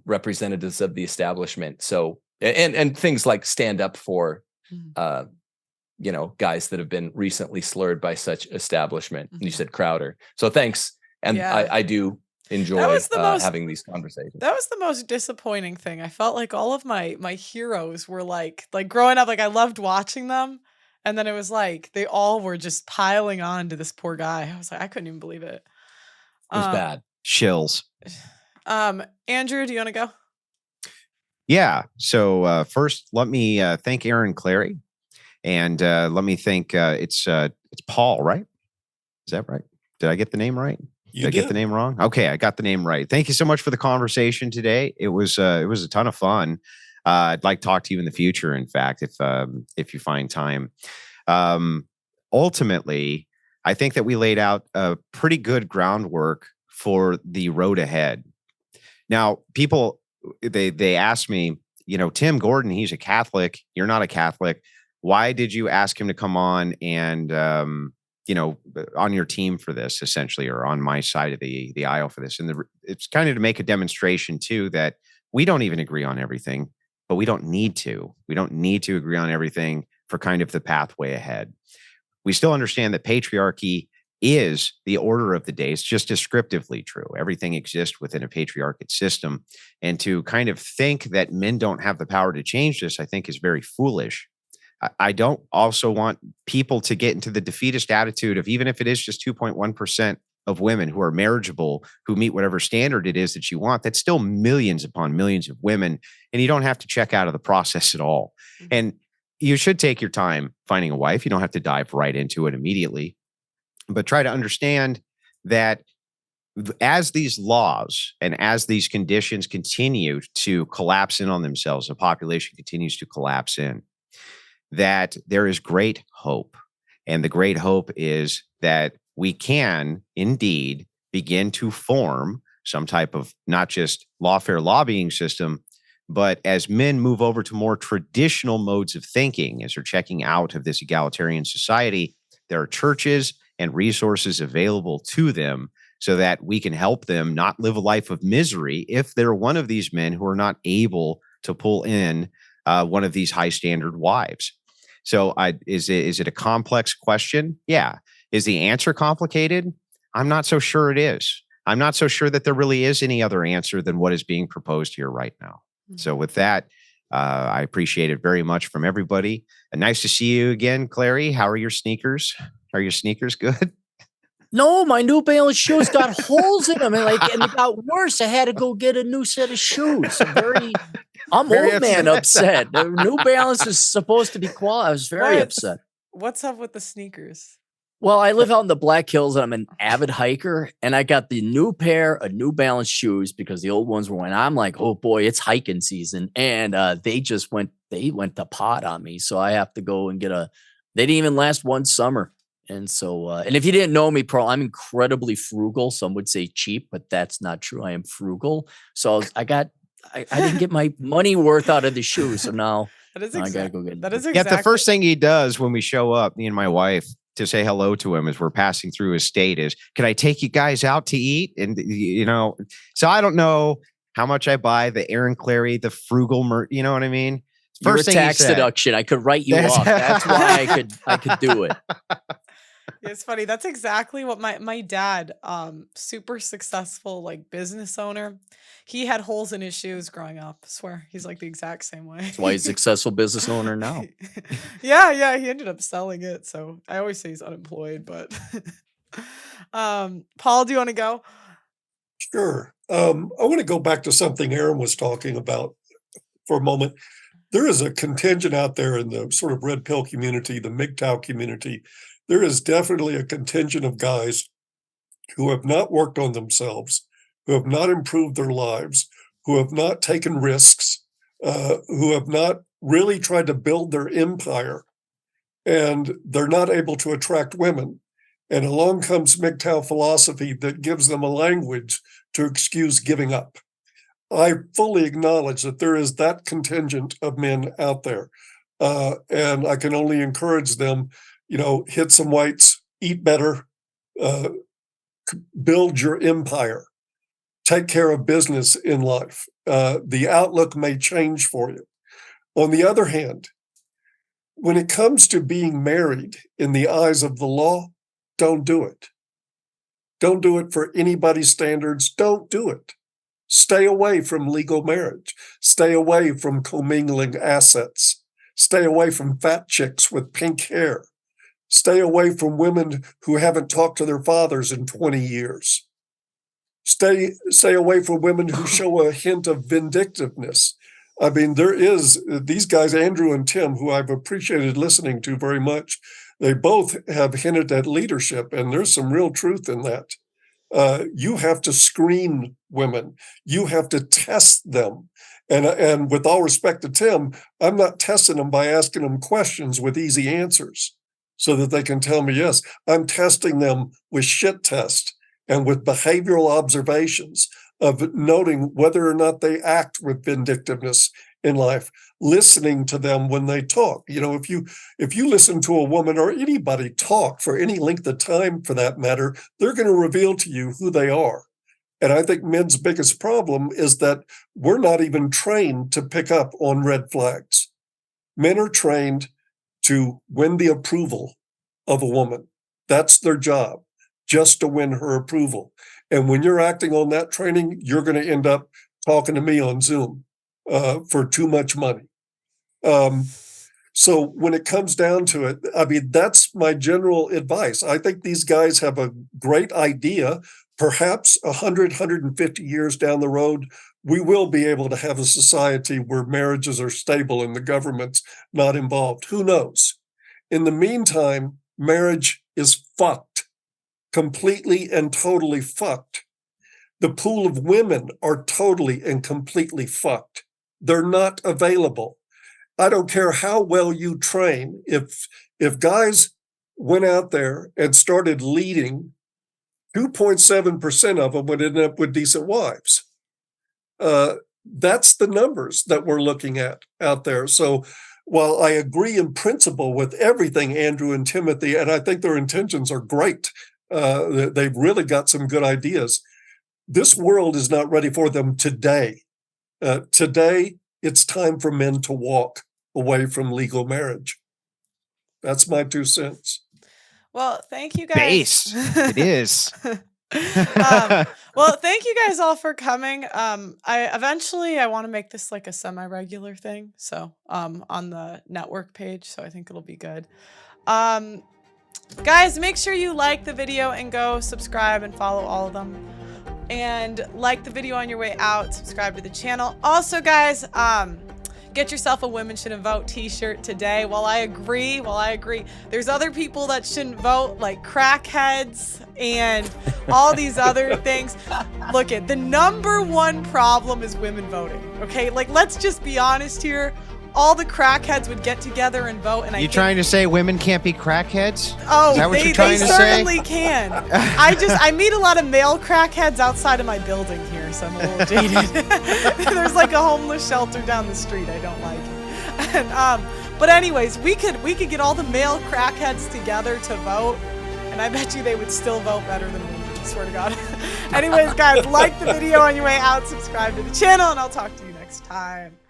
representatives of the establishment. So. And things like stand up for, guys that have been recently slurred by such establishment. Mhm. You said Crowder. So thanks. And Yeah. I do enjoy was the most- having these conversations. that was the most disappointing thing. I felt like all of my heroes were like growing up, like I loved watching them. And then it was like they all were just piling on to this poor guy. I was like, I couldn't even believe it. It was bad. shills. Andrew, do you want to go? Yeah. So first, let me thank Aaron Clary, and let me thank it's Paul, right? Is that right? Did I get the name right? Did I get the name wrong? Okay, I got the name right. Thank you so much for the conversation today. It was a ton of fun. I'd like to talk to you in the future. In fact, if you find time. Ultimately, I think that we laid out a pretty good groundwork for the road ahead. Now, people. They asked me, Tim Gordon, he's a Catholic. You're not a Catholic. Why did you ask him to come on and, on your team for this, essentially, or on my side of the aisle for this? And it's kind of to make a demonstration, too, that we don't even agree on everything, but we don't need to. We don't need to agree on everything for kind of the pathway ahead. We still understand that patriarchy is the order of the day. It's just descriptively true. Everything exists within a patriarchate system. And to kind of think that men don't have the power to change this, I think is very foolish. I don't also want people to get into the defeatist attitude of, even if it is just 2.1% of women who are marriageable, who meet whatever standard it is that you want, that's still millions upon millions of women. And you don't have to check out of the process at all. Mm-hmm. And you should take your time finding a wife. You don't have to dive right into it immediately. But try to understand that as these laws and as these conditions continue to collapse in on themselves, the population continues to collapse in, that there is great hope. And the great hope is that we can indeed begin to form some type of not just lawfare lobbying system, but as men move over to more traditional modes of thinking, as they're checking out of this egalitarian society, there are churches and resources available to them so that we can help them not live a life of misery if they're one of these men who are not able to pull in one of these high standard wives. So is it a complex question? Yeah. Is the answer complicated? I'm not so sure it is. I'm not so sure that there really is any other answer than what is being proposed here right now. Mm-hmm. So with that, I appreciate it very much from everybody. And nice to see you again, Clary. How are your sneakers? Are your sneakers good? No, my New Balance shoes got holes in them, and it got worse. I had to go get a new set of shoes. I'm Very old man upset. The New Balance is supposed to be quality. I was very upset. What's up with the sneakers? Well, I live out in the Black Hills, and I'm an avid hiker, and I got the new pair of New Balance shoes because the old ones were when I'm like, oh boy, it's hiking season, and they went to pot on me, so I have to go and get they didn't even last one summer. And so, and if you didn't know me, Pearl, I'm incredibly frugal. Some would say cheap, but that's not true. I am frugal. So I didn't get my money worth out of the shoes. So now I gotta go get that. Is exactly. Yeah, the first thing he does when we show up, me and my wife, to say hello to him as we're passing through his state is, can I take you guys out to eat? And, so I don't know how much I buy the Aaron Clary, the frugal, you know what I mean? First thing tax deduction. I could write you off. That's why I could do it. It's funny. That's exactly what my dad, super successful like business owner. He had holes in his shoes growing up. I swear, he's like the exact same way. That's why he's a successful business owner now. Yeah, he ended up selling it. So I always say he's unemployed, but Paul, do you want to go? Sure. I want to go back to something Aaron was talking about for a moment. There is a contingent out there in the sort of red pill community, the MGTOW community. There is definitely a contingent of guys who have not worked on themselves, who have not improved their lives, who have not taken risks, who have not really tried to build their empire, and they're not able to attract women. And along comes MGTOW philosophy that gives them a language to excuse giving up. I fully acknowledge that there is that contingent of men out there. And I can only encourage them, hit some weights, eat better, build your empire, take care of business in life. The outlook may change for you. On the other hand, when it comes to being married in the eyes of the law, don't do it. Don't do it for anybody's standards. Don't do it. Stay away from legal marriage. Stay away from commingling assets. Stay away from fat chicks with pink hair. Stay away from women who haven't talked to their fathers in 20 years. Stay away from women who show a hint of vindictiveness. I mean, there is these guys, Andrew and Tim, who I've appreciated listening to very much. They both have hinted at leadership, and there's some real truth in that. You have to screen women. You have to test them. And with all respect to Tim, I'm not testing them by asking them questions with easy answers so that they can tell me yes. I'm testing them with shit tests and with behavioral observations of noting whether or not they act with vindictiveness in life, listening to them when they talk. If you listen to a woman or anybody talk for any length of time, for that matter, they're going to reveal to you who they are. And I think men's biggest problem is that we're not even trained to pick up on red flags. Men are trained to win the approval of a woman. That's their job, just to win her approval. And when you're acting on that training, you're going to end up talking to me on Zoom for too much money. So when it comes down to it, I mean, that's my general advice. I think these guys have a great idea. Perhaps 100, 150 years down the road, we will be able to have a society where marriages are stable and the government's not involved. Who knows? In the meantime, marriage is fucked, completely and totally fucked. The pool of women are totally and completely fucked. They're not available. I don't care how well you train. If guys went out there and started leading, 2.7% of them would end up with decent wives. That's the numbers that we're looking at out there. So while I agree in principle with everything Andrew and Timothy, and I think their intentions are great, they've really got some good ideas. This world is not ready for them today. Today, it's time for men to walk away from legal marriage. That's my 2 cents. Well, thank you guys. Base. It is. Well, thank you guys all for coming. I want to make this like a semi-regular thing. So on the network page. So I think it'll be good. Guys, make sure you like the video and go subscribe and follow all of them. And like the video on your way out, subscribe to the channel. Also, guys, get yourself a Women Shouldn't Vote t-shirt today. While I agree, there's other people that shouldn't vote, like crackheads and all these other things. Look, the number one problem is women voting, okay? Like, let's just be honest here. All the crackheads would get together and vote. And trying to say women can't be crackheads? Oh, is that what you're trying to say? They certainly can. I meet a lot of male crackheads outside of my building here, so I'm a little jaded. There's like a homeless shelter down the street. I don't like it. And, but anyways, we could get all the male crackheads together to vote, and I bet you they would still vote better than women. I swear to God. Anyways, guys, like the video on your way out, subscribe to the channel, and I'll talk to you next time.